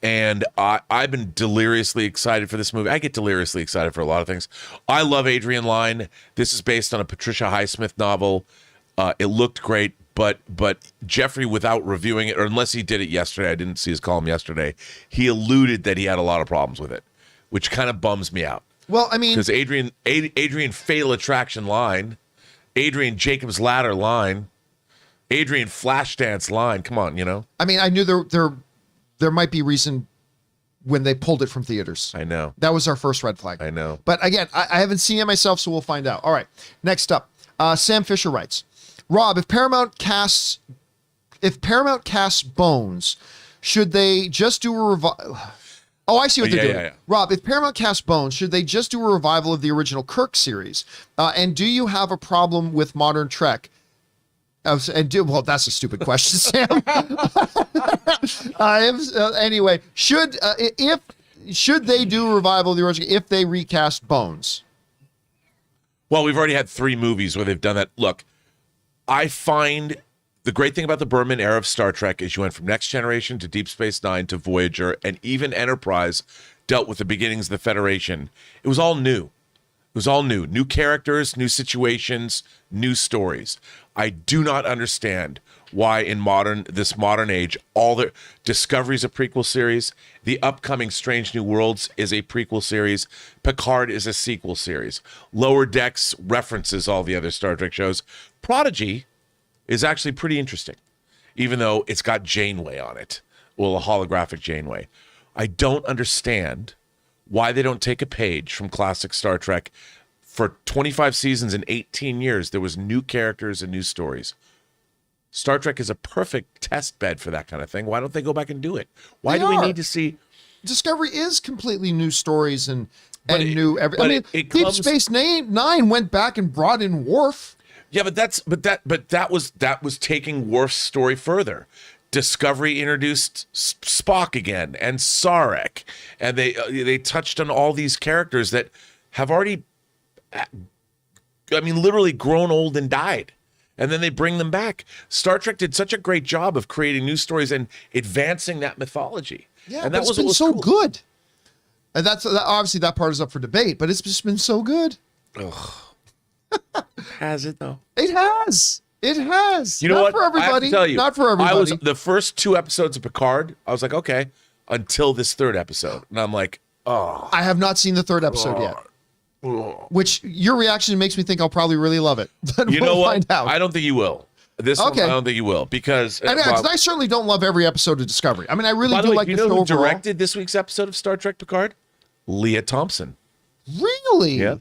and I've been deliriously excited for this movie. I get deliriously excited for a lot of things. I love Adrian Lyne. This is based on a Patricia Highsmith novel. It looked great, but Jeffrey, without reviewing it, or unless he did it yesterday, I didn't see his column yesterday, he alluded that he had a lot of problems with it, which kind of bums me out. Well, I mean, Because Adrian Fatal Attraction line, Adrian Jacob's Ladder line, Adrian Flashdance line. Come on, you know. I mean, I knew there might be reason when they pulled it from theaters. I know. That was our first red flag. I know. But again, I haven't seen it myself, so we'll find out. All right. Next up, Sam Fisher writes, Rob, if Paramount casts Bones, should they just do a revival? Oh, I see what they're doing. Yeah. Rob, if Paramount casts Bones, should they just do a revival of the original Kirk series? And do you have a problem with modern Trek? Well, that's a stupid question, Sam. Anyway, should they do a revival of the original if they recast Bones? Well, we've already had 3 movies where they've done that. Look, I find the great thing about the Berman era of Star Trek is you went from Next Generation to Deep Space Nine to Voyager, and even Enterprise dealt with the beginnings of the Federation. It was all new. It was all new. New characters, new situations, new stories. I do not understand why in this modern age, all the Discovery's a prequel series, the upcoming Strange New Worlds is a prequel series, Picard is a sequel series, Lower Decks references all the other Star Trek shows. Prodigy is actually pretty interesting, even though it's got Janeway on it. Well, a holographic Janeway. I don't understand why they don't take a page from classic Star Trek. For 25 seasons and 18 years, there was new characters and new stories. Star Trek is a perfect test bed for that kind of thing. Why don't they go back and do it? Why do we need to see... Discovery is completely new stories and new everything. But I mean, it Deep comes- Space Nine went back and brought in Worf. Yeah, but that was taking Worf's story further. Discovery introduced Spock again and Sarek, and they touched on all these characters that have already, I mean, literally grown old and died, and then they bring them back. Star Trek did such a great job of creating new stories and advancing that mythology. Yeah, and but that it's been was so cool. good. And obviously that part is up for debate, but it's just been so good. Has it though? It has. It has. You know Not what? for everybody. I have to tell you, Not for everybody. the first 2 episodes of Picard, I was like, okay, until this 3rd episode, and I'm like, oh. I have not seen the 3rd episode yet. Which your reaction makes me think I'll probably really love it. But You we'll know what? find out. I don't think you will. This one, Okay. I don't think you will because. And I certainly don't love every episode of Discovery. I mean, I really by the do way, like you the know show who overall. directed this week's episode of Star Trek Picard? Leah Thompson. Really? Yeah.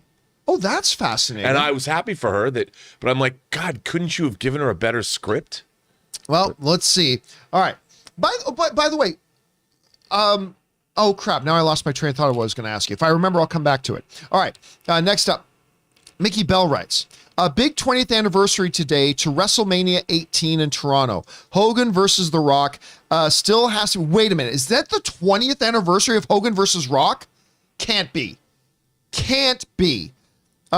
Oh, that's fascinating. And I was happy for her but I'm like, God, couldn't you have given her a better script? Well, let's see. All right. By the way, oh crap! Now I lost my train of thought of what I was going to ask you. If I remember, I'll come back to it. All right. Next up, Mickey Bell writes, a big 20th anniversary today to WrestleMania 18 in Toronto. Hogan versus The Rock still has to. Wait a minute. Is that the 20th anniversary of Hogan versus Rock? Can't be. Can't be.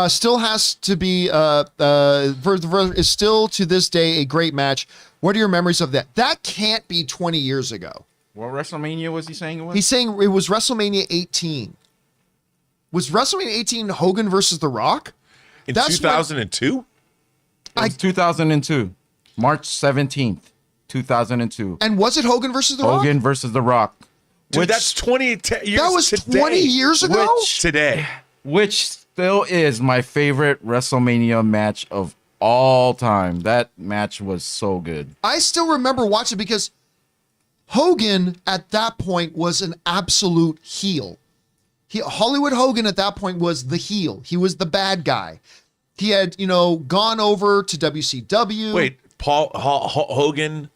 Still has to be is still to this day a great match. What are your memories of that? That can't be 20 years ago. What WrestleMania was he saying it was? He's saying it was WrestleMania 18. Was WrestleMania 18 Hogan versus The Rock? In 2002? It was 2002. March 17th, 2002. And was it Hogan versus The Rock? Hogan versus The Rock. Dude, that's 20 years That was today. 20 years ago? Today. Which still is my favorite WrestleMania match of all time. That match was so good. I still remember watching because Hogan at that point was an absolute heel. Hollywood Hogan at that point was the heel. He was the bad guy. He had, gone over to WCW. Wait, Hogan?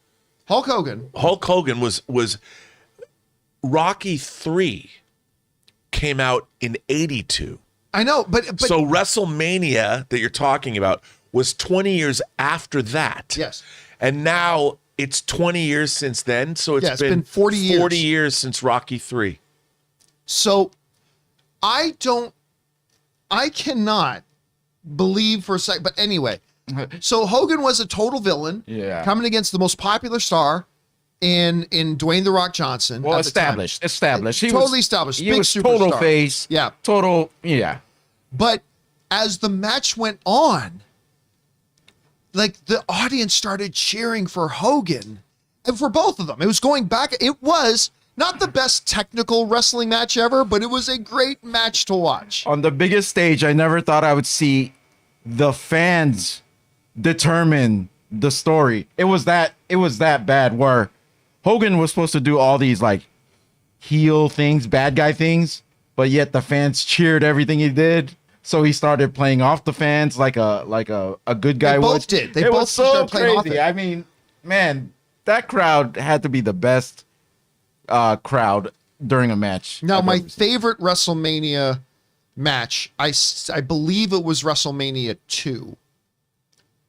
Hulk Hogan. Hulk Hogan was Rocky 3 came out in 82. I know, but so WrestleMania that you're talking about was 20 years after that. Yes. And now it's 20 years since then. So it's been 40 years. 40 years since Rocky 3. So I cannot believe for a second, but anyway, so Hogan was a total villain, coming against the most popular star in Dwayne "The Rock" Johnson. Well, established. He totally was, established. He Big was total superstar. face. Yeah. Total, yeah. But as the match went on, like the audience started cheering for Hogan and for both of them. It was going back. It was not the best technical wrestling match ever, but it was a great match to watch. On the biggest stage, I never thought I would see the fans determine the story. It was that bad where Hogan was supposed to do all these like heel things, bad guy things, but yet the fans cheered everything he did. So he started playing off the fans like a good guy They both would. did. They it both was so started playing off crazy. it. I mean, man, that crowd had to be the best crowd during a match. Now, I've my ever seen. favorite WrestleMania match, I believe it was WrestleMania 2.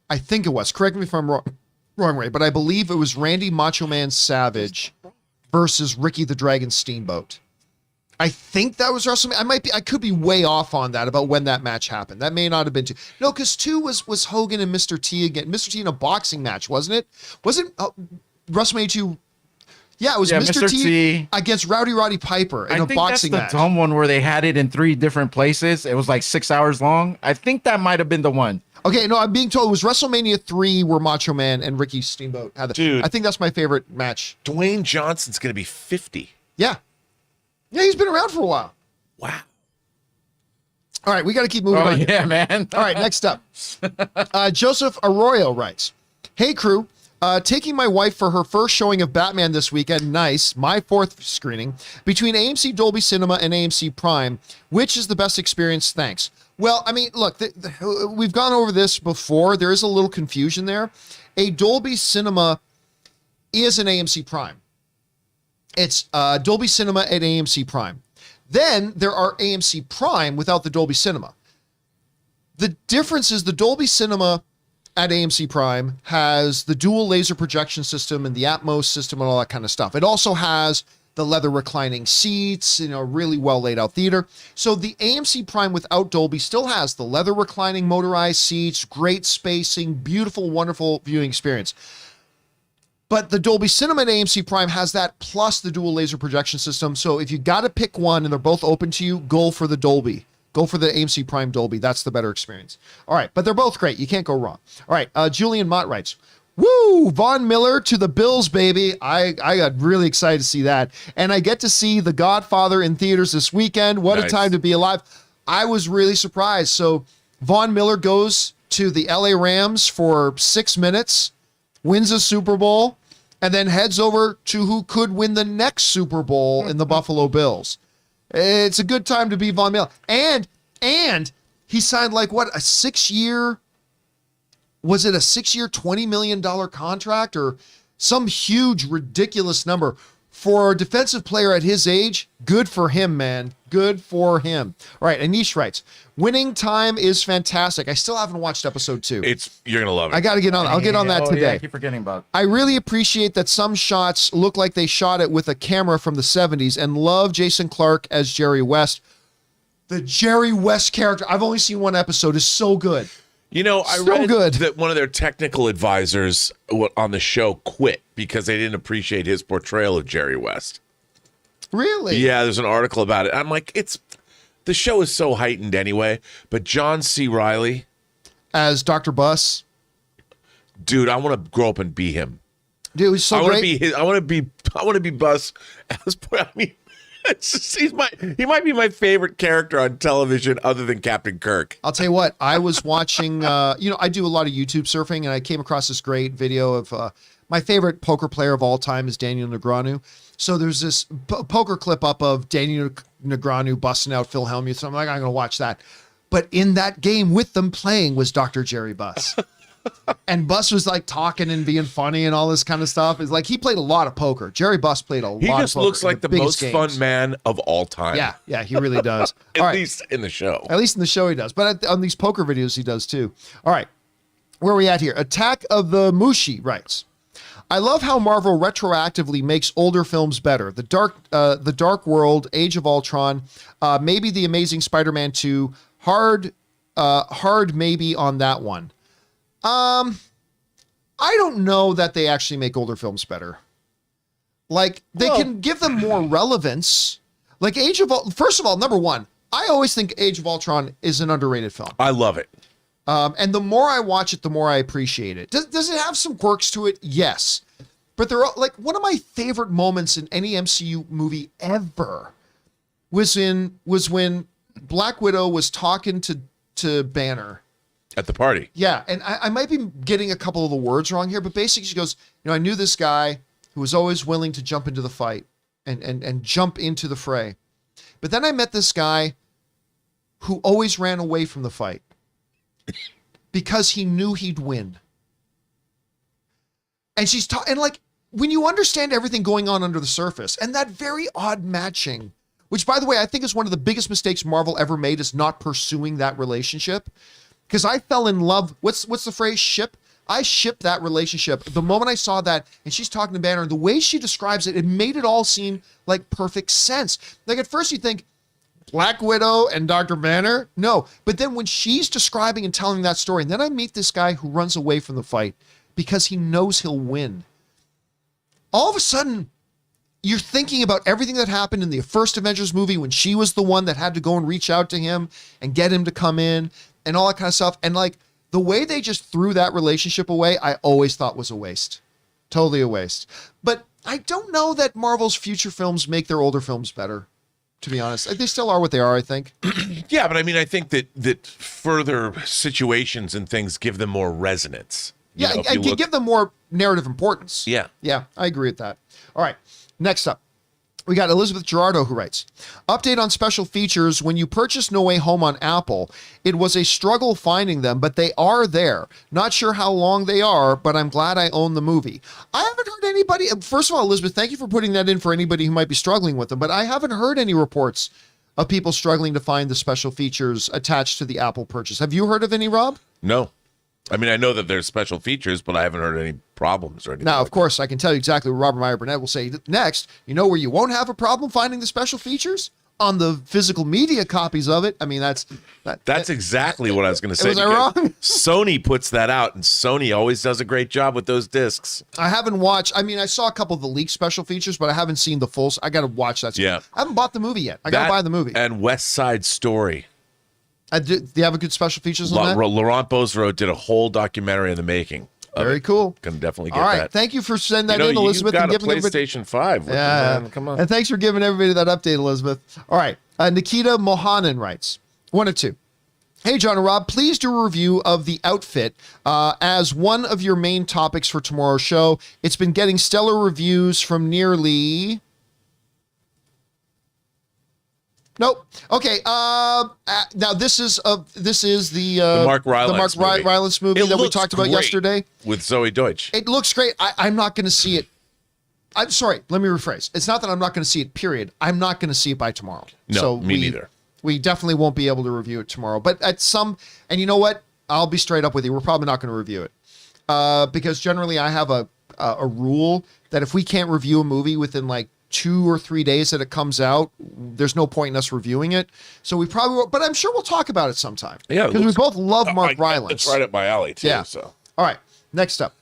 I think it was. Correct me if I'm wrong, Ray, but I believe it was Randy Macho Man Savage versus Ricky the Dragon Steamboat. I think that was WrestleMania. I could be way off on that about when that match happened. That may not have been 2. No, because 2 was Hogan and Mr. T again. Mr. T in a boxing match, wasn't it? Wasn't WrestleMania 2? Yeah, it was Mr. T against Roddy Piper in a boxing match. That's the dumb one where they had it in 3 different places. It was like 6 hours long. I think that might have been the one. Okay, no, I'm being told it was WrestleMania 3 where Macho Man and Ricky Steamboat had that. Dude. I think that's my favorite match. Dwayne Johnson's going to be 50. Yeah. Yeah, he's been around for a while. Wow. All right, we got to keep moving Oh, on. yeah, man. All right, next up. Joseph Arroyo writes, "Hey, crew. Taking my wife for her first showing of Batman this weekend. Nice. My 4th screening. Between AMC Dolby Cinema and AMC Prime, which is the best experience? Thanks." Well, I mean, look, we've gone over this before. There is a little confusion there. A Dolby Cinema is an AMC Prime. It's Dolby Cinema at AMC Prime. Then there are AMC Prime without the Dolby Cinema. The difference is the Dolby Cinema at AMC Prime has the dual laser projection system and the Atmos system and all that kind of stuff. It also has the leather reclining seats, really well laid out theater. So the AMC Prime without Dolby still has the leather reclining motorized seats, great spacing, beautiful, wonderful viewing experience. But the Dolby Cinema at AMC Prime has that plus the dual laser projection system. So if you got to pick one and they're both open to you, go for the Dolby. Go for the AMC Prime Dolby. That's the better experience. All right, but they're both great. You can't go wrong. All right, Julian Mott writes, "Woo! Von Miller to the Bills, baby." I got really excited to see that. And I get to see The Godfather in theaters this weekend. What Nice. a time to be alive. I was really surprised. So Von Miller goes to the LA Rams for 6 minutes, wins a Super Bowl, and then heads over to who could win the next Super Bowl in the Buffalo Bills. It's a good time to be Von Miller. And he signed like what, a 6-year, was it a 6-year, $20 million contract or some huge, ridiculous number for a defensive player at his age? Good for him, man. Good for him. All right, Anish writes, "Winning Time is fantastic. I still haven't watched episode 2. You're going to love it. I got to get on. I'll get on that today. Yeah, I keep forgetting about it. I really appreciate that some shots look like they shot it with a camera from the 70s and love Jason Clarke as Jerry West. The Jerry West character, I've only seen one episode, is so good. You know, I So read good. that one of their technical advisors on the show quit because they didn't appreciate his portrayal of Jerry West. Really? Yeah, there's an article about it. I'm like, the show is so heightened anyway, but John C. Reilly, As Dr. Buss. dude, I want to grow up and be him. Dude, it was so I want to great. be his. I want to be Buss. I mean, it's just, he might be my favorite character on television other than Captain Kirk. I'll tell you what, I was watching, I do a lot of YouTube surfing, and I came across this great video of my favorite poker player of all time is Daniel Negreanu. So there's this poker clip up of Daniel Negreanu busting out Phil Hellmuth. So I'm like, I'm going to watch that. But in that game with them playing was Dr. Jerry Buss. And Buss was like talking and being funny and all this kind of stuff. It's like he played a lot of poker. Jerry Buss played a lot of poker. He just looks like the most biggest fun games. man of all time. Yeah, he really does. At All right. least in the show. At least in the show he does. But on these poker videos he does too. All right. Where are we at here? Attack of the Mushi writes, I love how Marvel retroactively makes older films better. The Dark World, Age of Ultron, maybe The Amazing Spider-Man 2, hard maybe on that one. I don't know that they actually make older films better. Like, they can give them more relevance. Like first of all, number one, I always think Age of Ultron is an underrated film. I love it. And the more I watch it, the more I appreciate it. Does it have some quirks to it? Yes. But they're like, one of my favorite moments in any MCU movie ever was when Black Widow was talking to Banner. At the party. Yeah, and I might be getting a couple of the words wrong here, but basically she goes, I knew this guy who was always willing to jump into the fight and jump into the fray. But then I met this guy who always ran away from the fight because he knew he'd win. And she's and like, when you understand everything going on under the surface and that very odd matching, which by the way, I think is one of the biggest mistakes Marvel ever made, is not pursuing that relationship. Because I fell in love. What's the phrase? Ship? I shipped that relationship. The moment I saw that, and she's talking to Banner, and the way she describes it, it made it all seem like perfect sense. Like at first you think, Black Widow and Dr. Banner? No. But then when she's describing and telling that story, and then I meet this guy who runs away from the fight because he knows he'll win. All of a sudden, you're thinking about everything that happened in the first Avengers movie when she was the one that had to go and reach out to him and get him to come in and all that kind of stuff. And like the way they just threw that relationship away, I always thought was a waste. Totally a waste. But I don't know that Marvel's future films make their older films better, to be honest. They still are what they are, I think. Yeah, but I mean, I think that further situations and things give them more resonance. You Yeah, know, if and you can give them more narrative importance. Yeah. Yeah, I agree with that. All right, next up. We got Elizabeth Gerardo who writes, update on special features. When you purchase No Way Home on Apple, it was a struggle finding them, but they are there. Not sure how long they are, but I'm glad I own the movie. I haven't heard anybody. First of all, Elizabeth, thank you for putting that in for anybody who might be struggling with them, but I haven't heard any reports of people struggling to find the special features attached to the Apple purchase. Have you heard of any, Rob? No. I mean, I know that there's special features, but I haven't heard any problems or anything. Now, like of course, I can tell you exactly what Robert Meyer Burnett will say next. You know where you won't have a problem finding the special features? On the physical media copies of it. I mean, that's exactly what I was going to say. Was I wrong? Sony puts that out, and Sony always does a great job with those discs. I haven't watched. I mean, I saw a couple of the leaked special features, but I haven't seen the full. I got to watch that. Yeah. I haven't bought the movie yet. I got to buy the movie. And West Side Story. Do you have a good special features on that? Laurent Bosro did a whole documentary in the making. Very cool. Can definitely get All right. that. Thank you for sending that in, You Elizabeth. got and a giving everybody- PlayStation 5. Yeah. Come on. And thanks for giving everybody that update, Elizabeth. All right. Nikita Mohanan writes, 1 of 2. Hey, John and Rob, please do a review of the outfit as one of your main topics for tomorrow's show. It's been getting stellar reviews from nearly... Nope. Okay. Now this is the Mark Rylance movie. Rylance movie It that we looks talked about great yesterday. with Zoe Deutsch. It looks great. I'm not going to see it. I'm sorry. Let me rephrase. It's not that I'm not going to see it. Period. I'm not going to see it by tomorrow. No, me neither. We definitely won't be able to review it tomorrow. But and you know what? I'll be straight up with you. We're probably not going to review it because generally I have a rule that if we can't review a movie within like 2 or 3 days that it comes out, there's no point in us reviewing it. So we probably will, but I'm sure we'll talk about it sometime. Yeah, because we both love Mark Rylance. It's right up my alley too. Yeah. So all right, next up,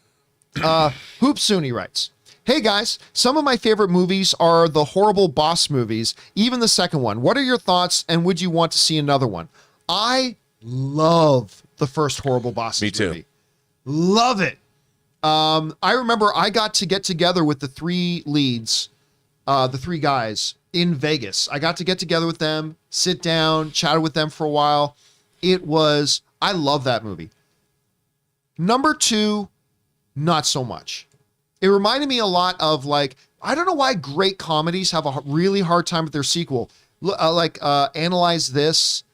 Hoop Suni writes, "Hey guys, some of my favorite movies are the horrible boss movies, even the second one. What are your thoughts, and would you want to see another one?" I love the first horrible bosses Me too. movie. Love it. I remember I got to get together with the 3 leads, the 3 guys in Vegas. I got to get together with them, sit down, chatted with them for a while. I love that movie. Number 2, not so much. It reminded me a lot of, like, I don't know why great comedies have a really hard time with their sequel. Analyze This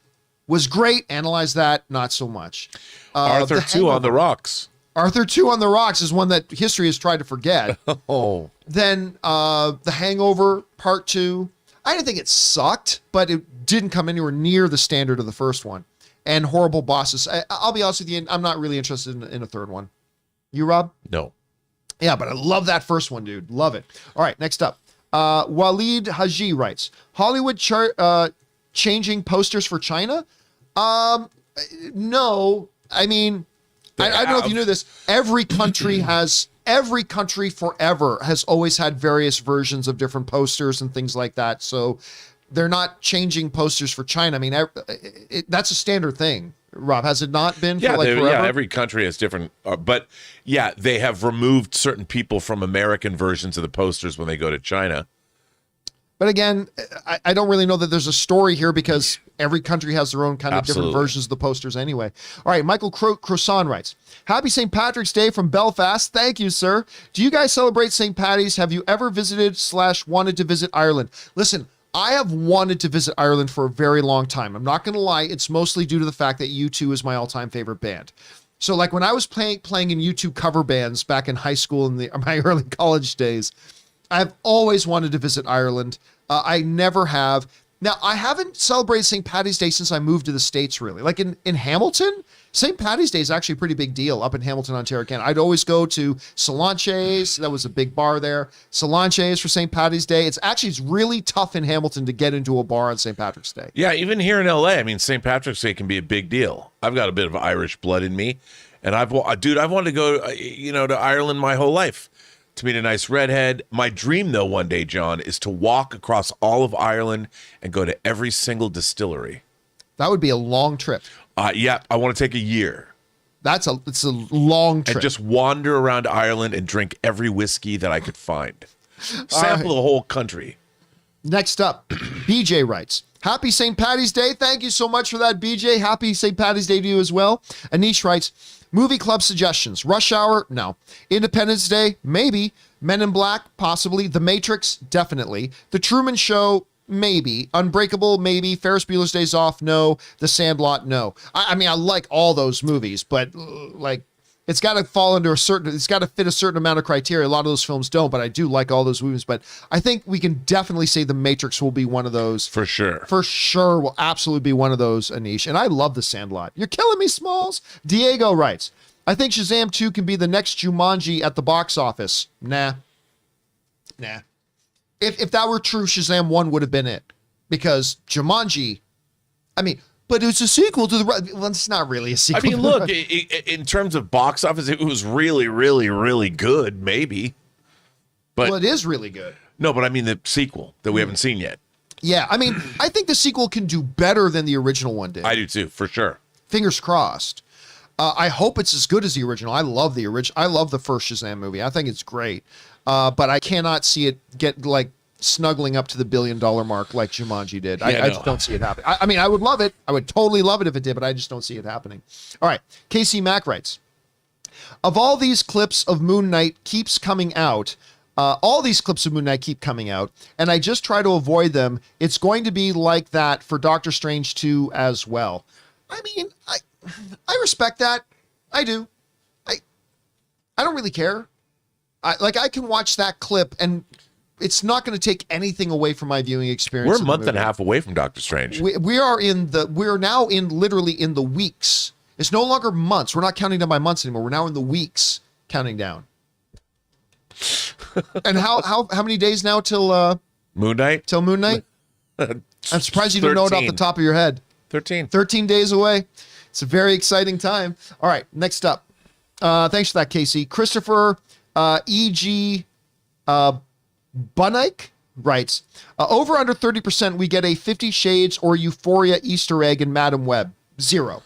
was great. Analyze That, not so much. Arthur 2 on the Rocks. Arthur 2 on the Rocks is one that history has tried to forget. Oh, Then The Hangover Part 2. I didn't think it sucked, but it didn't come anywhere near the standard of the first one. And Horrible Bosses. I'll be honest with you, I'm not really interested in a third one. You, Rob? no. Yeah, but I love that first one, dude. Love it. All right, next up. Walid Haji writes, Hollywood changing posters for China? No. I mean, I don't know if you knew this. Every country forever has always had various versions of different posters and things like that. So they're not changing posters for China. I mean, that's a standard thing. Rob, has it not been for like forever? Yeah, every country has different, but yeah, they have removed certain people from American versions of the posters when they go to China. But again, I don't really know that there's a story here because every country has their own kind of different versions of the posters anyway. All right, Michael Croissant writes, Happy St. Patrick's Day from Belfast. Thank you, sir. Do you guys celebrate St. Paddy's? Have you ever visited / wanted to visit Ireland? Listen, I have wanted to visit Ireland for a very long time. I'm not going to lie. It's mostly due to the fact that U2 is my all-time favorite band. So like when I was playing in U2 cover bands back in high school in my early college days, I've always wanted to visit Ireland. I never have. Now, I haven't celebrated St. Paddy's Day since I moved to the States, really. Like in Hamilton, St. Paddy's Day is actually a pretty big deal up in Hamilton, Ontario, Canada. I'd always go to Solanche's. That was a big bar there. Solanche's for St. Paddy's Day. It's really tough in Hamilton to get into a bar on St. Patrick's Day. Yeah, even here in LA, I mean, St. Patrick's Day can be a big deal. I've got a bit of Irish blood in me. And I've wanted to go, to Ireland my whole life. To meet a nice redhead. My dream, though, one day, John, is to walk across all of Ireland and go to every single distillery. That would be a long trip. Yeah, I want to take a year. It's a long trip. And just wander around Ireland and drink every whiskey that I could find. Sample the whole country. Next up, BJ writes, Happy St. Paddy's Day. Thank you so much for that, BJ. Happy St. Paddy's Day to you as well. Anish writes, Movie club suggestions. Rush Hour? No. Independence Day? Maybe. Men in Black? Possibly. The Matrix? Definitely. The Truman Show? Maybe. Unbreakable? Maybe. Ferris Bueller's Days Off? No. The Sandlot? No. I mean, I like all those movies, but it's got to fall under it's got to fit a certain amount of criteria. A lot of those films don't, but I do like all those movies. But I think we can definitely say The Matrix will be one of those. For sure. For sure will absolutely be one of those, Anish. And I love The Sandlot. You're killing me, Smalls. Diego writes, I think Shazam 2 can be the next Jumanji at the box office. Nah. If that were true, Shazam 1 would have been it. Because Jumanji, but it's a sequel to well, it's not really a sequel. I mean, look, in terms of box office, it was really, really, really good, maybe. But well, it is really good. No, but I mean the sequel that we haven't seen yet. Yeah, I think the sequel can do better than the original one did. I do too, for sure. Fingers crossed. I hope it's as good as the original. I love the original. I love the first Shazam movie. I think it's great. But I cannot see it get snuggling up to the $1 billion mark like Jumanji did. I just don't see it happening. I would love it. I would totally love it if it did, but I just don't see it happening. All right. KC Mack writes, of all these clips of Moon Knight keeps coming out, all these clips of Moon Knight keep coming out, and I just try to avoid them. It's going to be like that for Doctor Strange 2 as well. I respect that. I do. I don't really care. I can watch that clip and it's not going to take anything away from my viewing experience. We're a month and a half away from Doctor Strange. We're now literally in the weeks. It's no longer months. We're not counting down by months anymore. We're now in the weeks counting down. And how many days now till Moon Knight? Till Moon Knight? I'm surprised you don't know it off the 13. top of your head. 13. 13 days away. It's a very exciting time. All right, next up. Thanks for that, Casey. Christopher E.G. Bunike writes, over under 30%, we get a 50 Shades or Euphoria Easter egg in Madam Web. 0.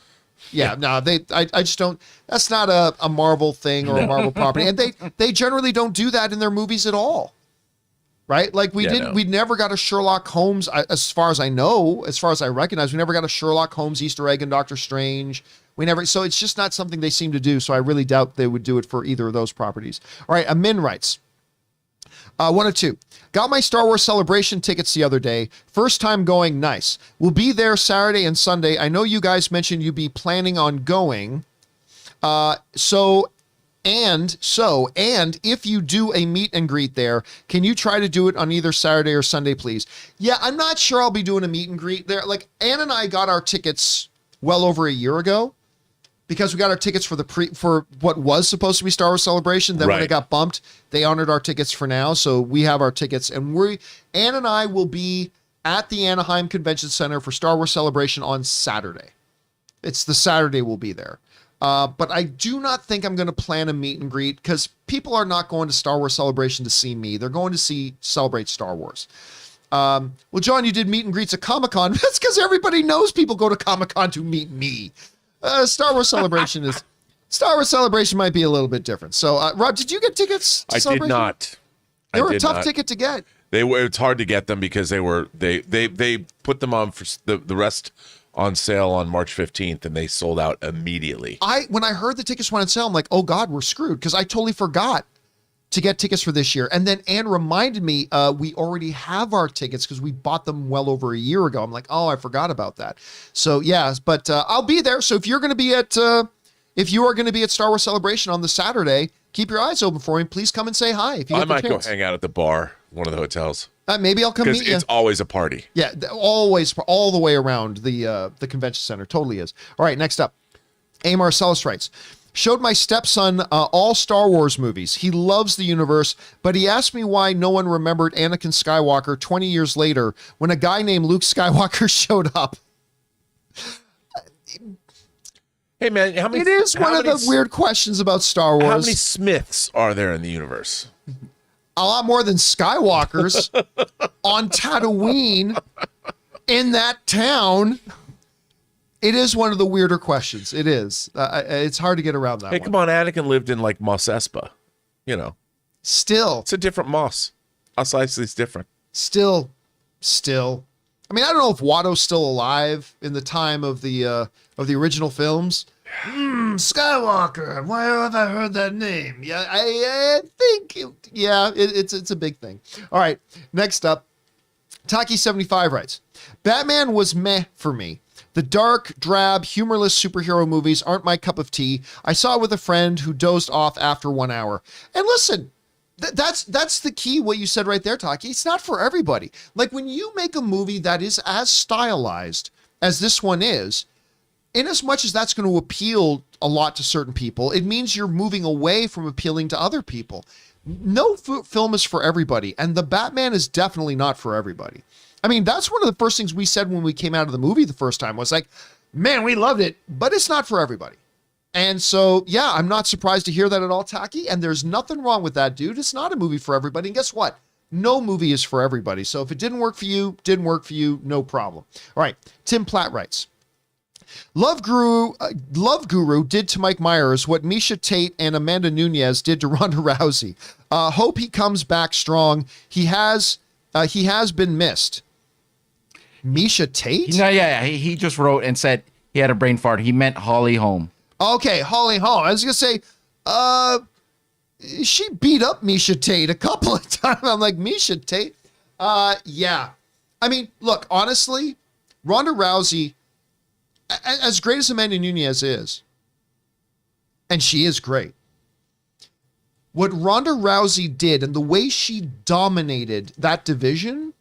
Yeah, no, I just don't. That's not a Marvel thing or a Marvel property, and they generally don't do that in their movies at all, right? Like we never got a Sherlock Holmes, as far as I know, as far as I recognize, we never got a Sherlock Holmes Easter egg in Doctor Strange. So it's just not something they seem to do. So I really doubt they would do it for either of those properties. All right, Amin writes. 1 of 2. Got my Star Wars Celebration tickets the other day. First time going, nice. We'll be there Saturday and Sunday. I know you guys mentioned you'd be planning on going. And if you do a meet and greet there, can you try to do it on either Saturday or Sunday, please? Yeah, I'm not sure I'll be doing a meet and greet there. Like, Ann and I got our tickets well over a year ago, because we got our tickets for what was supposed to be Star Wars Celebration. Then when it got bumped, they honored our tickets for now. So we have our tickets, and Ann and I will be at the Anaheim Convention Center for Star Wars Celebration on Saturday. It's the Saturday we'll be there. But I do not think I'm going to plan a meet and greet, because people are not going to Star Wars Celebration to see me. They're going to celebrate Star Wars. Well, John, you did meet and greets at Comic-Con. That's because everybody knows people go to Comic-Con to meet me. Star Wars Celebration might be a little bit different. So, Rob, did you get tickets to Celebration? Did not. They were a tough ticket to get. It's hard to get them because they put them on for the rest on sale on March 15th, and they sold out immediately. When I heard the tickets went on sale, I'm like, oh God, we're screwed, because I totally forgot to get tickets for this year. And then Anne reminded me, we already have our tickets because we bought them well over a year ago. I'm like, oh, I forgot about that. So yeah, but I'll be there. So if you are going to be at Star Wars Celebration on the Saturday, keep your eyes open for me. Please come and say hi. If you I might go hang out at the bar, one of the hotels. Maybe I'll come meet you. Because it's always a party. Yeah, always, all the way around the convention center. Totally is. All right, next up, A. Marcellus writes, showed my stepson all Star Wars movies. He loves the universe, but he asked me why no one remembered Anakin Skywalker 20 years later when a guy named Luke Skywalker showed up. Hey, man, it is one of the weird questions about Star Wars. How many Smiths are there in the universe? A lot more than Skywalkers on Tatooine in that town. It is one of the weirder questions. It is. It's hard to get around that. Hey, come on. Anakin lived in like Mos Espa. Still. It's a different Mos. Mos Eisley's different. Still. I mean, I don't know if Watto's still alive in the time of the original films. Skywalker. Why have I heard that name? Yeah, I think. It's a big thing. All right. Next up, Taki75 writes, Batman was meh for me. The dark, drab, humorless superhero movies aren't my cup of tea. I saw it with a friend who dozed off after 1 hour. And listen, that's the key, what you said right there, Taki. It's not for everybody. Like, when you make a movie that is as stylized as this one is, in as much as that's going to appeal a lot to certain people, it means you're moving away from appealing to other people. No film is for everybody, and The Batman is definitely not for everybody. I mean, that's one of the first things we said when we came out of the movie the first time was like, man, we loved it, but it's not for everybody. And so, yeah, I'm not surprised to hear that at all, Taki, and there's nothing wrong with that, dude. It's not a movie for everybody, and guess what? No movie is for everybody. So if it didn't work for you, no problem. All right, Tim Platt writes, Love Guru did to Mike Myers what Misha Tate and Amanda Nunes did to Ronda Rousey. Hope he comes back strong. He has been missed. Misha Tate? No, yeah, he just wrote and said he had a brain fart. He meant Holly Holm. Okay, Holly Holm. I was gonna say, she beat up Misha Tate a couple of times. I'm like, Misha Tate? Yeah. I mean, look, honestly, Ronda Rousey, as great as Amanda Nunes is, and she is great, what Ronda Rousey did and the way she dominated that division,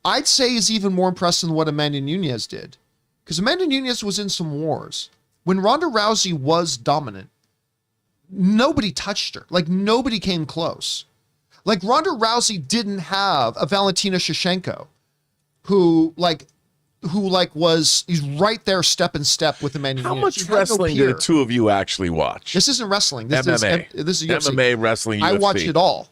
I'd say is even more impressive than what Amanda Nunes did. Because Amanda Nunes was in some wars. When Ronda Rousey was dominant, nobody touched her. Like, nobody came close. Like Ronda Rousey didn't have a Valentina Shevchenko who was he's right there step in step with the man. How much wrestling do the two of you actually watch? This isn't wrestling. This MMA. This is UFC. MMA, wrestling, UFC. I watch it all.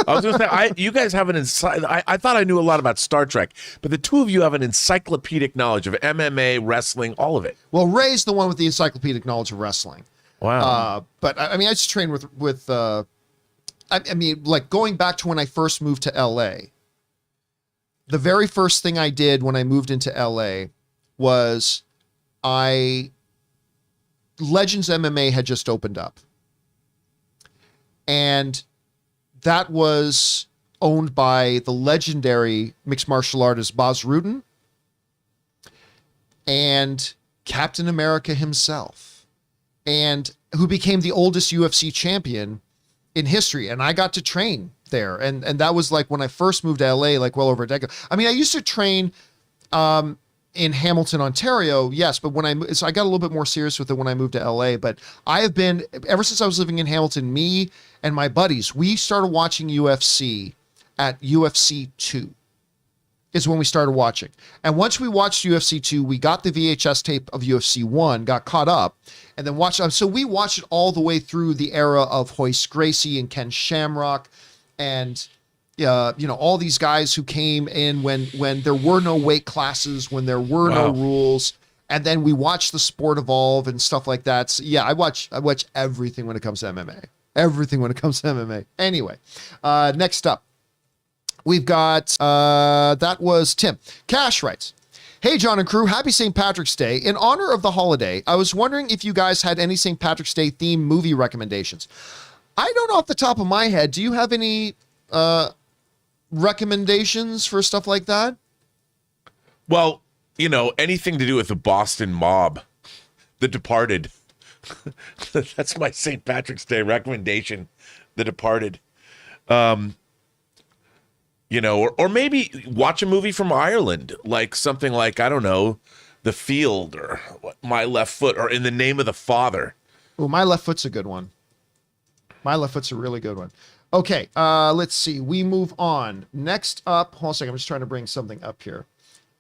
I was going to say, you guys have an I thought I knew a lot about Star Trek, but the two of you have an encyclopedic knowledge of MMA, wrestling, all of it. Well, Ray's the one with the encyclopedic knowledge of wrestling. Wow. But I mean, I just trained with I mean, like going back to when I first moved to LA, the very first thing I did when I moved into LA was Legends MMA had just opened up. And that was owned by the legendary mixed martial artist Bas Rutten and Captain America himself, and who became the oldest UFC champion in history. And I got to train there. And that was like when I first moved to LA, like well over a decade. I mean, I used to train in Hamilton, Ontario, yes, but so I got a little bit more serious with it when I moved to LA. But I have been, ever since I was living in Hamilton, me and my buddies, we started watching UFC at UFC 2 is when we started watching. And once we watched UFC 2, we got the VHS tape of UFC 1, got caught up, and then watched. So we watched it all the way through the era of Hoist Gracie and Ken Shamrock and all these guys who came in when there were no weight classes, when there were no rules. And then we watched the sport evolve and stuff like that. So yeah, I watch everything when it comes to MMA. Everything when it comes to MMA. Anyway, next up, we've got, that was Tim. Cash writes, "Hey, John and crew, happy St. Patrick's Day. In honor of the holiday, I was wondering if you guys had any St. Patrick's Day themed movie recommendations. I don't know off the top of my head. Do you have any recommendations for stuff like that?" Well, anything to do with the Boston mob, The Departed. That's my St. Patrick's Day recommendation, The Departed. Or maybe watch a movie from Ireland, like something like, I don't know, The Field or My Left Foot or In the Name of the Father. Oh, My Left Foot's a good one. My Left Foot's a really good one. Okay, let's see. We move on. Next up, hold on a second. I'm just trying to bring something up here.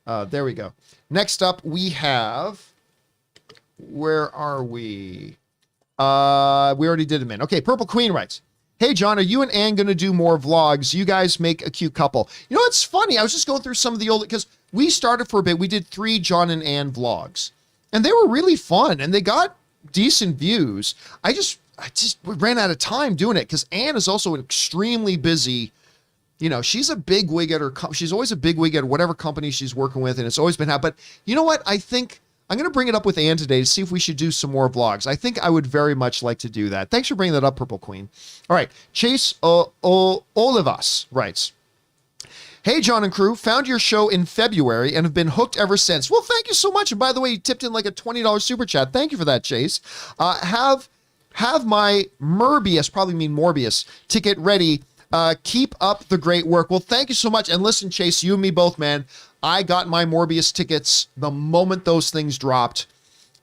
There we go. Next up, we have, where are we? We already did them in. Okay, Purple Queen writes, "Hey, John, are you and Ann going to do more vlogs? You guys make a cute couple." It's funny. I was just going through some of the old, because we started for a bit. We did 3 John and Ann vlogs, and they were really fun, and they got decent views. I just ran out of time doing it because Ann is also extremely busy. She's a big wig at she's always a big wig at whatever company she's working with, and it's always been how. But you know what? I think I'm going to bring it up with Ann today to see if we should do some more vlogs. I think I would very much like to do that. Thanks for bringing that up, Purple Queen. All right. Chase Olivas writes, "Hey, John and crew, found your show in February and have been hooked ever since." Well, thank you so much. And by the way, you tipped in like a $20 super chat. Thank you for that, Chase. Have my Morbius ticket ready. Keep up the great work. Well, thank you so much. And listen, Chase, you and me both, man. I got my Morbius tickets the moment those things dropped.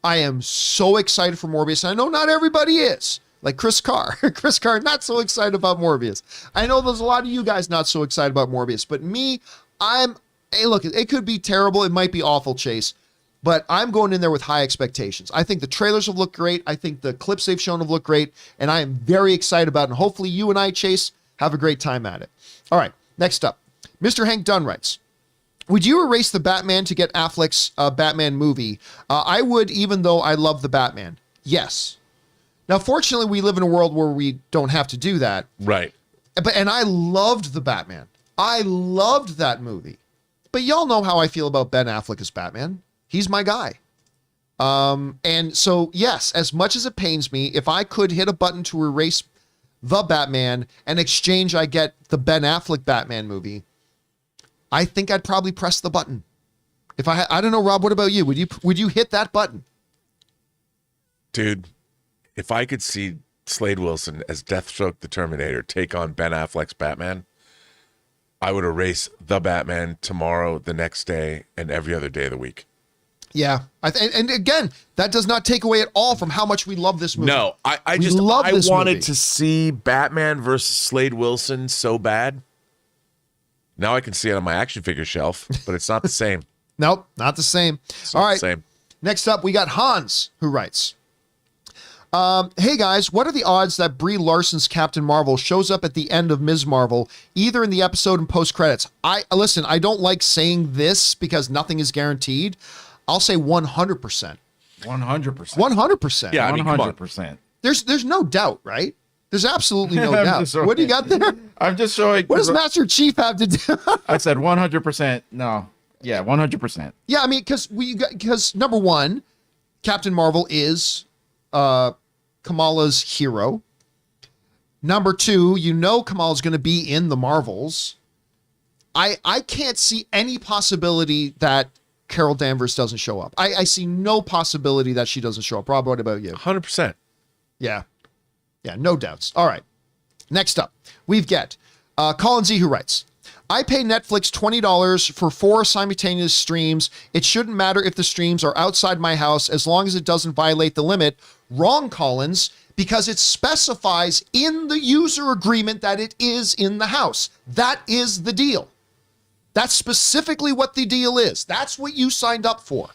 I am so excited for Morbius. I know not everybody is. Like Chris Carr. Chris Carr, not so excited about Morbius. I know there's a lot of you guys not so excited about Morbius. But me, hey, look, it could be terrible. It might be awful, Chase. But I'm going in there with high expectations. I think the trailers have looked great. I think the clips they've shown have looked great. And I am very excited about it. And hopefully you and I, Chase, have a great time at it. All right, next up. Mr. Hank Dunn writes, "Would you erase the Batman to get Affleck's Batman movie?" I would, even though I love the Batman. Yes. Now, fortunately, we live in a world where we don't have to do that. Right. And I loved the Batman. I loved that movie. But y'all know how I feel about Ben Affleck as Batman. He's my guy. And so, yes, as much as it pains me, if I could hit a button to erase the Batman and exchange I get the Ben Affleck Batman movie, I think I'd probably press the button. I don't know, Rob, what about you? Would you hit that button? Dude, if I could see Slade Wilson as Deathstroke the Terminator take on Ben Affleck's Batman, I would erase the Batman tomorrow, the next day, and every other day of the week. Yeah. And again, that does not take away at all from how much we love this movie. No, I wanted to see Batman versus Slade Wilson so bad. Now I can see it on my action figure shelf, but it's not the same. Nope, not the same. All right. Same. Next up, we got Hans, who writes, hey guys, what are the odds that Brie Larson's Captain Marvel shows up at the end of Ms. Marvel, either in the episode and post credits? Listen, I don't like saying this because nothing is guaranteed. I'll say 100%. 100%. 100%. Yeah, I mean, come on. 100%. There's no doubt, right? There's absolutely no doubt. What do you got there? I'm just showing. What does Master Chief have to do? I said 100%. No. Yeah, 100%. Yeah, I mean, because number one, Captain Marvel is Kamala's hero. Number two, Kamala's going to be in the Marvels. I can't see any possibility that Carol Danvers doesn't show up. I see no possibility that she doesn't show up. Rob, what about you? 100%. Yeah. Yeah, no doubts. All right. Next up, we've got Colin Z, who writes, I pay Netflix $20 for 4 simultaneous streams. It shouldn't matter if the streams are outside my house as long as it doesn't violate the limit. Wrong, Collins, because it specifies in the user agreement that it is in the house. That is the deal. That's specifically what the deal is. That's what you signed up for.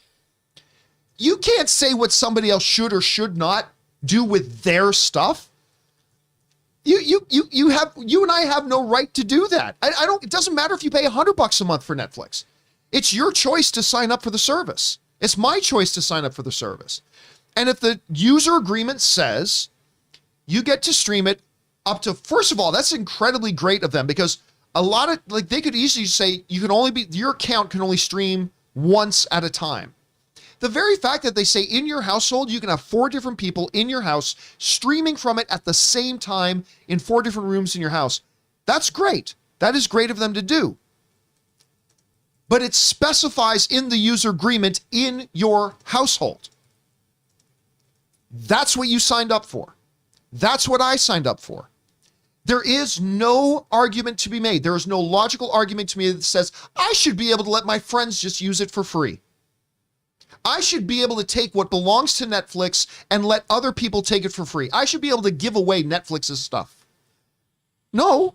You can't say what somebody else should or should not do with their stuff. You and I have no right to do that. It doesn't matter if you pay $100 a month for Netflix. It's your choice to sign up for the service. It's my choice to sign up for the service. And if the user agreement says you get to stream it up to, first of all, that's incredibly great of them, because a lot of, they could easily say your account can only stream once at a time. The very fact that they say in your household, you can have 4 different people in your house streaming from it at the same time in 4 different rooms in your house, that's great. That is great of them to do. But it specifies in the user agreement in your household. That's what you signed up for. That's what I signed up for. There is no argument to be made. There is no logical argument to me that says I should be able to let my friends just use it for free. I should be able to take what belongs to Netflix and let other people take it for free. I should be able to give away Netflix's stuff. No.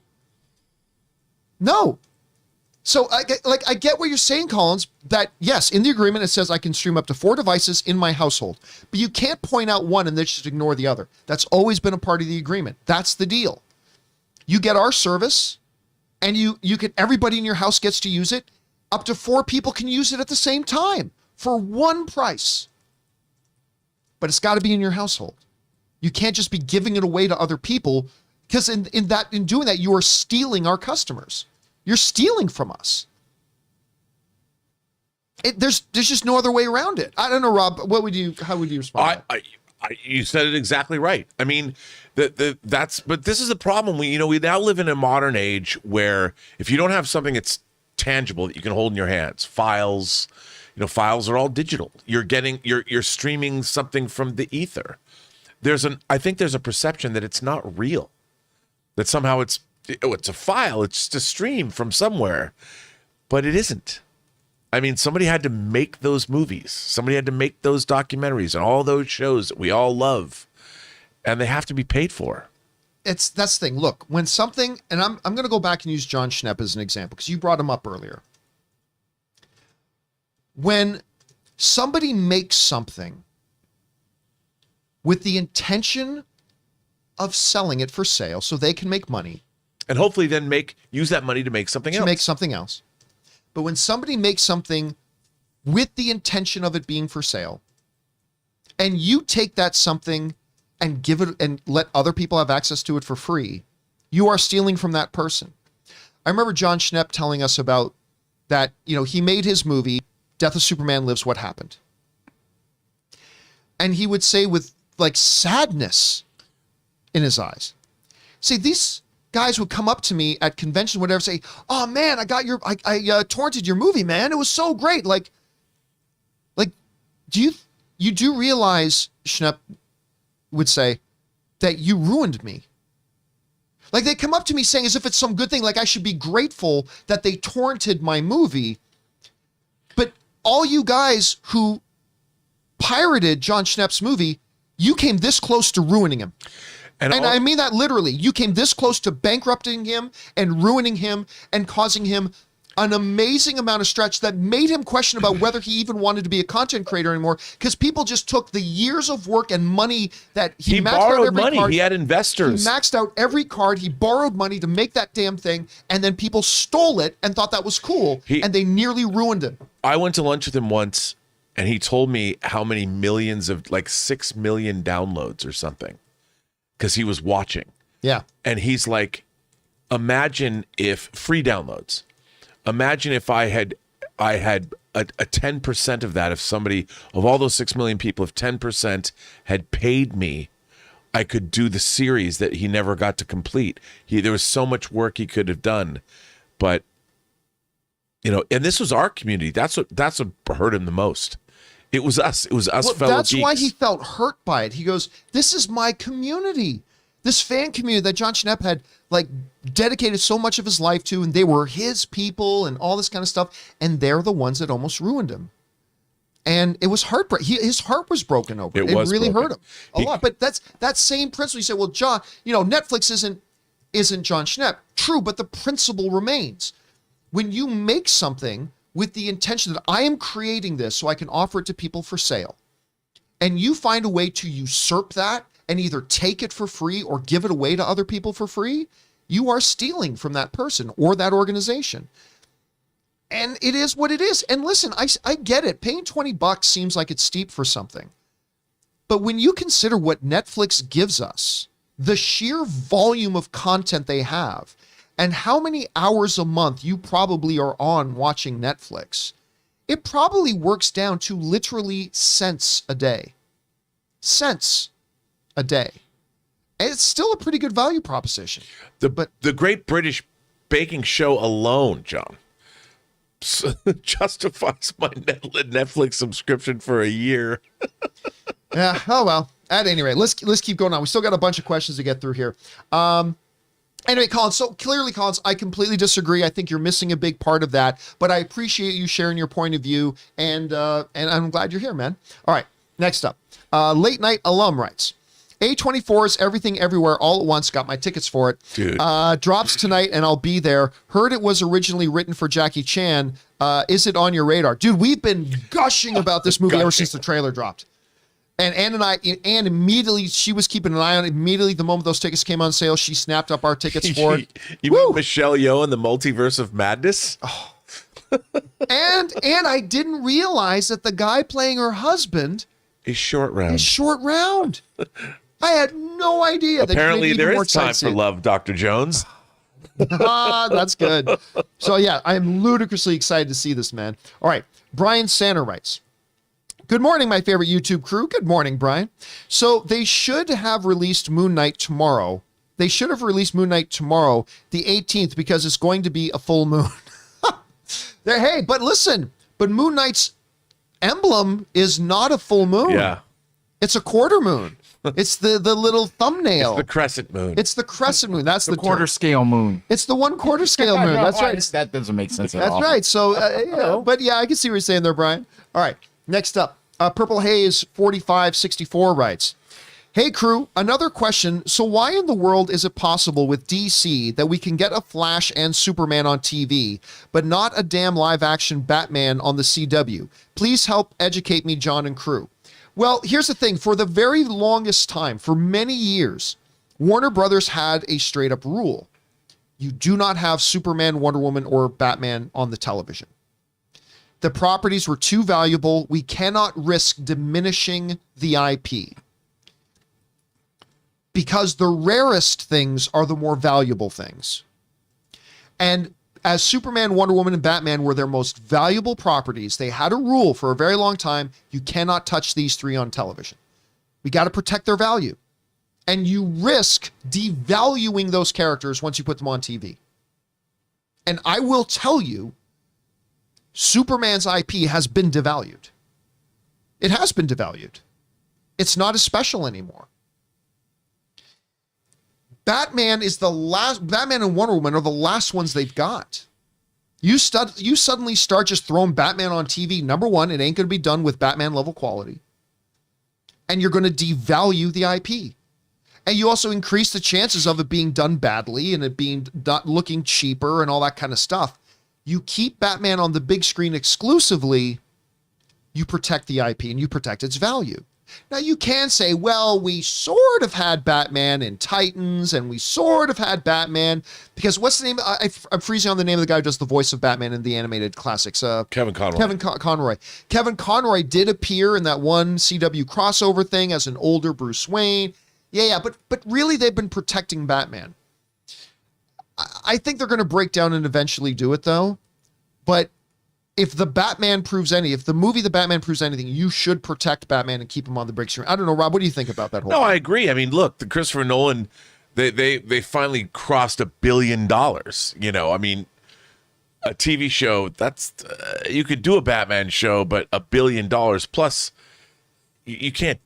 So I get what you're saying, Collins, that yes, in the agreement, it says I can stream up to 4 devices in my household, but you can't point out one and then just ignore the other. That's always been a part of the agreement. That's the deal. You get our service and everybody in your house gets to use it. Up to 4 people can use it at the same time. For one price. But it's got to be in your household. You can't just be giving it away to other people, because in doing that, you are stealing our customers. You're stealing from us. There's just no other way around it. I don't know, Rob. How would you respond? You said it exactly right. I mean, but this is the problem. We now live in a modern age where if you don't have something that's tangible that you can hold in your hands, files are all digital. You're streaming something from the ether. I think there's a perception that it's not real, that somehow it's a file, it's just a stream from somewhere, but it isn't. I mean, somebody had to make those movies. Somebody had to make those documentaries and all those shows that we all love, and they have to be paid for. That's the thing. Look, when something, and I'm going to go back and use John Schnepp as an example because you brought him up earlier. When somebody makes something with the intention of selling it for sale so they can make money. And hopefully then use that money to make something else. But when somebody makes something with the intention of it being for sale, and you take that something and give it and let other people have access to it for free, you are stealing from that person. I remember John Schnepp telling us about that, he made his movie, Death of Superman Lives, What Happened? And he would say with sadness in his eyes, these guys would come up to me at conventions, whatever, say, "Oh man, I torrented your movie, man. It was so great." Do you realize, Schnepp would say, that you ruined me? They come up to me saying as if it's some good thing, I should be grateful that they torrented my movie. But all you guys who pirated John Schnepp's movie, you came this close to ruining him. And I mean that literally. You came this close to bankrupting him and ruining him and causing him an amazing amount of stretch that made him question about whether he even wanted to be a content creator anymore, because people just took the years of work and money that he maxed borrowed out every money. card. He had investors. He maxed out every card. He borrowed money to make that damn thing, and then people stole it and thought that was cool, and they nearly ruined him. I went to lunch with him once, and he told me how many millions of, like 6 million downloads or something, because he was watching. Yeah. And he's like, imagine if free downloads. Imagine if I had a 10% of that. If somebody, of all those 6 million people, if 10% had paid me, I could do the series that he never got to complete. There was so much work he could have done, but and this was our community. That's what hurt him the most. It was us. It was us, well, fellow that's geeks. why he felt hurt by it. He goes, "This is my community, this fan community that John Schnepp had like dedicated so much of his life to, and they were his people and all this kind of stuff, and they're the ones that almost ruined him." And it was heartbreak. His heart was broken over it. It really hurt him a lot. But that's that same principle. You say, well, John, Netflix isn't John Schnepp. True, but the principle remains. When you make something with the intention that I am creating this so I can offer it to people for sale, and you find a way to usurp that and either take it for free or give it away to other people for free, you are stealing from that person or that organization. And it is what it is. And listen, I get it. Paying $20 seems like it's steep for something. But when you consider what Netflix gives us, the sheer volume of content they have, and how many hours a month you probably are on watching Netflix, it probably works down to literally cents a day. Cents a day. And it's still a pretty good value proposition. The Great British Baking Show alone, John, justifies my Netflix subscription for a year. Yeah. Oh well. At any rate, let's keep going on. We still got a bunch of questions to get through here. Anyway, Collins, so clearly, Collins, I completely disagree. I think you're missing a big part of that, but I appreciate you sharing your point of view, and I'm glad you're here, man. All right, next up. Late Night Alum writes, A24's Everything Everywhere All at Once, got my tickets for it. Dude. Drops tonight, and I'll be there. Heard it was originally written for Jackie Chan. Is it on your radar? Dude, we've been gushing about this movie ever since the trailer dropped. And Ann immediately, she was keeping an eye on it. Immediately, the moment those tickets came on sale, she snapped up our tickets for it. You mean Michelle Yeoh in the Multiverse of Madness? Oh. and I didn't realize that the guy playing her husband is Short Round. I had no idea. Apparently, there is time for love, Dr. Jones. That's good. So, yeah, I am ludicrously excited to see this, man. All right. Brian Sanner writes, good morning, my favorite YouTube crew. Good morning, Brian. So they should have released Moon Knight tomorrow. The 18th, because it's going to be a full moon. Hey, but listen, but Moon Knight's emblem is not a full moon. Yeah. It's a quarter moon. It's the little thumbnail. It's the crescent moon. It's the crescent moon. That's the quarter scale moon. It's the 1/4 scale moon. That's right. That doesn't make sense at all. That's right. So, but yeah, I can see what you're saying there, Brian. All right. Next up, Purple Haze 4564 writes, hey crew, another question. So why in the world is it possible with DC that we can get a Flash and Superman on TV, but not a damn live action Batman on the CW? Please help educate me, John and crew. Well, here's the thing. For the very longest time, for many years, Warner Brothers had a straight up rule. You do not have Superman, Wonder Woman, or Batman on the television. The properties were too valuable. We cannot risk diminishing the IP. Because the rarest things are the more valuable things. And as Superman, Wonder Woman, and Batman were their most valuable properties, they had a rule for a very long time: you cannot touch these three on television. We got to protect their value. And you risk devaluing those characters once you put them on TV. And I will tell you, Superman's IP has been devalued. It has been devalued. It's not as special anymore. Batman and Wonder Woman are the last ones they've got. You suddenly start just throwing Batman on TV. Number one, it ain't going to be done with Batman level quality. and you're going to devalue the IP. And you also increase the chances of it being done badly and it being not looking cheaper and all that kind of stuff. You keep Batman on the big screen exclusively, you protect the IP and you protect its value. Now you can say, well, we sort of had Batman in Titans and we sort of had Batman because what's the name? I'm freezing on the name of the guy who does the voice of Batman in the animated classics. Kevin Conroy. Conroy. Kevin Conroy did appear in that one CW crossover thing as an older Bruce Wayne. Yeah, but really they've been protecting Batman. I think they're going to break down and eventually do it though. But if the movie The Batman proves anything, you should protect Batman and keep him on the big screen. I don't know, Rob, what do you think about that whole No, thing? I agree. I mean, look, the Christopher Nolan, they finally crossed $1 billion. You know, I mean, a TV show, that's you could do a Batman show, but $1 billion plus, you can't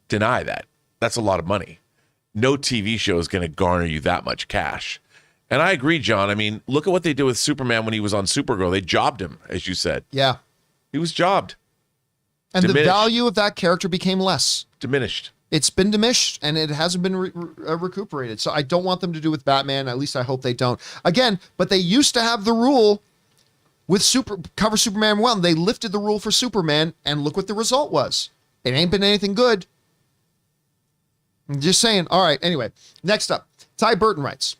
deny that. That's a lot of money. No TV show is going to garner you that much cash. And I agree, John. I mean, look at what they did with Superman when he was on Supergirl. They jobbed him, as you said. Yeah. He was jobbed. And Diminished. the value of that character became less. Diminished. It's been diminished and it hasn't been recuperated. So I don't want them to do with Batman. At least I hope they don't. Again, but they used to have the rule with cover Superman 1. They lifted the rule for Superman and look what the result was. It ain't been anything good. I'm just saying. All right. Anyway, next up, Ty Burton writes,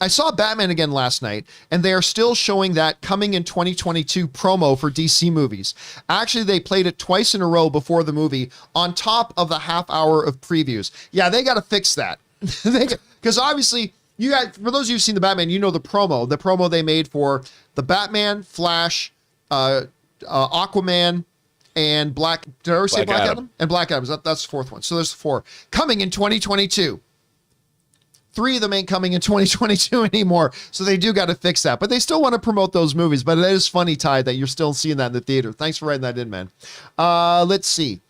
I saw Batman again last night, and they are still showing that coming in 2022 promo for DC movies. Actually, they played it twice in a row before the movie, on top of the half hour of previews. Yeah, they got to fix that. Because obviously, for those of you who've seen the Batman, you know the promo they made for the Batman, Flash, Aquaman, and Black. Did I ever say Black Adam? And Black Adam. That's the fourth one. So there's 4 coming in 2022. 3 of them ain't coming in 2022 anymore. So they do got to fix that. But they still want to promote those movies. But it is funny, Ty, that you're still seeing that in the theater. Thanks for writing that in, man. Let's see.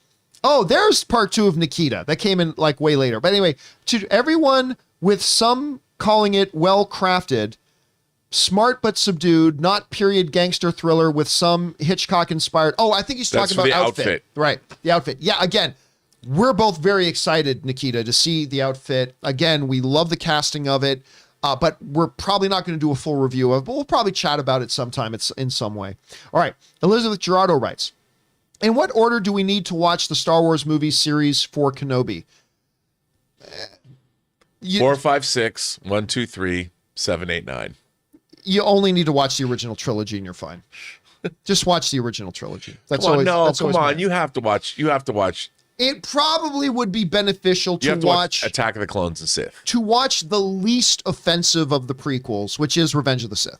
Oh, there's part 2 of Nikita. That came in like way later. But anyway, to everyone with some calling it well-crafted, smart but subdued, not period gangster thriller with some Hitchcock-inspired. Oh, I think he's talking about outfit. Right, the outfit. Yeah, again. We're both very excited, Nikita, to see the outfit. Again, we love the casting of it, but we're probably not going to do a full review of it, but we'll probably chat about it sometime in some way. All right. Elizabeth Gerardo writes, in what order do we need to watch the Star Wars movie series for Kenobi? 4, 5, 6, 1, 2, 3, 7, 8, 9. You only need to watch the original trilogy and you're fine. Just watch the original trilogy. That's come on, always, come on. You have to watch. It probably would be beneficial to watch Attack of the Clones and Sith. To watch the least offensive of the prequels, which is Revenge of the Sith.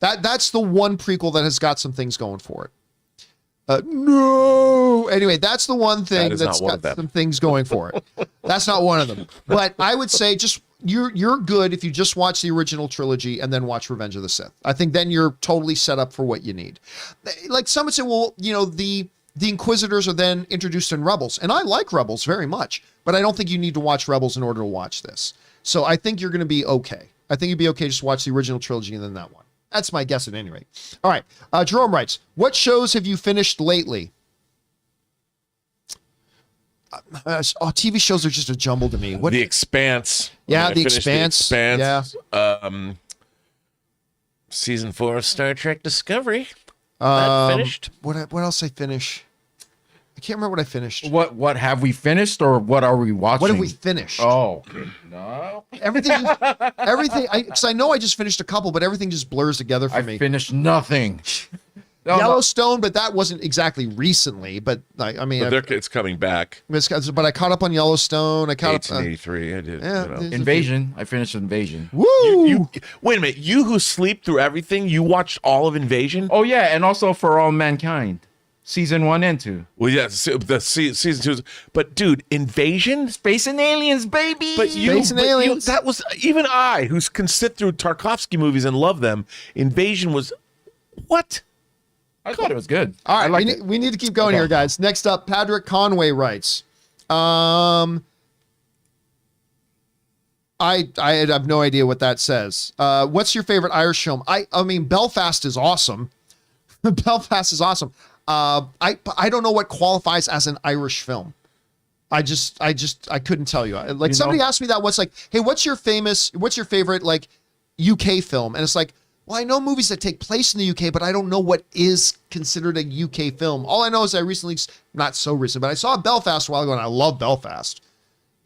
That's the one prequel that has got some things going for it. No. Anyway, that's the one thing that's got some things going for it. That's not one of them. But I would say just you're good if you just watch the original trilogy and then watch Revenge of the Sith. I think then you're totally set up for what you need. Like some would say, well, the Inquisitors are then introduced in Rebels. And I like Rebels very much, but I don't think you need to watch Rebels in order to watch this. So I think you're going to be okay. I think you'd be okay just watch the original trilogy and then that one. That's my guess at any rate. All right. Jerome writes, what shows have you finished lately? TV shows are just a jumble to me. The Expanse. Yeah, The Expanse. Yeah. Season 4 of Star Trek Discovery. Finished. What else I finish? I can't remember what I finished. What have we finished or what are we watching? What have we finished? Oh, no. Everything. Because I know I just finished a couple, but everything just blurs together for me. I finished nothing. Yellowstone, but that wasn't exactly recently. But it's coming back. But I caught up on Yellowstone. I caught up. 1883. I did. Yeah, Invasion. I finished Invasion. Woo! You, wait a minute. You who sleep through everything, you watched all of Invasion? Oh yeah, and also For All Mankind, season 1 and 2. Well, yeah, the season 2. But dude, Invasion, Space and Aliens, baby. Space and Aliens. That was even I, who can sit through Tarkovsky movies and love them. Invasion was what? I thought it was good. All right, we need to keep going here, guys. Next up, Patrick Conway writes, I have no idea what that says. What's your favorite Irish film? I mean, Belfast is awesome. Belfast is awesome. I don't know what qualifies as an Irish film. I couldn't tell you. Like, somebody asked me that once, like, hey, what's your favorite like UK film? And it's like, well, I know movies that take place in the UK, but I don't know what is considered a UK film. All I know is I recently, not so recent, but I saw Belfast a while ago, and I love Belfast.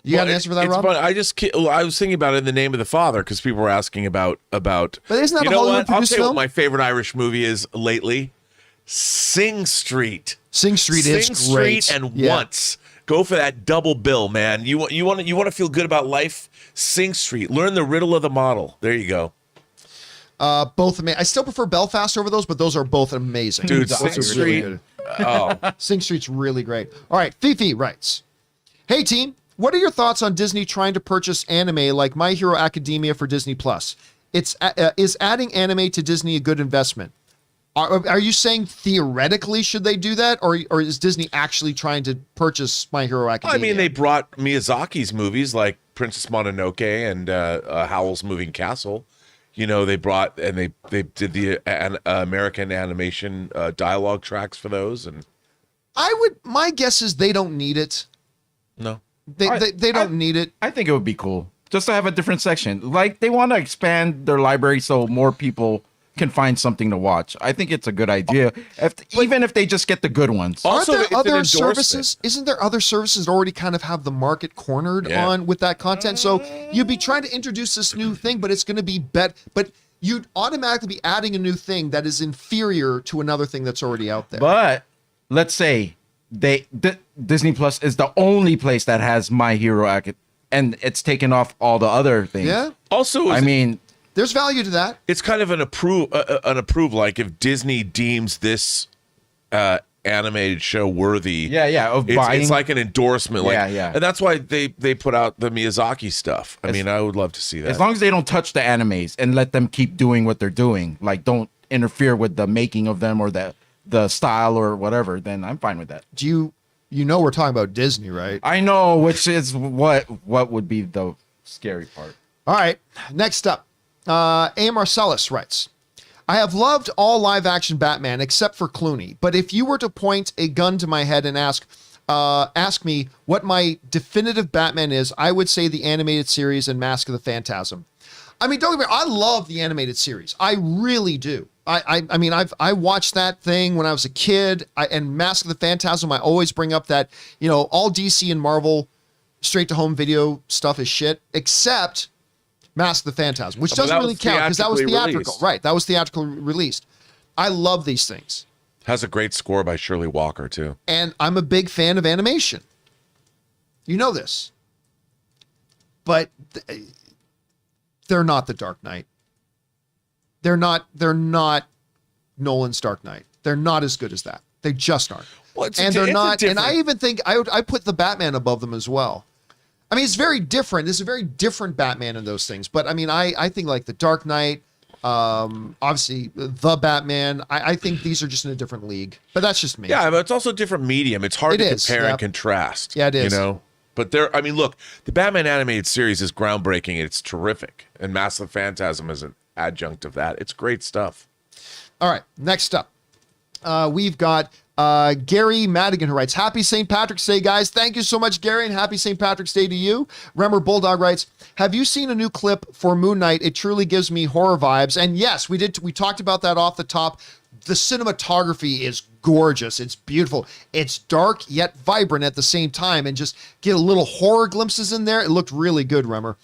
You got an answer for that, Rob? I was thinking about it in The Name of the Father because people were asking about. But isn't that a Hollywood produced film? I'll tell you what my favorite Irish movie is lately. Sing Street. Sing Street is great. Sing Street and Once. Go for that double bill, man. You want to feel good about life? Sing Street. Learn the riddle of the model. There you go. Both amazing. I still prefer Belfast over those, but those are both amazing. Dude, Sing Street. Sing Street's really great. All right, Fifi writes, hey team, what are your thoughts on Disney trying to purchase anime like My Hero Academia for Disney Plus? Is adding anime to Disney a good investment? Are you saying theoretically should they do that, or is Disney actually trying to purchase My Hero Academia? I mean, they brought Miyazaki's movies like Princess Mononoke and Howl's Moving Castle. You know, they brought and they did the American animation dialogue tracks for those, and my guess is they don't need it. No, they don't need it. I think it would be cool just to have a different section. Like, they want to expand their library so more people can find something to watch. I think it's a good idea, even if they just get the good ones. Also, Aren't there it's an other services? endorsement. Isn't there other services that already kind of have the market cornered on with that content? So you'd be trying to introduce this new thing, but it's going to be but you'd automatically be adding a new thing that is inferior to another thing that's already out there. But let's say Disney Plus is the only place that has My Hero Academia, and it's taken off all the other things. Yeah. Also, I mean, there's value to that. it's kind of an approve. Like if Disney deems this animated show worthy, of buying. it's like an endorsement. Like, Yeah. and that's why they put out the Miyazaki stuff. I mean, I would love to see that. As long as they don't touch the animes and let them keep doing what they're doing, like don't interfere with the making of them or the style or whatever, then I'm fine with that. You know we're talking about Disney, right? I know, which is what would be the scary part. All right, next up. A. Marcellus writes, I have loved all live action Batman except for Clooney, but if you were to point a gun to my head and ask me what my definitive Batman is, I would say the animated series and Mask of the Phantasm. I mean, don't get me wrong, I love the animated series. I really do. I mean, I watched that thing when I was a kid, and Mask of the Phantasm, I always bring up that, all DC and Marvel straight to home video stuff is shit, except Mask of the Phantasm, which doesn't really count because that was theatrical. Released. Right, that was theatrical released. I love these things. Has a great score by Shirley Walker too. And I'm a big fan of animation. You know this. But they're not the Dark Knight. They're not Nolan's Dark Knight. They're not as good as that. They just aren't. Well, they're not. And I even think I put the Batman above them as well. I mean, it's very different. It's a very different Batman in those things. But I mean, I think like the Dark Knight, obviously the Batman, I think these are just in a different league. But that's just me. Yeah, but it's also a different medium. It's hard to compare and contrast. Yeah, it is. But I mean, look, the Batman animated series is groundbreaking. It's terrific. And Mask of the Phantasm is an adjunct of that. It's great stuff. All right, next up. We've got Gary Madigan, who writes, happy St. Patrick's Day, guys. Thank you so much, Gary, and happy St. Patrick's Day to you. Remember Bulldog writes, have you seen a new clip for Moon Knight? It truly gives me horror vibes. And yes, we did. We talked about that off the top. The cinematography is gorgeous. It's beautiful. It's dark yet vibrant at the same time, and just get a little horror glimpses in there. It looked really good, Remmer.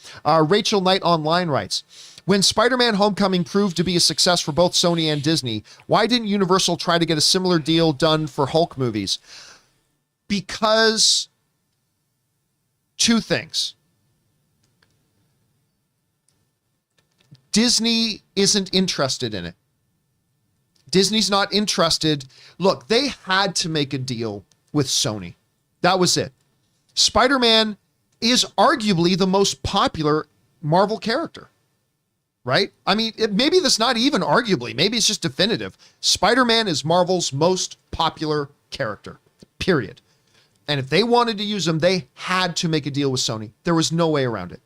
Rachel Knight Online writes, when Spider-Man Homecoming proved to be a success for both Sony and Disney, why didn't Universal try to get a similar deal done for Hulk movies? Because two things. Disney isn't interested in it. Disney's not interested. Look, they had to make a deal with Sony. That was it. Spider-Man is arguably the most popular Marvel character. Right? I mean, maybe that's not even arguably. Maybe it's just definitive. Spider-Man is Marvel's most popular character, period. And if they wanted to use him, they had to make a deal with Sony. There was no way around it.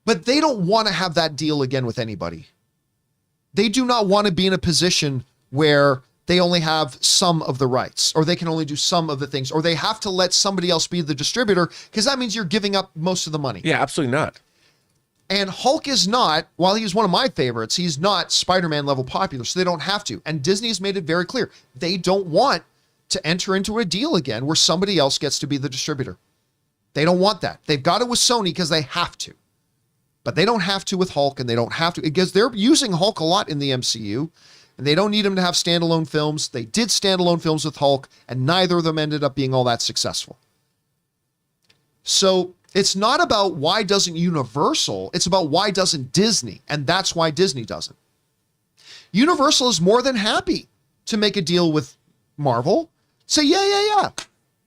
But they don't want to have that deal again with anybody. They do not want to be in a position where they only have some of the rights, or they can only do some of the things, or they have to let somebody else be the distributor, because that means you're giving up most of the money. Yeah, absolutely not. And Hulk is not, while he's one of my favorites, he's not Spider-Man level popular, so they don't have to. And Disney has made it very clear. They don't want to enter into a deal again where somebody else gets to be the distributor. They don't want that. They've got it with Sony because they have to. But they don't have to with Hulk, and they don't have to, because they're using Hulk a lot in the MCU, and they don't need him to have standalone films. They did standalone films with Hulk, and neither of them ended up being all that successful. So it's not about why doesn't Universal, it's about why doesn't Disney, and that's why Disney doesn't. Universal is more than happy to make a deal with Marvel. Say, yeah.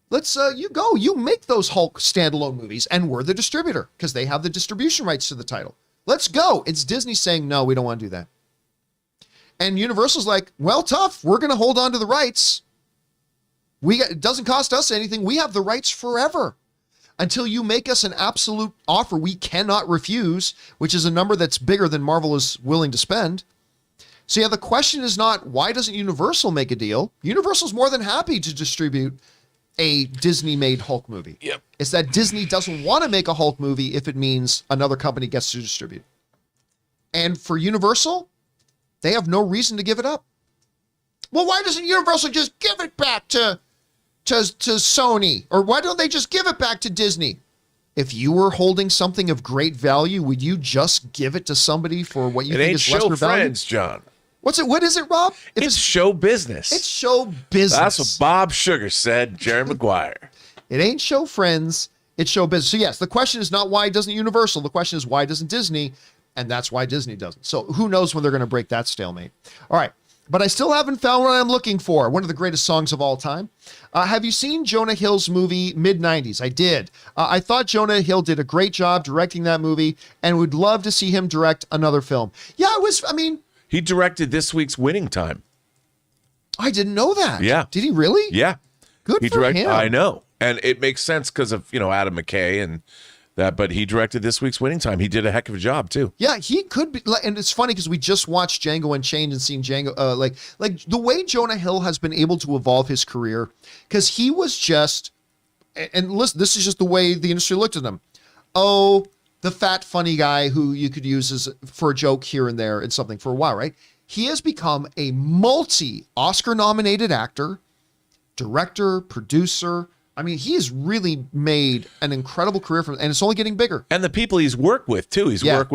Let's, you make those Hulk standalone movies, and we're the distributor, because they have the distribution rights to the title. Let's go. It's Disney saying, no, we don't want to do that. And Universal's like, well, tough. We're going to hold on to the rights. It doesn't cost us anything. We have the rights forever until you make us an absolute offer we cannot refuse, which is a number that's bigger than Marvel is willing to spend. So yeah, the question is not, why doesn't Universal make a deal? Universal's more than happy to distribute a Disney-made Hulk movie. Yep. It's that Disney doesn't want to make a Hulk movie if it means another company gets to distribute. And for Universal, they have no reason to give it up. Well, why doesn't Universal just give it back to Sony? Or why don't they just give it back to Disney? If you were holding something of great value, would you just give it to somebody for what you think is lesser value? It ain't show friends, John. What is it, Rob? It's show business. It's show business. That's what Bob Sugar said, Jerry Maguire. It ain't show friends, it's show business. So yes, the question is not why doesn't Universal, the question is why doesn't Disney, and that's why Disney doesn't. So who knows when they're going to break that stalemate. All right, but I still haven't found what I'm looking for. One of the greatest songs of all time. Have you seen Jonah Hill's movie mid-90s? I did. I thought Jonah Hill did a great job directing that movie and would love to see him direct another film. Yeah, he directed this week's Winning Time. I didn't know that. Yeah. Did he really? Yeah. Good for him. I know. And it makes sense because of, Adam McKay and that, but he directed this week's Winning Time. He did a heck of a job too. Yeah, he could be. And it's funny because we just watched Django Unchained and seen Django, like the way Jonah Hill has been able to evolve his career, because he was just, and listen, this is just the way the industry looked at him. Oh, the fat, funny guy who you could use for a joke here and there and something for a while, right? He has become a multi-Oscar nominated actor, director, producer. I mean, he has really made an incredible career and it's only getting bigger. And the people he's worked with too. He's worked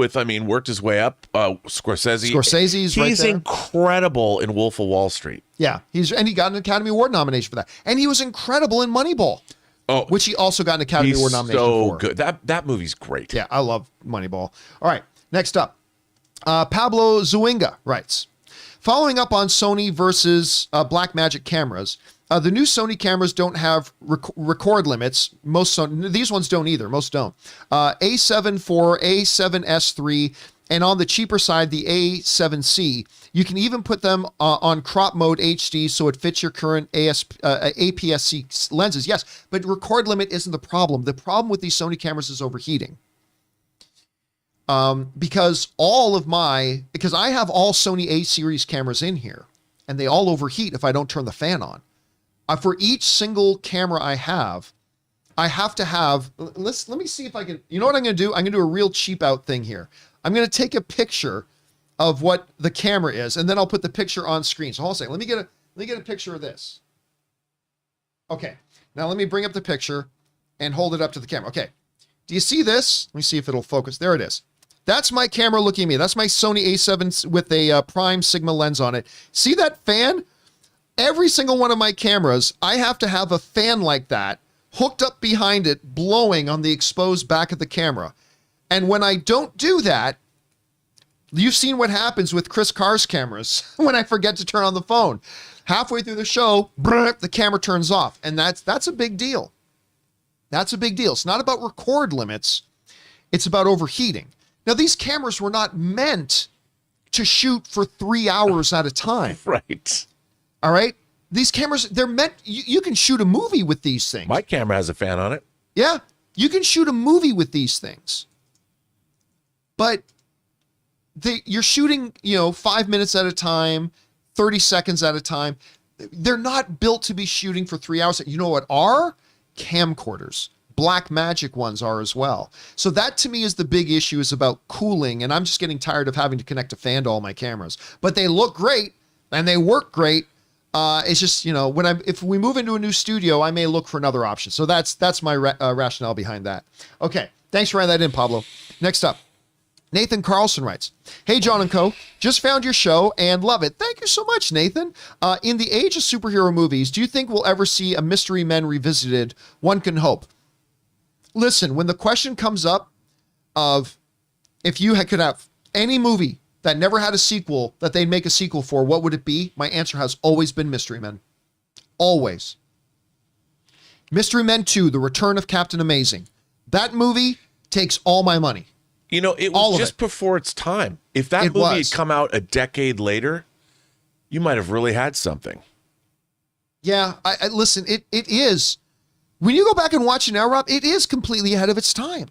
his way up. Scorsese's right there. He's incredible in Wolf of Wall Street. Yeah, and he got an Academy Award nomination for that. And he was incredible in Moneyball. Oh, which he also got an Academy Award nomination for. So good. That movie's great. Yeah, I love Moneyball. All right, next up. Pablo Zuinga writes, following up on Sony versus Blackmagic cameras, the new Sony cameras don't have record limits. These ones don't either. Most don't. A7 IV, A7S3, and on the cheaper side, the A7C. You can even put them on crop mode HD so it fits your current APS-C lenses. Yes, but record limit isn't the problem. The problem with these Sony cameras is overheating. Because I have all Sony A-series cameras in here, and they all overheat if I don't turn the fan on. For each single camera I have to have, let me see if I can, you know what I'm going to do? I'm going to do a real cheap out thing here. I'm going to take a picture of what the camera is, and then I'll put the picture on screen. So hold on a second. Let me get a picture of this. Okay. Now let me bring up the picture and hold it up to the camera. Okay. Do you see this? Let me see if it'll focus. There it is. That's my camera looking at me. That's my Sony A7 with a prime Sigma lens on it. See that fan? Every single one of my cameras, I have to have a fan like that hooked up behind it, blowing on the exposed back of the camera. And when I don't do that, you've seen what happens with Chris Carr's cameras when I forget to turn on the phone. Halfway through the show, the camera turns off. And that's a big deal. That's a big deal. It's not about record limits. It's about overheating. Now, these cameras were not meant to shoot for 3 hours at a time. Right. All right? These cameras, they're meant, you can shoot a movie with these things. My camera has a fan on it. Yeah. You can shoot a movie with these things. But you're shooting, 5 minutes at a time, 30 seconds at a time. They're not built to be shooting for 3 hours. You know what are? Camcorders. Black magic ones are as well. So that to me is the big issue, is about cooling. And I'm just getting tired of having to connect a fan to all my cameras. But they look great and they work great. It's just, if we move into a new studio, I may look for another option. So that's my rationale behind that. Okay. Thanks for writing that in, Pablo. Next up. Nathan Carlson writes, "Hey, John and Co. Just found your show and love it." Thank you so much, Nathan. In the age of superhero movies, do you think we'll ever see a Mystery Men revisited? One can hope. Listen, when the question comes up of if you could have any movie that never had a sequel that they'd make a sequel for, what would it be? My answer has always been Mystery Men. Always. Mystery Men 2, The Return of Captain Amazing. That movie takes all my money. It was just before its time. If that movie had come out a decade later, you might have really had something. Yeah, I listen, it is. When you go back and watch it now, Rob, it is completely ahead of its time.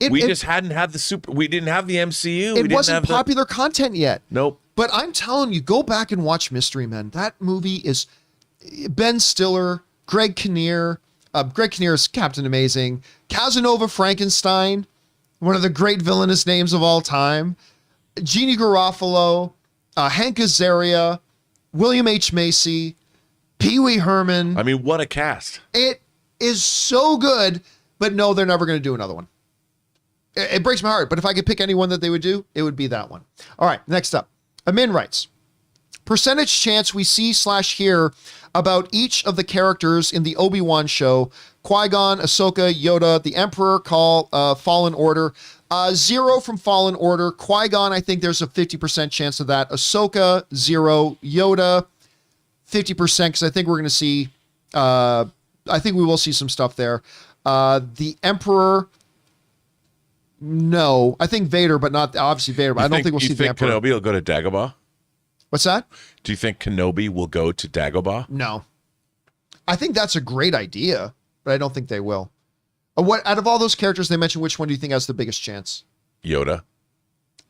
We just hadn't had we didn't have the MCU. It wasn't popular content yet. Nope. But I'm telling you, go back and watch Mystery Men. That movie is Ben Stiller, Greg Kinnear. Greg Kinnear is Captain Amazing. Casanova Frankenstein, one of the great villainous names of all time. Jeannie Garofalo, Hank Azaria, William H. Macy, Pee Wee Herman. I mean, what a cast. It is so good, but no, they're never going to do another one. It breaks my heart, but if I could pick anyone that they would do, it would be that one. All right, next up. Amin writes, percentage chance we see/hear about each of the characters in the Obi-Wan show: Qui-Gon, Ahsoka, Yoda, the Emperor, Fallen Order. 0 from Fallen Order. Qui-Gon, I think there's a 50% chance of that. Ahsoka, 0. Yoda, 50%, because I think we're going to see, I think we will see some stuff there. The Emperor, no. I think Vader, but not obviously Vader. But I don't think we'll see the Emperor. Do you think Kenobi will go to Dagobah? What's that? Do you think Kenobi will go to Dagobah? No. I think that's a great idea, but I don't think they will. What out of all those characters they mentioned, which one do you think has the biggest chance? Yoda.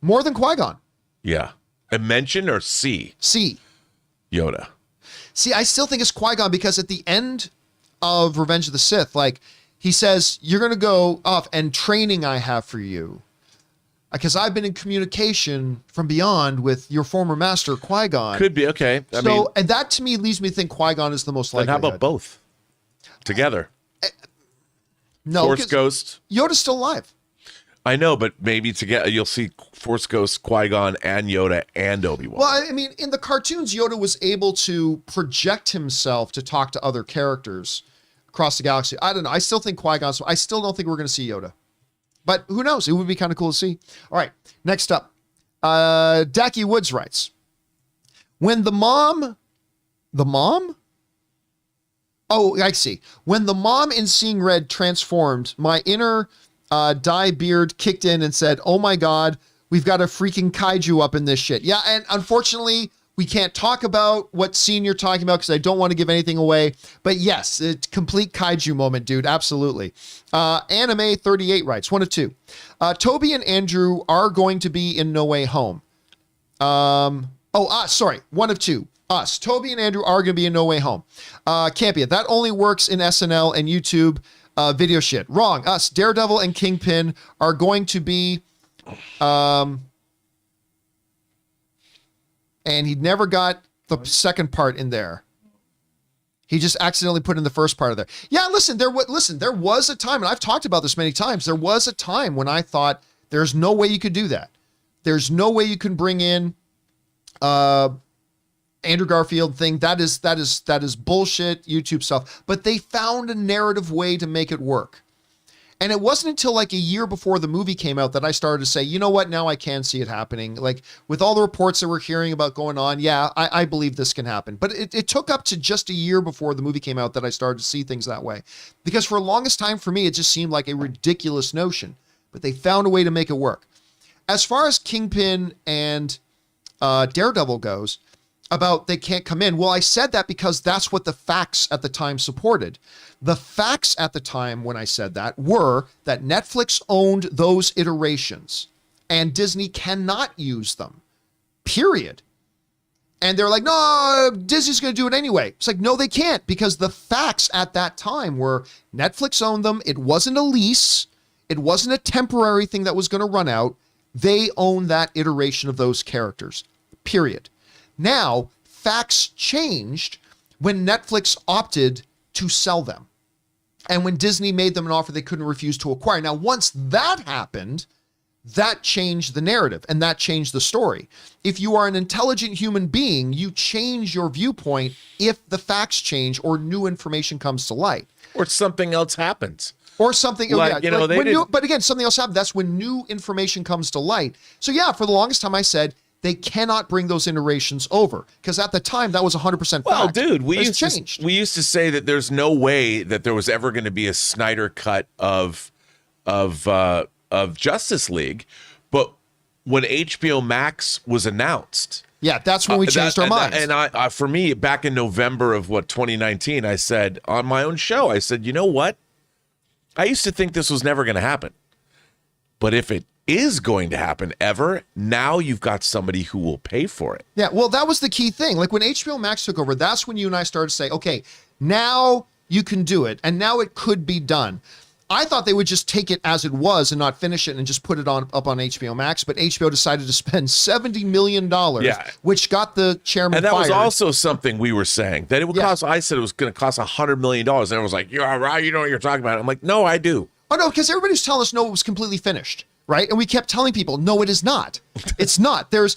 More than Qui-Gon. Yeah. A mention or C? C. Yoda. See, I still think it's Qui-Gon, because at the end of Revenge of the Sith, like, he says, you're going to go off, and training I have for you, because I've been in communication from beyond with your former master, Qui-Gon. Could be, okay. And that to me leads me to think Qui-Gon is the most likely. Then how about both together? No, Force Ghost. Yoda's still alive. I know, but maybe together you'll see Force Ghost, Qui-Gon, and Yoda, and Obi-Wan. Well, I mean, in the cartoons, Yoda was able to project himself to talk to other characters across the galaxy. I don't know. I still think Qui-Gon. So I still don't think we're going to see Yoda. But who knows? It would be kind of cool to see. All right. Next up. Dacky Woods writes, when the mom? Oh, I see. When the mom in Seeing Red transformed, my inner dye beard kicked in and said, oh my God, we've got a freaking kaiju up in this shit. Yeah, and unfortunately, we can't talk about what scene you're talking about because I don't want to give anything away. But yes, a complete kaiju moment, dude. Absolutely. Anime 38 writes, 1 of 2. Toby and Andrew are going to be in No Way Home. Sorry. 1 of 2. Us. Toby and Andrew are going to be in No Way Home. Campea, that only works in SNL and YouTube video shit. Wrong. Us. Daredevil and Kingpin are going to be... and he never got the second part in there. He just accidentally put in the first part of there. Yeah, listen, there was a time, and I've talked about this many times, there was a time when I thought there's no way you could do that. There's no way you can bring in Andrew Garfield thing. That is bullshit YouTube stuff. But they found a narrative way to make it work. And it wasn't until like a year before the movie came out that I started to say, you know what, now I can see it happening. Like with all the reports that we're hearing about going on, yeah, I believe this can happen. But it took up to just a year before the movie came out that I started to see things that way. Because for the longest time for me, it just seemed like a ridiculous notion. But they found a way to make it work. As far as Kingpin and Daredevil goes, about they can't come in. Well, I said that because that's what the facts at the time supported. The facts at the time when I said that were that Netflix owned those iterations and Disney cannot use them, period. And they're like, no, Disney's going to do it anyway. It's like, no, they can't, because the facts at that time were Netflix owned them. It wasn't a lease. It wasn't a temporary thing that was going to run out. They own that iteration of those characters, period. Now, facts changed when Netflix opted to sell them. And when Disney made them an offer they couldn't refuse to acquire. Now, once that happened, that changed the narrative and that changed the story. If you are an intelligent human being, you change your viewpoint if the facts change or new information comes to light. Or something else happens. Or something, Like, you know, but again, something else happened. That's when new information comes to light. So yeah, for the longest time I said, they cannot bring those iterations over, because at the time that was 100% fact. Well, dude, we It's used to say that there's no way that there was ever going to be a Snyder cut of Justice League, but when HBO Max was announced, Yeah, that's when we changed our minds. And I, for me, back in November of 2019, I said on my own show, I said, you know what? I used to think this was never going to happen, but if it is going to happen ever, now you've got somebody who will pay for it. Yeah, well, that was the key thing. Like when HBO Max took over, that's when you and I started to say, okay, now you can do it, and now it could be done. I thought they would just take it as it was and not finish it and just put it up on HBO Max, but HBO decided to spend $70 million, which got the chairman fired. And that was fired. also something we were saying, that it would cost, I said it was going to cost $100 million, and everyone was like, yeah, right, you know what you're talking about. I'm like, no, I do. Oh, no, because everybody's telling us, no, it was completely finished, right? And we kept telling people, no, it is not. It's not. There's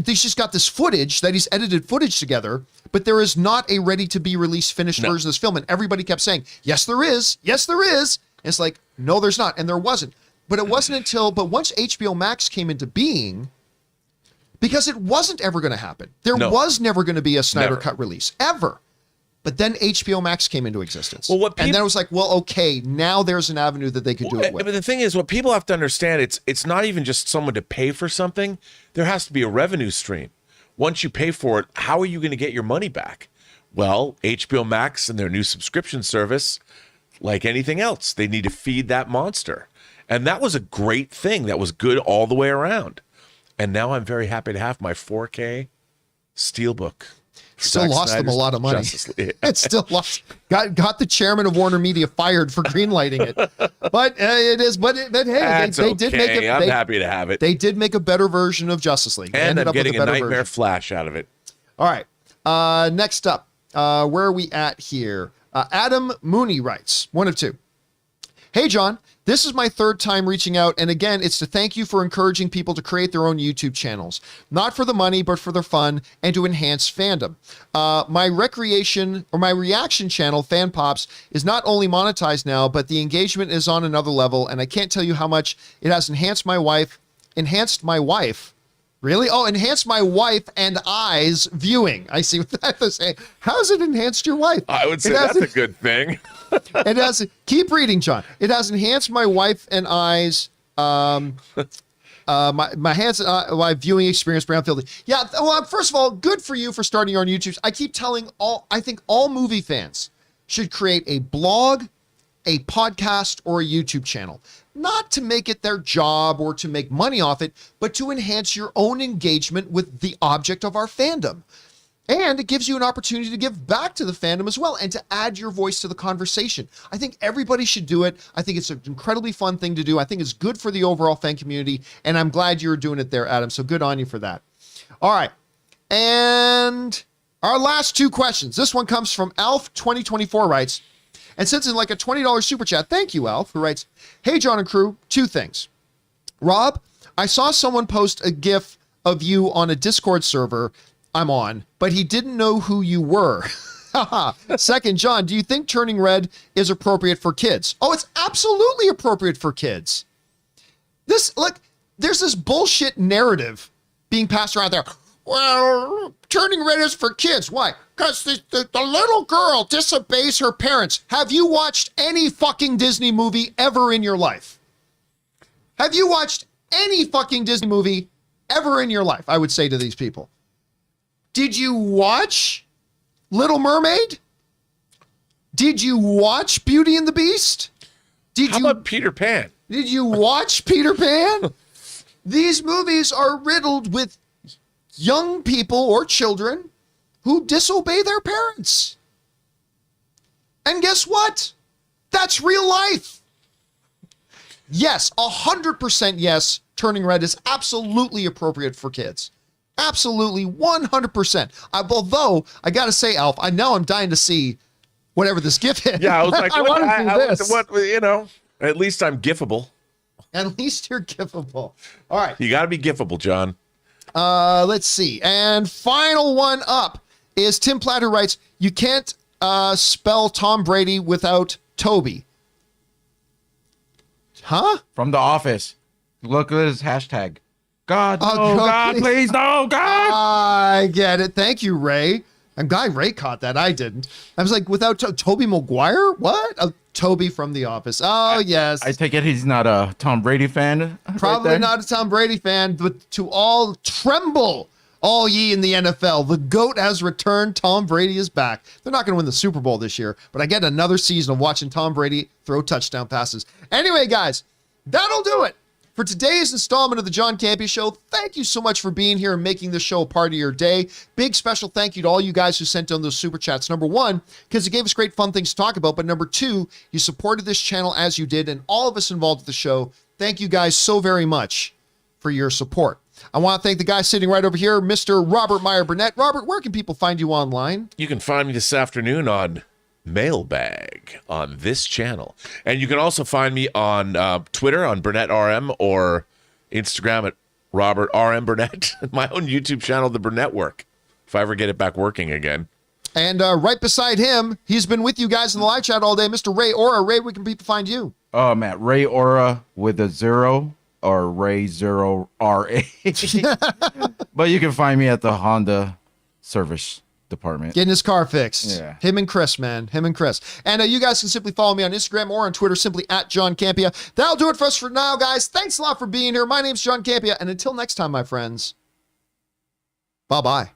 he's just got this footage that he's edited footage together, but there is not a ready-to-be-released finished version of this film. And everybody kept saying, yes, there is. Yes, there is. And it's like, no, there's not. And there wasn't. But it wasn't but once HBO Max came into being, because it wasn't ever going to happen. There was never going to be a Snyder Cut release, ever. But then HBO Max came into existence. Well, and then it was like, well, okay, now there's an avenue that they could do it with. But the thing is, what people have to understand, it's not even just someone to pay for something. There has to be a revenue stream. Once you pay for it, how are you going to get your money back? Well, HBO Max and their new subscription service, like anything else, they need to feed that monster. And that was a great thing. That was good all the way around. And now I'm very happy to have my 4K Steelbook. Still lost them a lot of money. It still got the chairman of Warner Media fired for greenlighting it. But it is. But hey, they did make it. I'm happy to have it. They did make a better version of Justice League. And I'm getting a Nightmare Flash out of it. All right. Next up, where are we at here? Adam Mooney writes, one of two. Hey, John, this is my third time reaching out, and again, it's to thank you for encouraging people to create their own YouTube channels. Not for the money, but for their fun and to enhance fandom. My reaction channel, Fan Pops, is not only monetized now, but the engagement is on another level, and I can't tell you how much it has enhanced my wife. Really? Oh, enhanced my wife and I's viewing. I see what that is saying. How has it enhanced your wife? I would say that's a good thing. It has. Keep reading, John. It has enhanced my wife and I's my viewing experience. Brownfield. Yeah. Well, first of all, good for you for starting your own YouTube. I keep telling I think all movie fans should create a blog, a podcast, or a YouTube channel. Not to make it their job or to make money off it, but to enhance your own engagement with the object of our fandom. And it gives you an opportunity to give back to the fandom as well and to add your voice to the conversation. I think everybody should do it. I think it's an incredibly fun thing to do. I think it's good for the overall fan community, and I'm glad you're doing it there, Adam. So good on you for that. All right. And our last two questions. This one comes from Alf2024 writes, and sends in like a $20 super chat. Thank you, Alf, who writes, hey, John and crew, two things. Rob, I saw someone post a GIF of you on a Discord server I'm on, but he didn't know who you were. Second, John, do you think turning red is appropriate for kids? Oh, it's absolutely appropriate for kids. There's this bullshit narrative being passed around there. Well, turning red is for kids. Why? Because the little girl disobeys her parents. Have you watched any fucking Disney movie ever in your life? Have you watched any fucking Disney movie ever in your life? I would say to these people. Did you watch Little Mermaid? Did you watch Beauty and the Beast? How about Peter Pan? Did you watch Peter Pan? These movies are riddled with young people or children who disobey their parents. And guess what? That's real life. Yes, 100% yes, Turning Red is absolutely appropriate for kids. Absolutely 100%. Although, I gotta say, Alf, I know I'm dying to see whatever this GIF is. Yeah, I was like, I want to see this. What, you know, at least I'm gifable. At least you're gifable. All right. You got to be gifable, John. Let's see. And final one up is Tim Platt, who writes, you can't spell Tom Brady without Toby. Huh? From The Office. Look at his hashtag. God, no, Oh, God, please, no, God. I get it. Thank you, Ray. I'm glad Ray caught that. I didn't. I was like, without Toby Maguire? What? Toby from The Office. Oh, yes. I take it he's not a Tom Brady fan. Probably right there? not a Tom Brady fan, but to all tremble, all ye in the NFL. The GOAT has returned. Tom Brady is back. They're not going to win the Super Bowl this year, but I get another season of watching Tom Brady throw touchdown passes. Anyway, guys, that'll do it for today's installment of the John Campea Show. Thank you so much for being here and making this show a part of your day. Big special thank you to all you guys who sent on those super chats. Number one, because it gave us great fun things to talk about. But number two, you supported this channel as you did, and all of us involved with the show. Thank you guys so very much for your support. I want to thank the guy sitting right over here, Mr. Robert Meyer Burnett. Robert, where can people find you online? You can find me this afternoon on Mailbag on this channel. And you can also find me on Twitter on Burnett RM or Instagram at Robert RM Burnett, my own YouTube channel, The Burnett Work, if I ever get it back working again. And right beside him, he's been with you guys in the live chat all day, Mr. Ray Aura. Ray, where can people find you? Oh, Matt, Ray Aura with a 0 or Ray 0 RA. But you can find me at the Honda service department. Getting his car fixed. Yeah. Him and Chris, man. Him and Chris. And you guys can simply follow me on Instagram or on Twitter, simply at John Campea. That'll do it for us for now, guys. Thanks a lot for being here. My name's John Campea. And until next time, my friends, bye-bye.